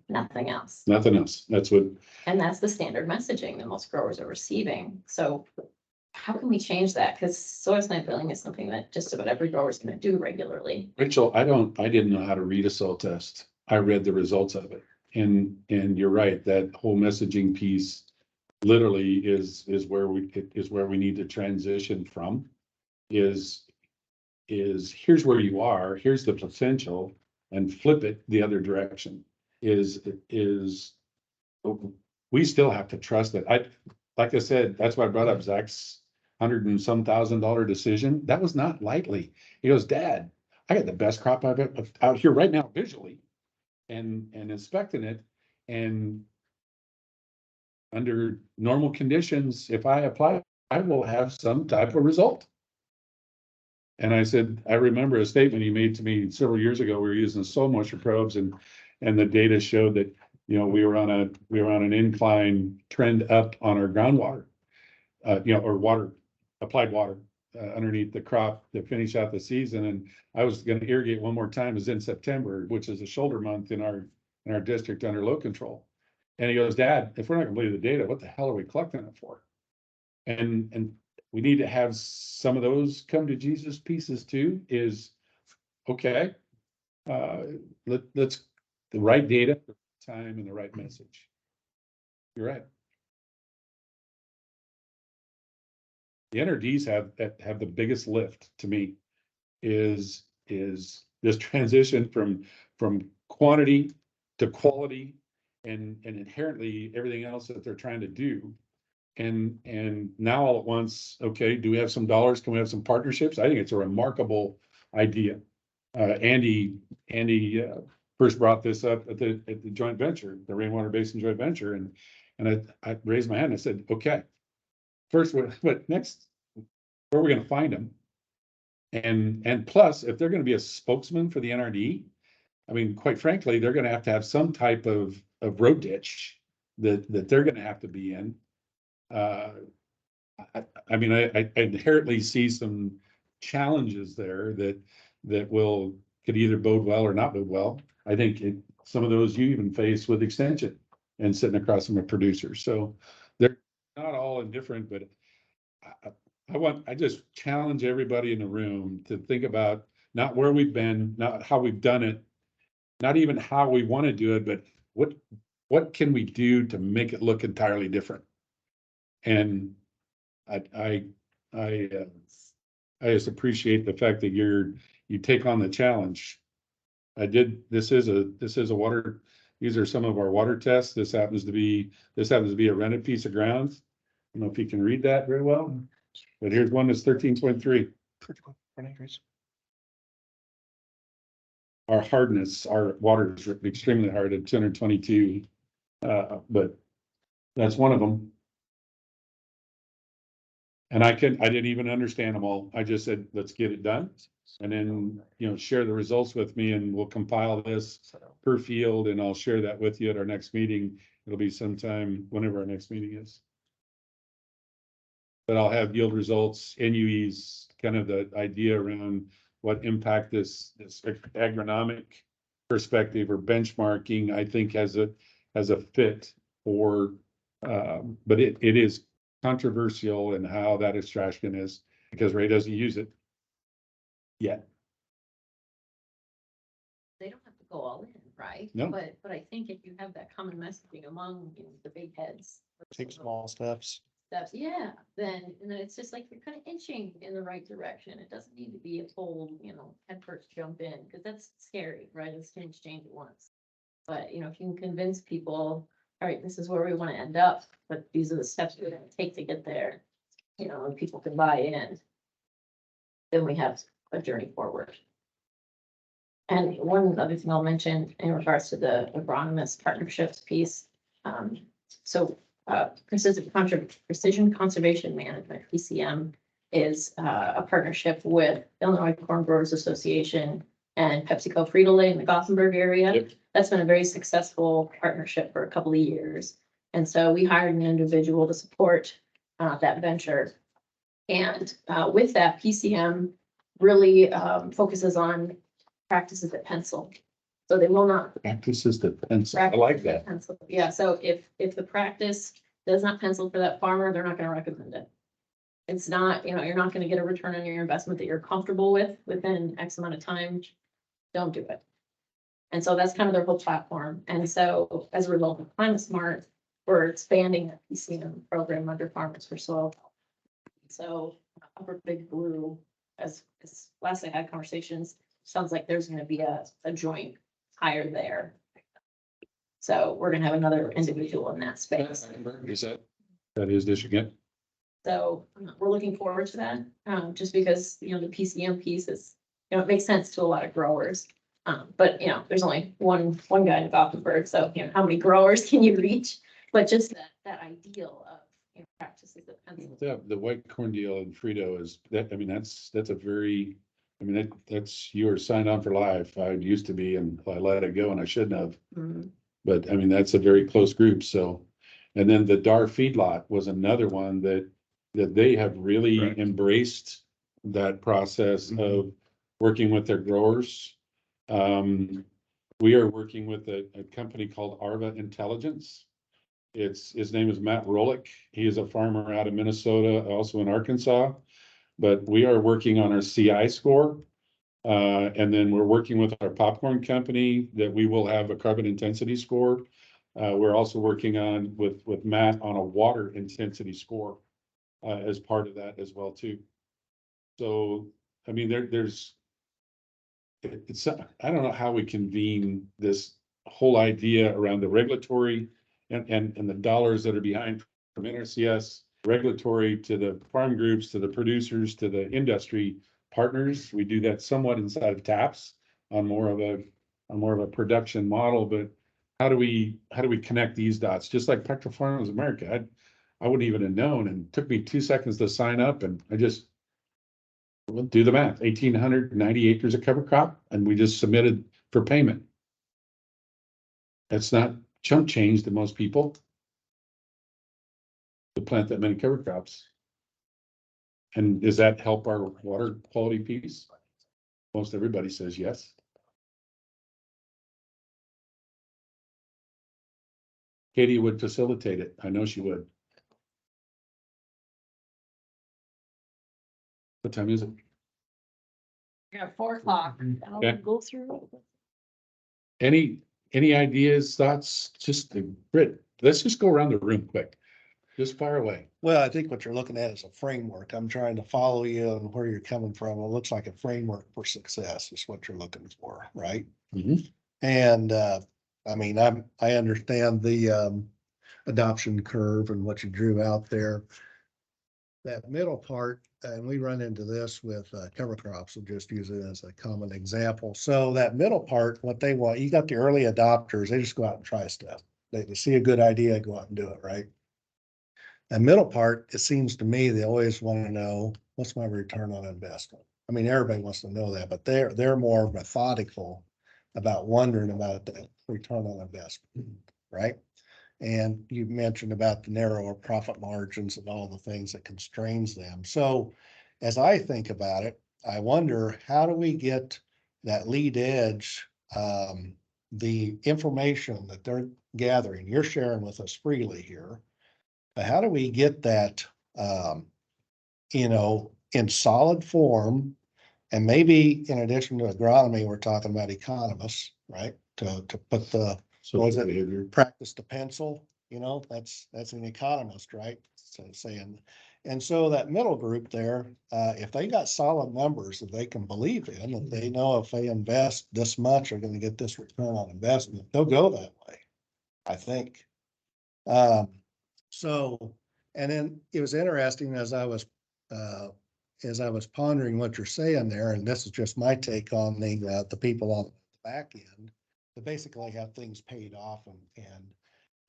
nothing else. Nothing else. That's what, And that's the standard messaging that most growers are receiving. So how can we change that? Because soil sampling is something that just about every grower is going to do regularly. Rachel, I didn't know how to read a soil test. I read the results of it. And you're right, that whole messaging piece literally is where we need to transition from. Is here's where you are, here's the potential, and flip it the other direction. We still have to trust that. Like I said, that's why I brought up Zach's $100 and some $1,000 decision. That was not lightly. He goes, Dad, I got the best crop I've got out here right now visually and inspecting it. And under normal conditions, if I apply, I will have some type of result. And I said, I remember a statement he made to me several years ago. We were using soil moisture probes, and the data showed that, you know, we were on an incline trend up on our groundwater, or applied water underneath the crop to finish out the season. And I was going to irrigate one more time. It was in September, which is a shoulder month in our district under low control. And he goes, Dad, if we're not going to believe the data, what the hell are we collecting it for? And we need to have some of those come to Jesus pieces too. Is okay. Let's the right data, the time, and the right message. You're right. The NRDs have the biggest lift to me. Is this transition from quantity to quality, and inherently everything else that they're trying to do. And now all at once, okay, do we have some dollars? Can we have some partnerships? I think it's a remarkable idea. Andy first brought this up at the joint venture, the Rainwater Basin joint venture. And I raised my hand and I said, okay, first, what next, where are we going to find them? And plus, if they're going to be a spokesman for the NRD, I mean, quite frankly, they're going to have some type of road ditch that they're going to have to be in. I mean, I inherently see some challenges there that could either bode well or not bode well. I think some of those you even face with extension and sitting across from a producer. So they're not all indifferent, but I just challenge everybody in the room to think about not where we've been, not how we've done it, not even how we want to do it, but what can we do to make it look entirely different? And I just appreciate the fact that you take on the challenge. This is a water, these are some of our water tests. This happens to be a rented piece of ground. I don't know if you can read that very well, but here's one that's 13.3. Our hardness, our water is extremely hard at 222, but that's one of them. And I didn't even understand them all. I just said, let's get it done. And then, share the results with me and we'll compile this, per field, and I'll share that with you at our next meeting. It'll be sometime whenever our next meeting is. But I'll have yield results, NUEs, kind of the idea around what impact this agronomic perspective or benchmarking, I think has a fit for, but it is controversial in how that extraction is, because Ray doesn't use it yet. They don't have to go all in, right? No. But I think if you have that common messaging among, you know, the big heads. Take small steps. Steps, yeah, then, and then it's just like you're kind of inching in the right direction. It doesn't need to be a full, you know, head first jump in, because that's scary, right? It's change at once. But, you know, if you can convince people, all right, this is where we want to end up, but these are the steps we're gonna take to get there, you know, and people can buy in, then we have a journey forward. And one other thing I'll mention in regards to the agronomist partnerships piece, Precision Conservation Management, PCM, is a partnership with Illinois Corn Growers Association and PepsiCo Frito-Lay in the Gothenburg area. Yep. That's been a very successful partnership for a couple of years. And so we hired an individual to support that venture. And with that, PCM really focuses on practices that pencil. So they will not. Practices that pencil. I like that. Pencil. Yeah, so if the practice does not pencil for that farmer, they're not gonna recommend it. It's not, you know, you're not gonna get a return on your investment that you're comfortable with within X amount of time. Don't do it. And so that's kind of their whole platform. And so as a result of Climate Smart, we're expanding the PCM program under Farmers for Soil Health. So Upper Big Blue, as last I had conversations, sounds like there's gonna be a joint hire there. So we're gonna have another individual in that space. Is that is Michigan? So we're looking forward to that, just because, you know, the PCM piece is, you know, it makes sense to a lot of growers. But, you know, there's only one guy in Gothenburg, so, you know, how many growers can you reach? But just that ideal of, you know, practices that pencil. The white corn deal in Frito is that, I mean, that's a very, I mean, that's, you are signed on for life. I used to be, and I let it go and I shouldn't have. Mhm. But I mean, that's a very close group, so. And then the Dar feedlot was another one that they have really Correct. embraced that process of working with their growers. We are working with a company called Arva Intelligence. His name is Matt Rolick. He is a farmer out of Minnesota, also in Arkansas. But we are working on our CI score. And then we're working with our popcorn company that we will have a carbon intensity score. We're also working on with Matt on a water intensity score as part of that as well too. So, I mean, it's, I don't know how we convene this whole idea around the regulatory and the dollars that are behind from NRCS, regulatory to the farm groups, to the producers, to the industry partners. We do that somewhat inside of TAPS on more of a production model, but how do we connect these dots? Just like Petro Farms America, I wouldn't even have known, and it took me 2 seconds to sign up, and I just do the math, 1,890 acres of cover crop, and we just submitted for payment. That's not chump change to most people to plant that many cover crops. And does that help our water quality piece? Most everybody says yes. Katie would facilitate it. I know she would. What time is it? Yeah, 4:00. Okay. I'll go through. Any ideas, thoughts? Just Britt, let's just go around the room quick. Just fire away. Well, I think what you're looking at is a framework. I'm trying to follow you and where you're coming from. It looks like a framework for success is what you're looking for, right? Mhm. And I mean, I understand the adoption curve and what you drew out there. That middle part, and we run into this with cover crops, we'll just use it as a common example. So that middle part, what they want, you got the early adopters, they just go out and try stuff. They see a good idea, go out and do it, right? That middle part, it seems to me, they always want to know, what's my return on investment? I mean, everybody wants to know that, but they're more methodical about wondering about the return on investment, right? And you mentioned about the narrower profit margins and all the things that constrains them. So as I think about it, I wonder, how do we get that lead edge, the information that they're gathering, you're sharing with us freely here. But how do we get that, in solid form? And maybe in addition to agronomy, we're talking about economists, right? To put the, what is it, practice the pencil, that's an economist, right? So saying, and so that middle group there, if they got solid numbers that they can believe in, if they know if they invest this much, they're gonna get this return on investment, they'll go that way, I think. So, and then it was interesting as I was pondering what you're saying there, and this is just my take on the people on the back end, to basically have things paid off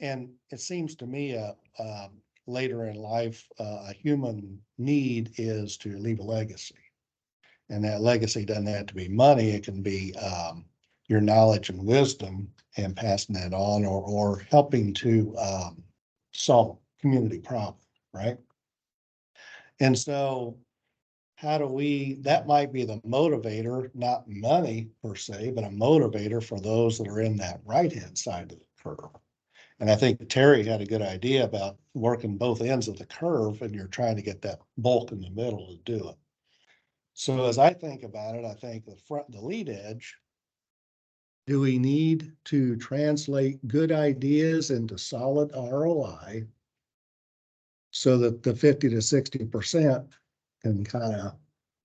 and it seems to me, later in life, a human need is to leave a legacy. And that legacy doesn't have to be money. It can be, your knowledge and wisdom and passing that on, or helping to, solve community problem, right? And so how do we, that might be the motivator, not money per se, but a motivator for those that are in that right-hand side of the curve. And I think Terry had a good idea about working both ends of the curve, and you're trying to get that bulk in the middle to do it. So as I think about it, I think the lead edge, do we need to translate good ideas into solid ROI so that the 50 to 60% can kind of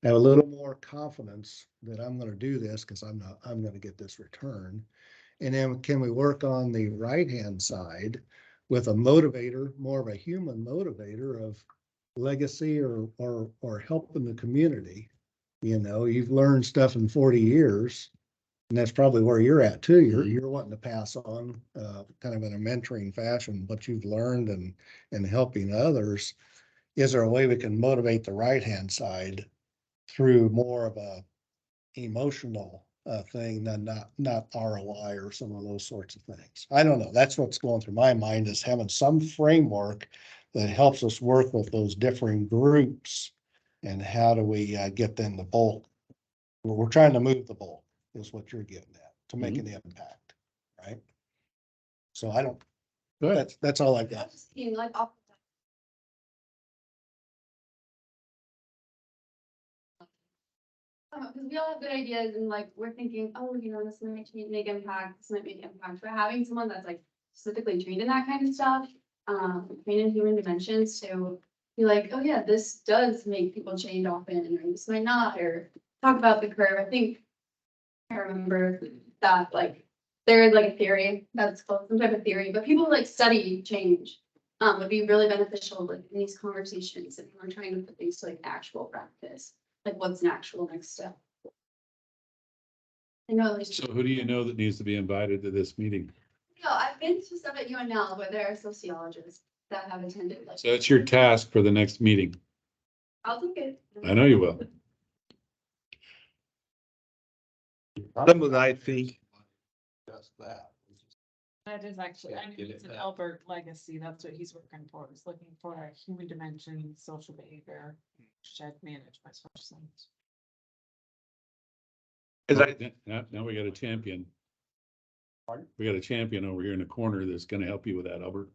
have a little more confidence that I'm going to do this because I'm going to get this return? And then can we work on the right-hand side with a motivator, more of a human motivator of legacy or helping the community? You've learned stuff in 40 years, and that's probably where you're at too. You're wanting to pass on kind of in a mentoring fashion what you've learned and helping others. Is there a way we can motivate the right-hand side through more of a emotional thing than not ROI or some of those sorts of things? I don't know. That's what's going through my mind, is having some framework that helps us work with those differing groups. And how do we get them the bulk? We're trying to move the bulk is what you're getting at, to make an impact, right? So I don't, that's all I got. Like because we all have good ideas and like we're thinking, oh, this might make impact, this might make impact. But having someone that's like specifically trained in that kind of stuff, trained in human dimensions, to be like, oh yeah, this does make people change often, or this might not, or talk about the curve. I think I remember that like there is like a theory that's called some type of theory, but people like study change. Would be really beneficial like in these conversations if we're trying to put things to like actual practice. Like what's an actual next step? I know. So who do you know that needs to be invited to this meeting? No, I've been to some at UNL, but there are sociologists that have attended. Like, So that's your task for the next meeting. I'll take it. I know you will. Some of I think. Just that. That is actually, I mean, it's an Albert legacy. That's what he's working for. He's looking for a human dimension, social behavior, shed management, such things. Now we got a champion. We got a champion over here in the corner that's gonna help you with that, Albert.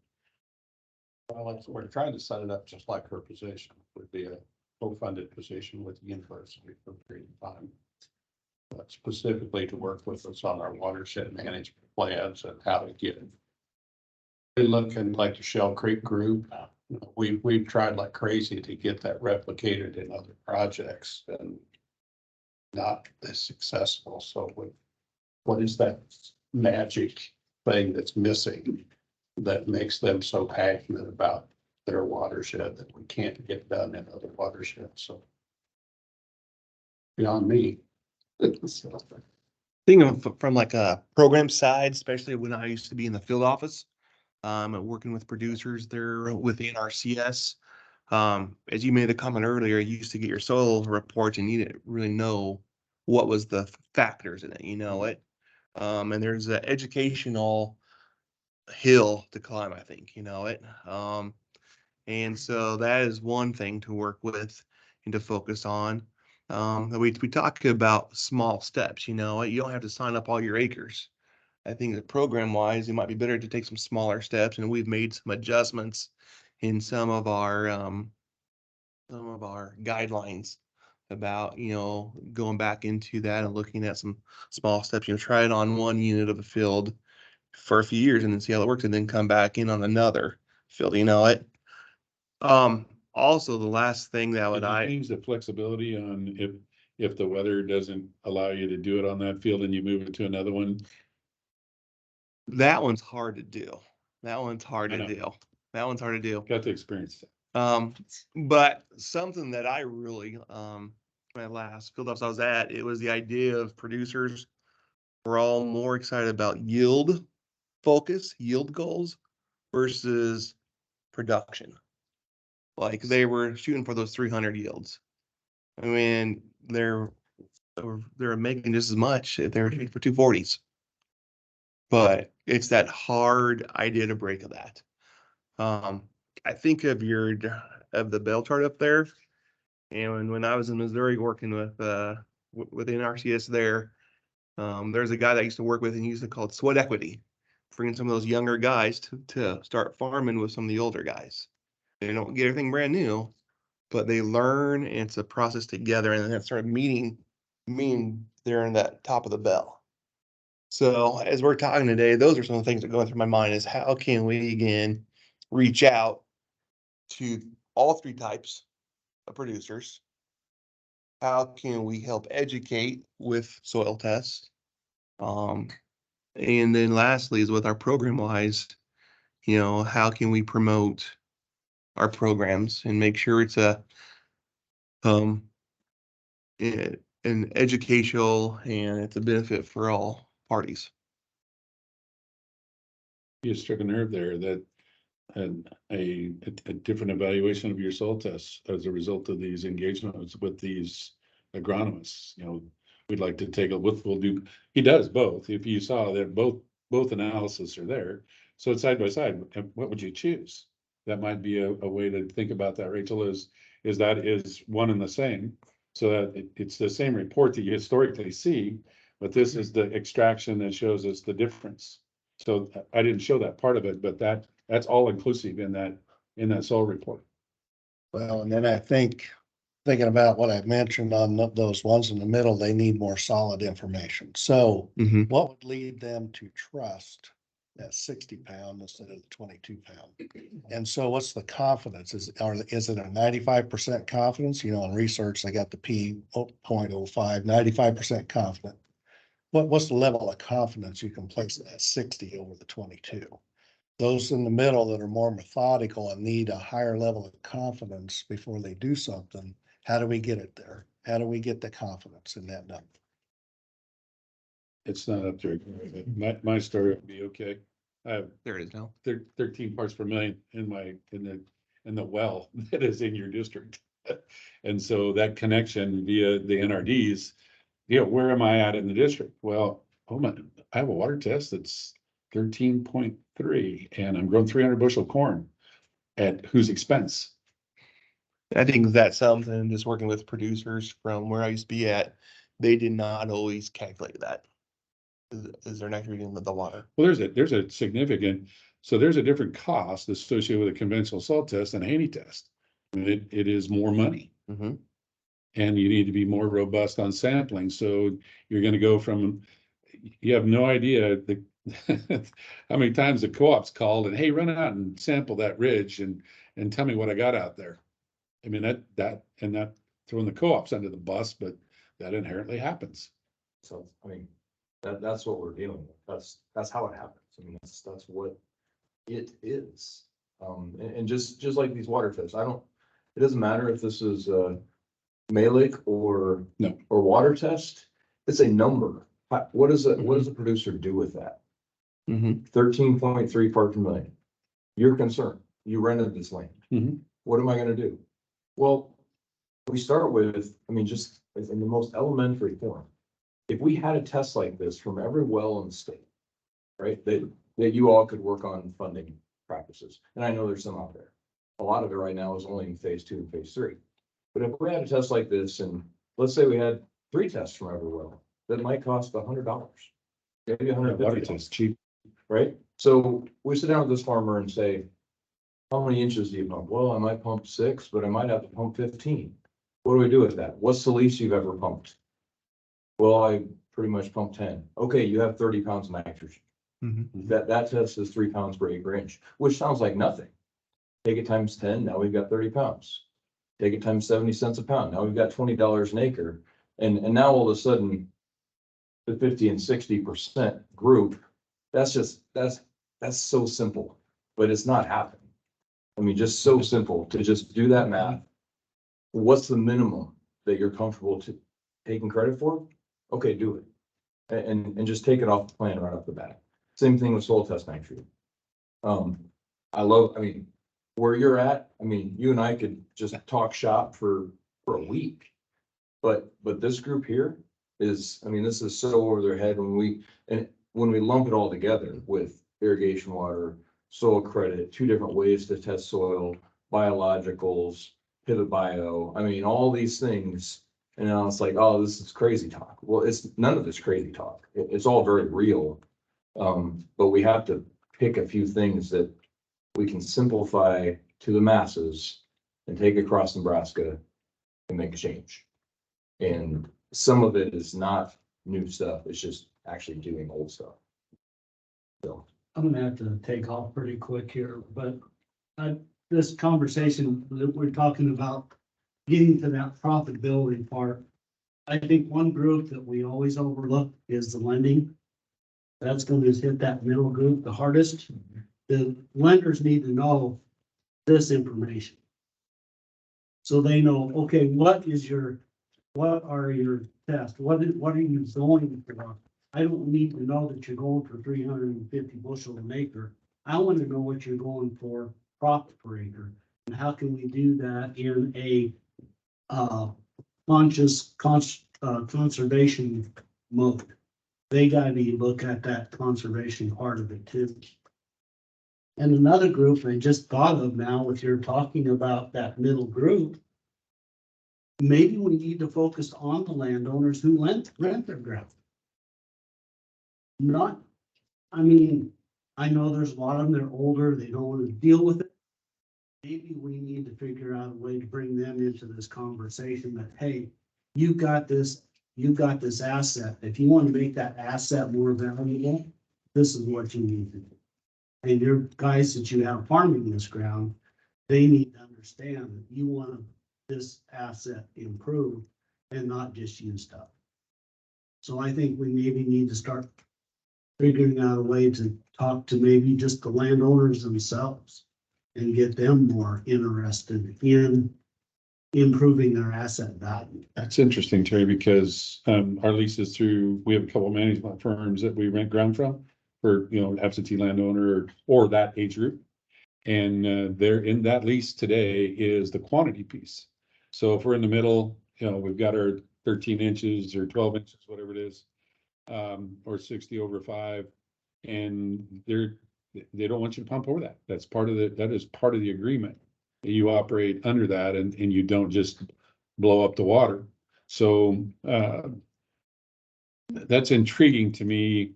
Well, we're trying to set it up just like her position would be a co-funded position with the university for a period of time. But specifically to work with us on our watershed management plans and how to get it. Looking like the Shell Creek group, we've tried like crazy to get that replicated in other projects and not as successful. So what is that magic thing that's missing that makes them so passionate about their watershed that we can't get done in other watersheds? So beyond me. Thinking from like a program side, especially when I used to be in the field office, and working with producers there within RCS. As you made a comment earlier, you used to get your soil reports and you didn't really know what was the factors in it, And there's an educational hill to climb, I think, you know it. And so that is one thing to work with and to focus on. We talk about small steps, you know, you don't have to sign up all your acres. I think that program wise, it might be better to take some smaller steps, and we've made some adjustments in some of our guidelines about, you know, going back into that and looking at some small steps, you know, try it on one unit of the field for a few years and then see how it works, and then come back in on another field, you know it. Also the last thing that would Did you change the flexibility on if the weather doesn't allow you to do it on that field and you move it to another one? That one's hard to do. That one's hard I to know. do. That one's hard to do. Got to experience it. But something that I really, my last field ops I was at, it was the idea of producers were all more excited about yield focus, yield goals versus production. Like they were shooting for those 300 yields. I mean, they're making just as much if they're shooting for 240s. But it's that hard idea to break of that. I think of the bell chart up there, and when I was in Missouri working with NRCS there, there's a guy that I used to work with, and he used to call it sweat equity, bringing some of those younger guys to start farming with some of the older guys. They don't get everything brand new, but they learn, and it's a process together, and then it started meeting there in that top of the bell. So as we're talking today, those are some of the things that go through my mind is how can we again reach out to all three types of producers? How can we help educate with soil tests? And then lastly is with our program wise, you know, how can we promote our programs and make sure it's an educational and it's a benefit for all parties. You struck a nerve there that and a different evaluation of your soil tests as a result of these engagements with these agronomists. You know, we'd like to take a look. We'll do. He does both. If you saw that both analysis are there, so it's side by side. What would you choose? That might be a way to think about that. Rachel is that is one and the same, so that it's the same report that you historically see, but this is the extraction that shows us the difference. So I didn't show that part of it, but that's all inclusive in that soil report. Well, and then I think, thinking about what I mentioned on those ones in the middle, they need more solid information. So what would lead them to trust that 60-pound instead of the 22-pound? And so what's the confidence? Is it a 95% confidence? You know, in research, they got the P.05, 95% confident. What's the level of confidence you can place that 60 over the 22? Those in the middle that are more methodical and need a higher level of confidence before they do something, how do we get it there? How do we get the confidence in that number? It's not up there. My story would be okay. I have There it is now. 13 parts per million in the well that is in your district. And so that connection via the NRDs, you know, where am I at in the district? Well, I have a water test that's 13.3 and I'm growing 300 bushel corn at whose expense? I think that's something, just working with producers from where I used to be at, they did not always calculate that. Is they're not reading the water. Well, there's a significant, so there's a different cost associated with a conventional salt test and a Haney test. It is more money. And you need to be more robust on sampling. So you're going to go from, you have no idea how many times the co-op's called and, hey, run out and sample that ridge and tell me what I got out there. I mean, that throwing the co-ops under the bus, but that inherently happens. So, I mean, that's what we're dealing with. That's how it happens. I mean, that's what it is. And just like these water tests, it doesn't matter if this is Malick or water test, it's a number. What does the producer do with that? 13.3 part per million. You're concerned. You rented this land. What am I going to do? Well, we start with, I mean, just in the most elementary form, if we had a test like this from every well in the state, right, that you all could work on funding practices, and I know there's some out there. A lot of it right now is only in phase 2 and phase 3. But if we had a test like this, and let's say we had 3 tests from every well, that might cost $100, maybe $150. Water test cheap. Right? So we sit down with this farmer and say, how many inches do you pump? Well, I might pump 6, but I might have to pump 15. What do we do with that? What's the least you've ever pumped? Well, I pretty much pump 10. Okay, you have 30 pounds of nitrogen. That test is 3 pounds per acre inch, which sounds like nothing. Take it times 10, now we've got 30 pounds. Take it times 70 cents a pound, now we've got $20 an acre. And now all of a sudden, the 50 and 60% group, that's so simple, but it's not happening. I mean, just so simple to just do that math. What's the minimum that you're comfortable to taking credit for? Okay, do it. And just take it off the plan right off the bat. Same thing with soil test nitrogen. I mean, where you're at, I mean, you and I could just talk shop for a week. But this group here is, I mean, this is so over their head when we lump it all together with irrigation water, soil credit, 2 different ways to test soil, biologicals, pivot bio, I mean, all these things. And now it's like, oh, this is crazy talk. Well, it's none of this crazy talk. It's all very real. But we have to pick a few things that we can simplify to the masses and take across Nebraska and make a change. And some of it is not new stuff. It's just actually doing old stuff. So I'm gonna have to take off pretty quick here, but this conversation that we're talking about, getting to that profitability part. I think one group that we always overlook is the lending. That's going to hit that middle group the hardest. The lenders need to know this information. So they know, okay, what are your tests? What are you going for? I don't need to know that you're going for 350 bushel an acre. I want to know what you're going for profit per acre. And how can we do that in a conscious conservation mode? They gotta look at that conservation part of it too. And another group I just thought of now, if you're talking about that middle group, maybe we need to focus on the landowners who rent their ground. I mean, I know there's a lot of them, they're older, they don't want to deal with it. Maybe we need to figure out a way to bring them into this conversation that, hey, you've got this asset. If you want to make that asset more valuable, this is what you need to do. And your guys that you have farming this ground, they need to understand that you want this asset improved and not just used up. So I think we maybe need to start figuring out a way to talk to maybe just the landowners themselves and get them more interested in improving their asset value. That's interesting, Terry, because our leases through, we have a couple of management firms that we rent ground from for, absentee landowner or that age group. And they're in that lease today is the quantity piece. So if we're in the middle, we've got our 13 inches or 12 inches, whatever it is, or 60 over 5, and they don't want you to pump over that. That is part of the agreement. You operate under that and you don't just blow up the water. So that's intriguing to me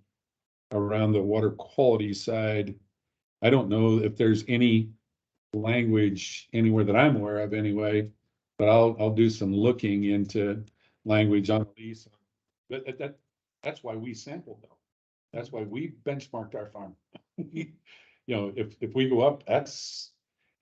around the water quality side. I don't know if there's any language anywhere that I'm aware of anyway, but I'll do some looking into language on the lease. But that's why we sampled though. That's why we benchmarked our farm. If we go up, that's,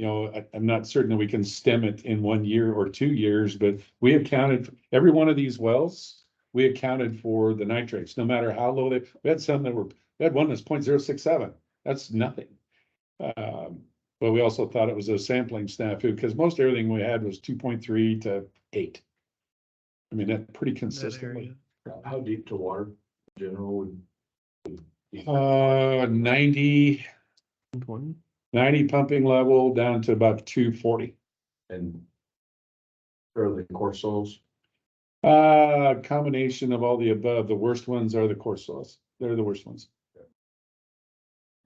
I'm not certain that we can stem it in 1 year or 2 years, but we have counted every one of these wells. We accounted for the nitrates, no matter how low we had some we had one that's 0.067. That's nothing. But we also thought it was a sampling snafu because most everything we had was 2.3 to 8. I mean, that's pretty consistently. how deep to water in general would? 90 pumping level down to about 240. And fairly coarse soils? Combination of all the above. The worst ones are the coarse soils. They're the worst ones.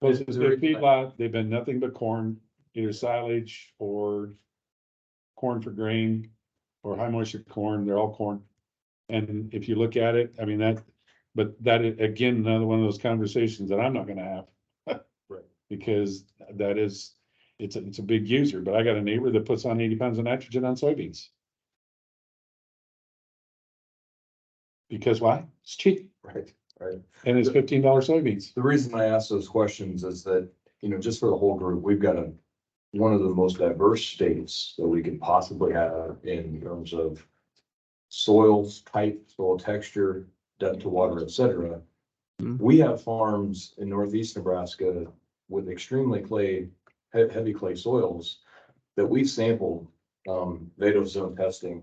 Those, Is the there- feedlot, they've been nothing but corn, either silage or corn for grain or high moisture corn. They're all corn. And if you look at it, I mean, but that is, again, another one of those conversations that I'm not gonna have. Right. Because it's a big user, but I got a neighbor that puts on 80 pounds of nitrogen on soybeans. Because why? It's cheap Right, right. and it's $15 soybeans. The reason I ask those questions is that, just for the whole group, we've got one of the most diverse states that we could possibly have in terms of soils type, soil texture, depth to water, et cetera. We have farms in northeast Nebraska with extremely heavy clay soils that we've sampled, Vado zone testing.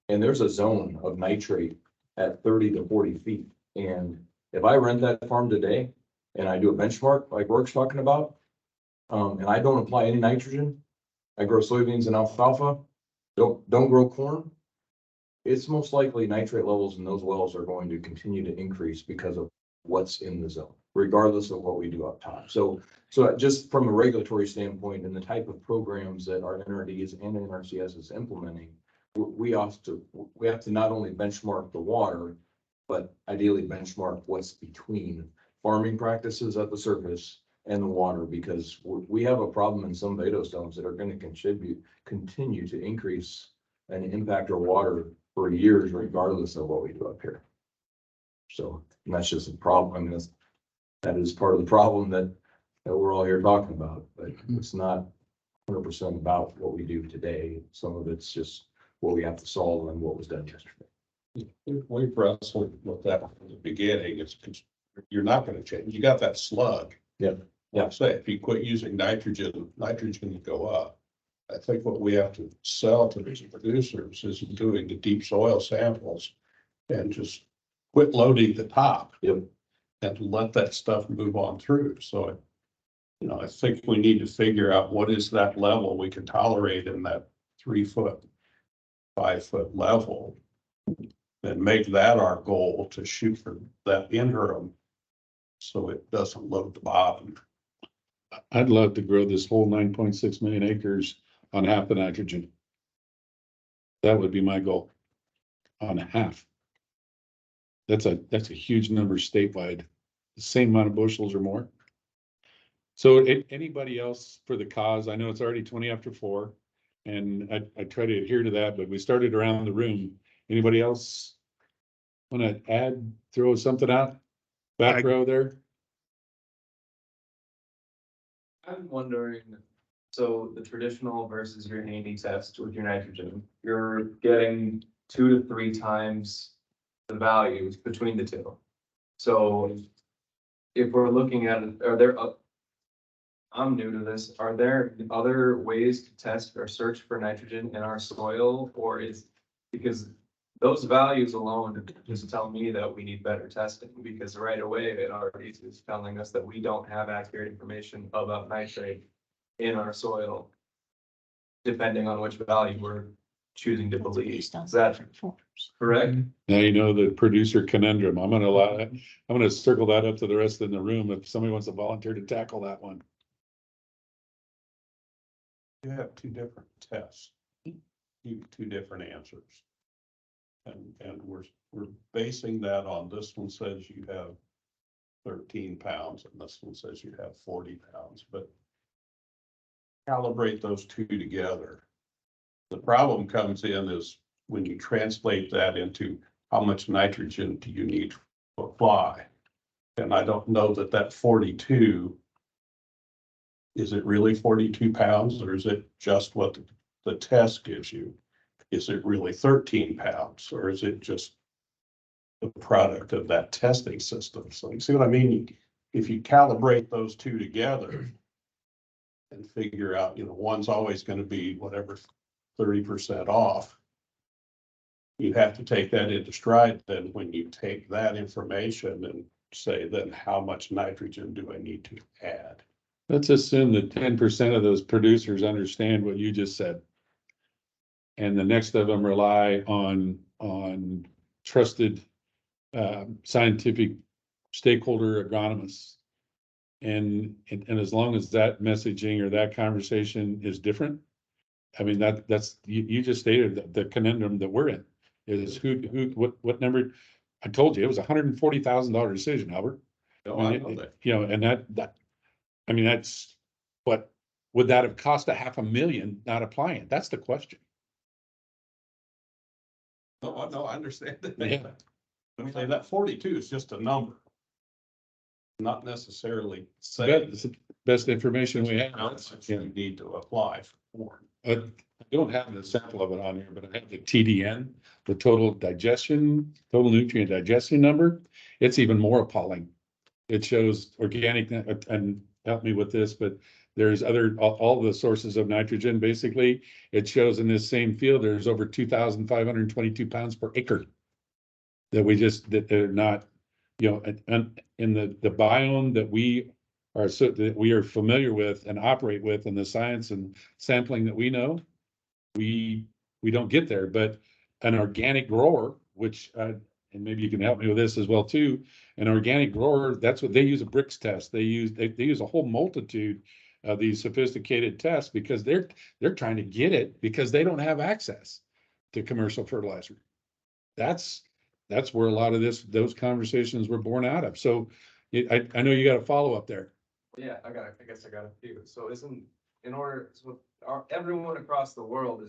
And there's a zone of nitrate at 30 to 40 feet. And if I rent that farm today and I do a benchmark like Rourke's talking about, and I don't apply any nitrogen, I grow soybeans and alfalfa, don't grow corn, it's most likely nitrate levels in those wells are going to continue to increase because of what's in the zone, regardless of what we do up top. So just from a regulatory standpoint and the type of programs that our NRDs and NRCS is implementing, we have to not only benchmark the water, but ideally benchmark what's between farming practices at the surface and the water, because we have a problem in some Vado zones that are going to continue to increase and impact our water for years, regardless of what we do up here. So, and that's just a problem. I mean, that is part of the problem that we're all here talking about, but it's not 100% about what we do today. Some of it's just what we have to solve and what was done yesterday. We've wrestled with that from the beginning. It's, you're not gonna change. You got that slug. Yeah. Like I say, if you quit using nitrogen will go up. I think what we have to sell to these producers is doing the deep soil samples and just quit loading the top. Yep. And let that stuff move on through. So, I think we need to figure out what is that level we can tolerate in that 3 foot, 5 foot level. And make that our goal to shoot for that interim. So it doesn't load the bottom. I'd love to grow this whole 9.6 million acres on half the nitrogen. That would be my goal. On half. That's a huge number statewide, the same amount of bushels or more. So anybody else for the cause? I know it's already 20 after 4 and I try to adhere to that, but we started around the room. Anybody else want to throw something out? Back row there? I'm wondering, so the traditional versus your Haney test with your nitrogen, you're getting 2 to 3 times the values between the two. So if we're looking at it, I'm new to this, are there other ways to test or search for nitrogen in our soil, or because those values alone just tell me that we need better testing, because right away it already is telling us that we don't have accurate information about nitrate in our soil, depending on which value we're choosing to believe. Is that correct? Now you know the producer conundrum. I'm gonna circle that up to the rest in the room if somebody wants to volunteer to tackle that one. You have 2 different tests, 2 different answers. And we're basing that on this one says you have 13 pounds and this one says you have 40 pounds, but calibrate those 2 together. The problem comes in is when you translate that into how much nitrogen do you need to apply? And I don't know that 42, is it really 42 pounds or is it just what the test gives you? Is it really 13 pounds or is it just the product of that testing system? So you see what I mean? If you calibrate those 2 together and figure out, one's always going to be whatever 30% off, you have to take that into stride. Then when you take that information and say, then how much nitrogen do I need to add? Let's assume that 10% of those producers understand what you just said. And the next of them rely on trusted scientific stakeholder agronomists. And as long as that messaging or that conversation is different, I mean, that's, you just stated the conundrum that we're in, is what number? I told you, it was $140,000 decision, Albert. No, I know that. You know, and that, I mean, that's, but would that have cost $500,000 not applying it? That's the question. No, I understand that. Yeah. Let me say that 42 is just a number. Not necessarily It's the best information we have. how much you need to apply for. I don't have the sample of it on here, but I have the TDN, the total nutrient digestion number. It's even more appalling. It shows organic, and help me with this, but there's all the sources of nitrogen, basically. It shows in this same field, there's over 2,522 pounds per acre. That they're not, you know, and in the biome that we are familiar with and operate with, and the science and sampling that we know, we don't get there. But an organic grower, which and maybe you can help me with this as well too, an organic grower, that's what they use, a Brix test. They use a whole multitude of these sophisticated tests because they're trying to get it because they don't have access to commercial fertilizer. That's where a lot of those conversations were born out of. So I know you got a follow up there. Yeah, I guess I got a few. So everyone across the world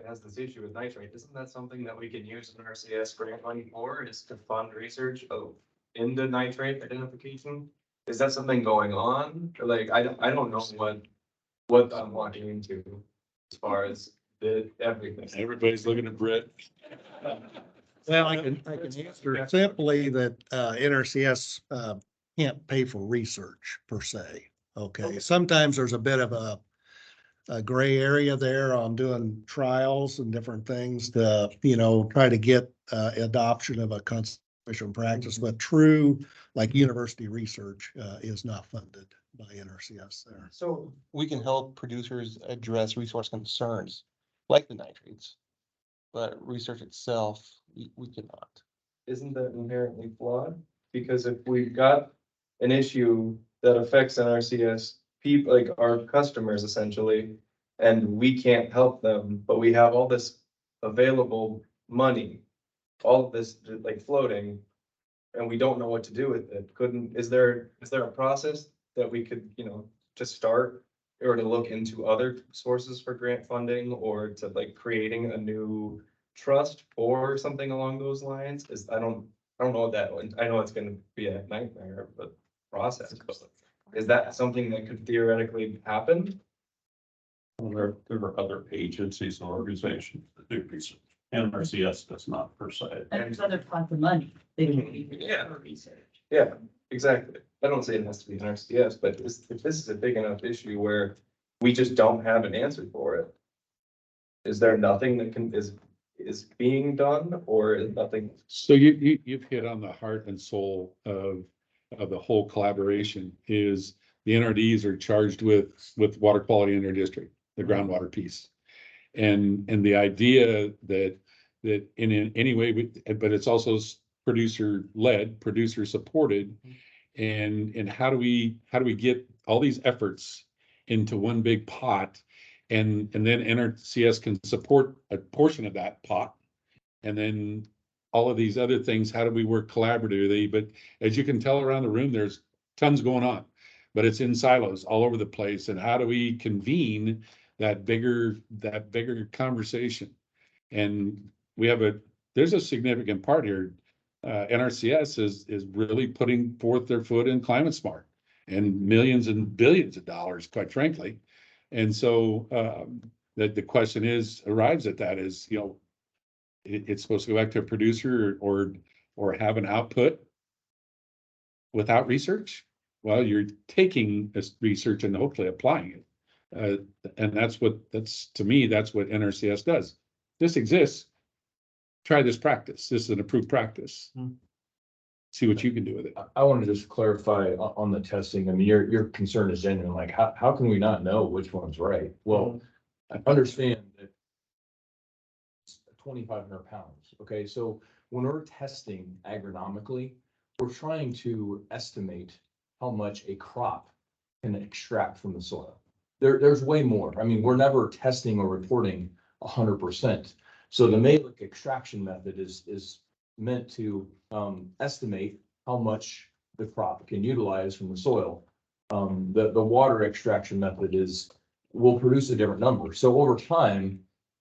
has this issue with nitrate. Isn't that something that we can use in RCS grant money for, is to fund research into nitrate identification? Is that something going on? Like, I don't know what I'm walking into as far as everything. Everybody's looking at Brett. Well, I can answer simply that NRCS can't pay for research per se. Okay, sometimes there's a bit of a gray area there on doing trials and different things to, try to get adoption of a conservation practice, but true, like university research is not funded by NRCS there. So we can help producers address resource concerns like the nitrates, but research itself, we cannot. Isn't that inherently flawed? Because if we've got an issue that affects NRCS people, like our customers essentially, and we can't help them, but we have all this available money, all of this like floating, and we don't know what to do with it. Is there a process that we could, to start or to look into other sources for grant funding, or to like creating a new trust or something along those lines? I don't know that one. I know it's gonna be a nightmare, but process, but is that something that could theoretically happen? Well, there are other agencies and organizations that do research. NRCS does not per se. And there's other pots of money. They can be Yeah. for research. Yeah, exactly. I don't say it has to be NRCS, but if this is a big enough issue where we just don't have an answer for it, is there nothing that is being done, or is nothing? So you've hit on the heart and soul of the whole collaboration. Is the NRDs are charged with water quality in their district, the groundwater piece. And the idea that in any way, but it's also producer led, producer supported. And how do we get all these efforts into one big pot, and then NRCS can support a portion of that pot, and then all of these other things, how do we work collaboratively? But as you can tell around the room, there's tons going on, but it's in silos all over the place. And how do we convene that bigger conversation? And there's a significant part here. NRCS is really putting forth their foot in Climate Smart, and millions and billions of dollars, quite frankly. And so the question arrives at that is, it's supposed to go back to a producer or have an output without research. Well, you're taking this research and hopefully applying it. And to me, that's what NRCS does. This exists. Try this practice. This is an approved practice. See what you can do with it. I want to just clarify on the testing. I mean, your concern is genuine, like how can we not know which one's right? Well, I understand that it's 2,500 pounds. Okay, so when we're testing agronomically, we're trying to estimate how much a crop can extract from the soil. There's way more. I mean, we're never testing or reporting 100%. So the Mehlich extraction method is meant to estimate how much the crop can utilize from the soil. The water extraction method will produce a different number. So over time,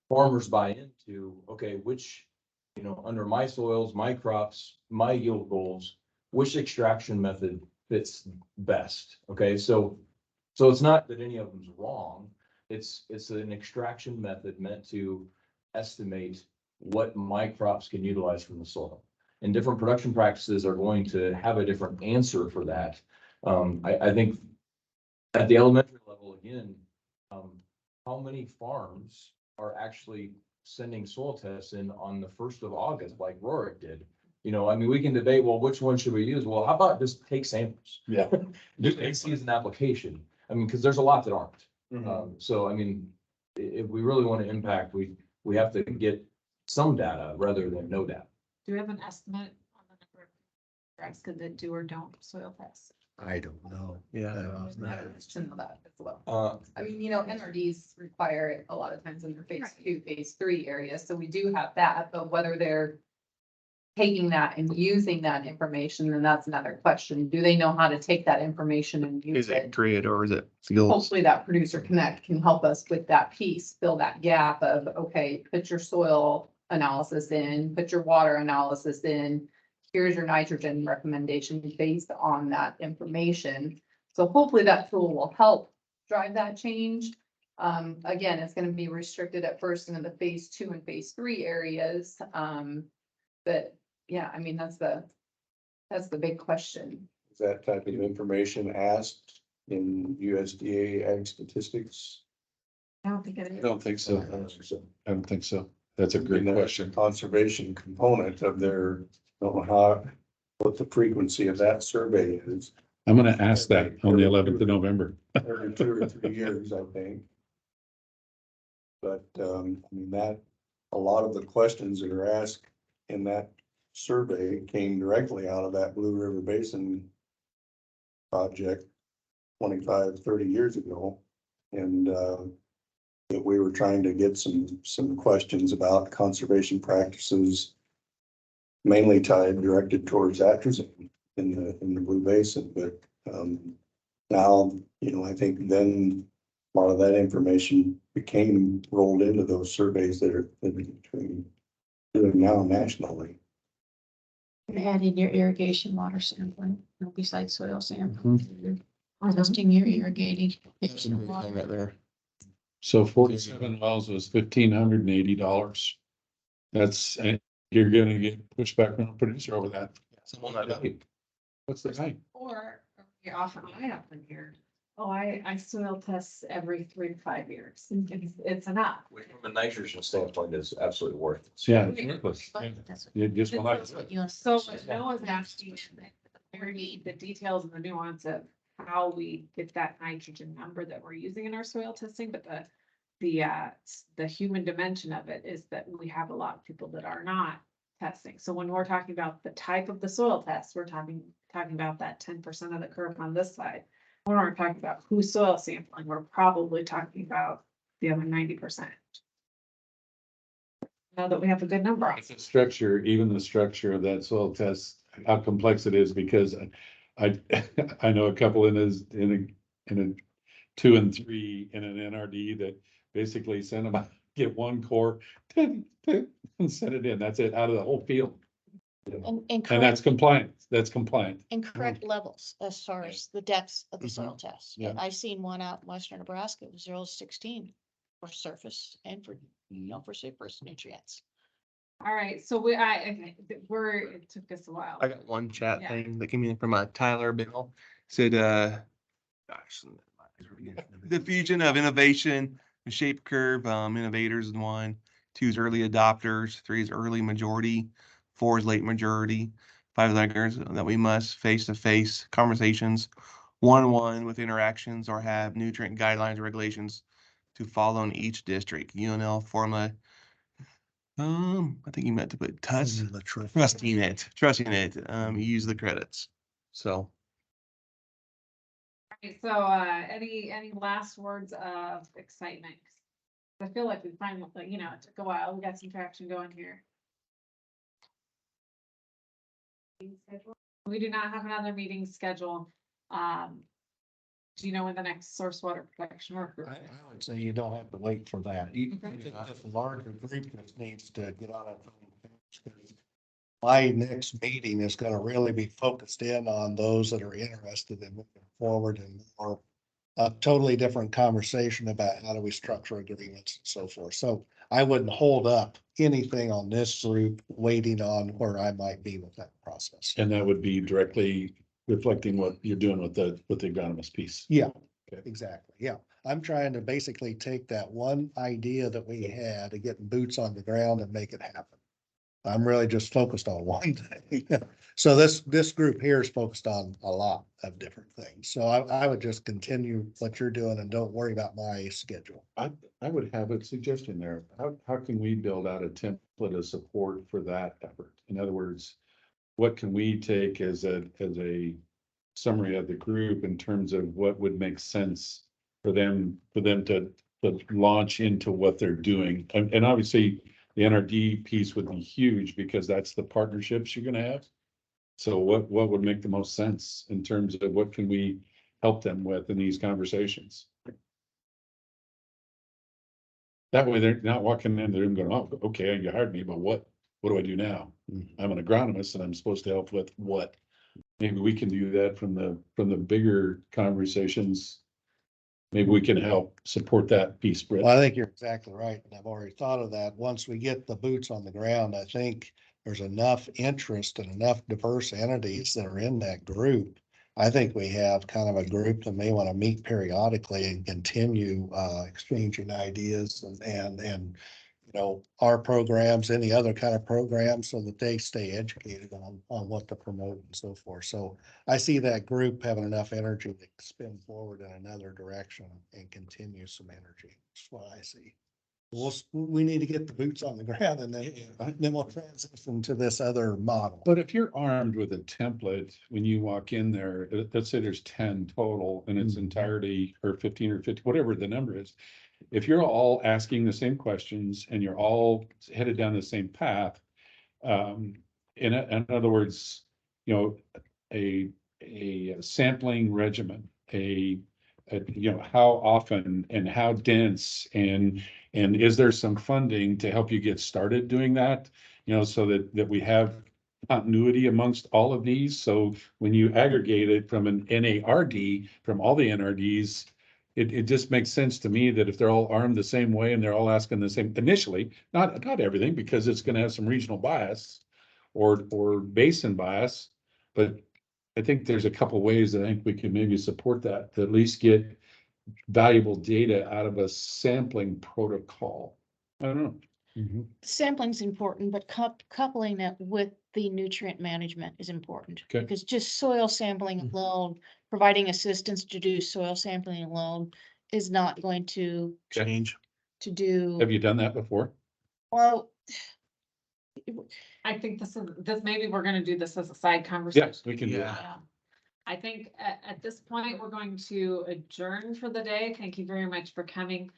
farmers buy into, okay, which, under my soils, my crops, my yield goals, which extraction method fits best. Okay, so it's not that any of them's wrong. It's an extraction method meant to estimate what my crops can utilize from the soil. And different production practices are going to have a different answer for that. I think at the elementary level, again, how many farms are actually sending soil tests in on the 1st of August, like Rorick did? I mean, we can debate, well, which one should we use? Well, how about just take samples? Yeah. Just see as an application. I mean, because there's a lot that aren't. So, I mean, if we really want to impact, we have to get some data rather than no data. Do we have an estimate on the number of Nebraska that do or don't soil tests? I don't know. Yeah. To know that as well. I mean, NRDs require it a lot of times in their phase 2, phase 3 areas, so we do have that, but whether they're taking that and using that information, then that's another question. Do they know how to take that information and use Is it it? grid or is it fields? Hopefully that Producer Connect can help us with that piece, fill that gap of, okay, put your soil analysis in, put your water analysis in. Here's your nitrogen recommendation based on that information. So hopefully that tool will help drive that change. Again, it's going to be restricted at first into the phase 2 and phase 3 areas. But yeah, I mean, that's the big question. Is that type of information asked in USDA Ag Statistics? I don't think it I is. don't think so. I don't think so. That's a great question. Conservation component of their, don't know what the frequency of that survey is. I'm gonna ask that on the 11th of November. Every 2 or 3 years, I think. But, I mean, a lot of the questions that are asked in that survey came directly out of that Blue River Basin project 25, 30 years ago. And, that we were trying to get some questions about conservation practices, mainly directed towards atrazine in the Blue Basin. But now, I think then a lot of that information became rolled into those surveys that are doing now nationally. You're adding your irrigation water sampling, besides soil sampling. You're testing your irrigating. Right there. So 47 wells was $1,580. That's, and you're gonna get pushback from a producer over that. What's the height? Or you're often I often hear, oh, I soil tests every 3 to 5 years. It's enough. Which from a nitrogen standpoint is absolutely worth it. Yeah, it's worthless. You just like. So what Noah's asking, the details and the nuance of how we get that nitrogen number that we're using in our soil testing, but the human dimension of it is that we have a lot of people that are not testing. So when we're talking about the type of the soil test, we're talking about that 10% of the curve on this side. When we're talking about who's soil sampling, we're probably talking about the other 90%. Now that we have a good number on. The structure, even the structure of that soil test, how complex it is, because I know a couple in a 2 and 3 in an NRD that basically send them out, get one core and send it in. That's it, out of the whole field. And that's compliant. That's compliant. and correct levels as far as the depths of the soil tests. Yeah. I've seen one out in western Nebraska, it was 0 to 16 for surface and for surface nutrients. All right, so it took us a while. I got one chat Yeah. thing that came in from Tyler Binnell. Said, gosh, the fusion of innovation, the shape curve, innovators is 1, 2 is early adopters, 3 is early majority, 4 is late majority, 5 laggards that we must face-to-face conversations, 1-on-1 with interactions or have nutrient guidelines or regulations to follow in each district. UNL formula I think you meant to put touch, The truth. trusting it, use the credits. So. Okay, so, any last words of excitement? I feel like we finally, like, it took a while. We got some traction going here. We do not have another meeting scheduled. Do you know when the next source water protection work group? I would say you don't have to wait for that. Okay. Just a larger group that needs to get on it. My next meeting is gonna really be focused in on those that are interested in moving forward and more a totally different conversation about how do we structure agreements and so forth. So I wouldn't hold up anything on this group waiting on where I might be with that process. And that would be directly reflecting what you're doing with the agronomist piece. Yeah, Okay. exactly. Yeah. I'm trying to basically take that one idea that we had of getting boots on the ground and make it happen. I'm really just focused on one thing. So this group here is focused on a lot of different things. So I would just continue what you're doing and don't worry about my schedule. I would have a suggestion there. How can we build out a template of support for that effort? In other words, what can we take as a summary of the group in terms of what would make sense for them to launch into what they're doing? And obviously, the NRD piece would be huge because that's the partnerships you're gonna have. So what would make the most sense in terms of what can we help them with in these conversations? That way they're not walking in the room going, oh, okay, you hired me, but what do I do now? I'm an agronomist and I'm supposed to help with what? Maybe we can do that from the bigger conversations. Maybe we can help support that piece, Britt. Well, I think you're exactly right. And I've already thought of that. Once we get the boots on the ground, I think there's enough interest and enough diverse entities that are in that group. I think we have kind of a group that may want to meet periodically and continue exchanging ideas and our programs, any other kind of programs, so that they stay educated on what to promote and so forth. So I see that group having enough energy to spin forward in another direction and continue some energy. That's what I see. We need to get the boots on the ground and then we'll transition to this other model. But if you're armed with a template, when you walk in there, let's say there's 10 total in its entirety, or 15 or 50, whatever the number is. If you're all asking the same questions and you're all headed down the same path, in other words, a sampling regimen, how often and how dense and is there some funding to help you get started doing that? So that we have continuity amongst all of these. So when you aggregate it from an NARD, from all the NRDs, it just makes sense to me that if they're all armed the same way and they're all asking the same initially, not everything, because it's going to have some regional bias or basin bias, but I think there's a couple ways that I think we can maybe support that to at least get valuable data out of a sampling protocol. I don't know. Sampling's important, but coupling it with the nutrient management is important. Okay. Because just soil sampling alone, providing assistance to do soil sampling alone is not going to Change. to do, Have you done that before? well, I think this, maybe we're gonna do this as a side conversation. Yes, we can do that. Yeah. I think at this point, we're going to adjourn for the day. Thank you very much for coming.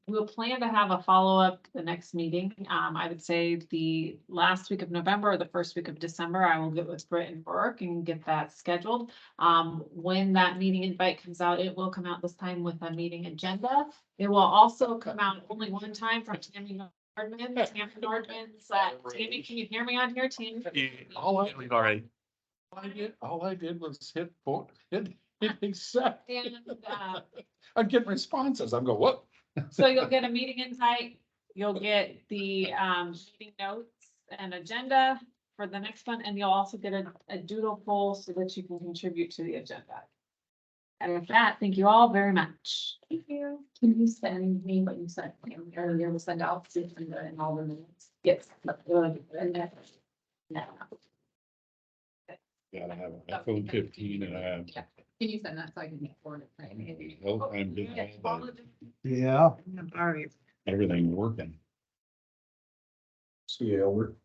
We'll plan to have a follow-up the next meeting. I would say the last week of November or the first week of December. I will get with Britt and Burke and get that scheduled. When that meeting invite comes out, it will come out this time with a meeting agenda. It will also come out only one time from Tammy Nordman. Tammy Nordman's, Tammy, can you hear me on here, Tammy? Already. All I did was hit accept. And, I'm getting responses. I'm going, what? so you'll get a meeting invite, you'll get the, meeting notes and agenda for the next one, and you'll also get a doodle poll so that you can contribute to the agenda. And with that, thank you all very much. Thank you. Can you send me what you sent earlier, we'll send out and all the minutes? Yes. And then, no. Gotta have an iPhone 15 and I have. Can you send that so I can forward it, right? Maybe. I'm getting Yeah. everything working. See you, Albert.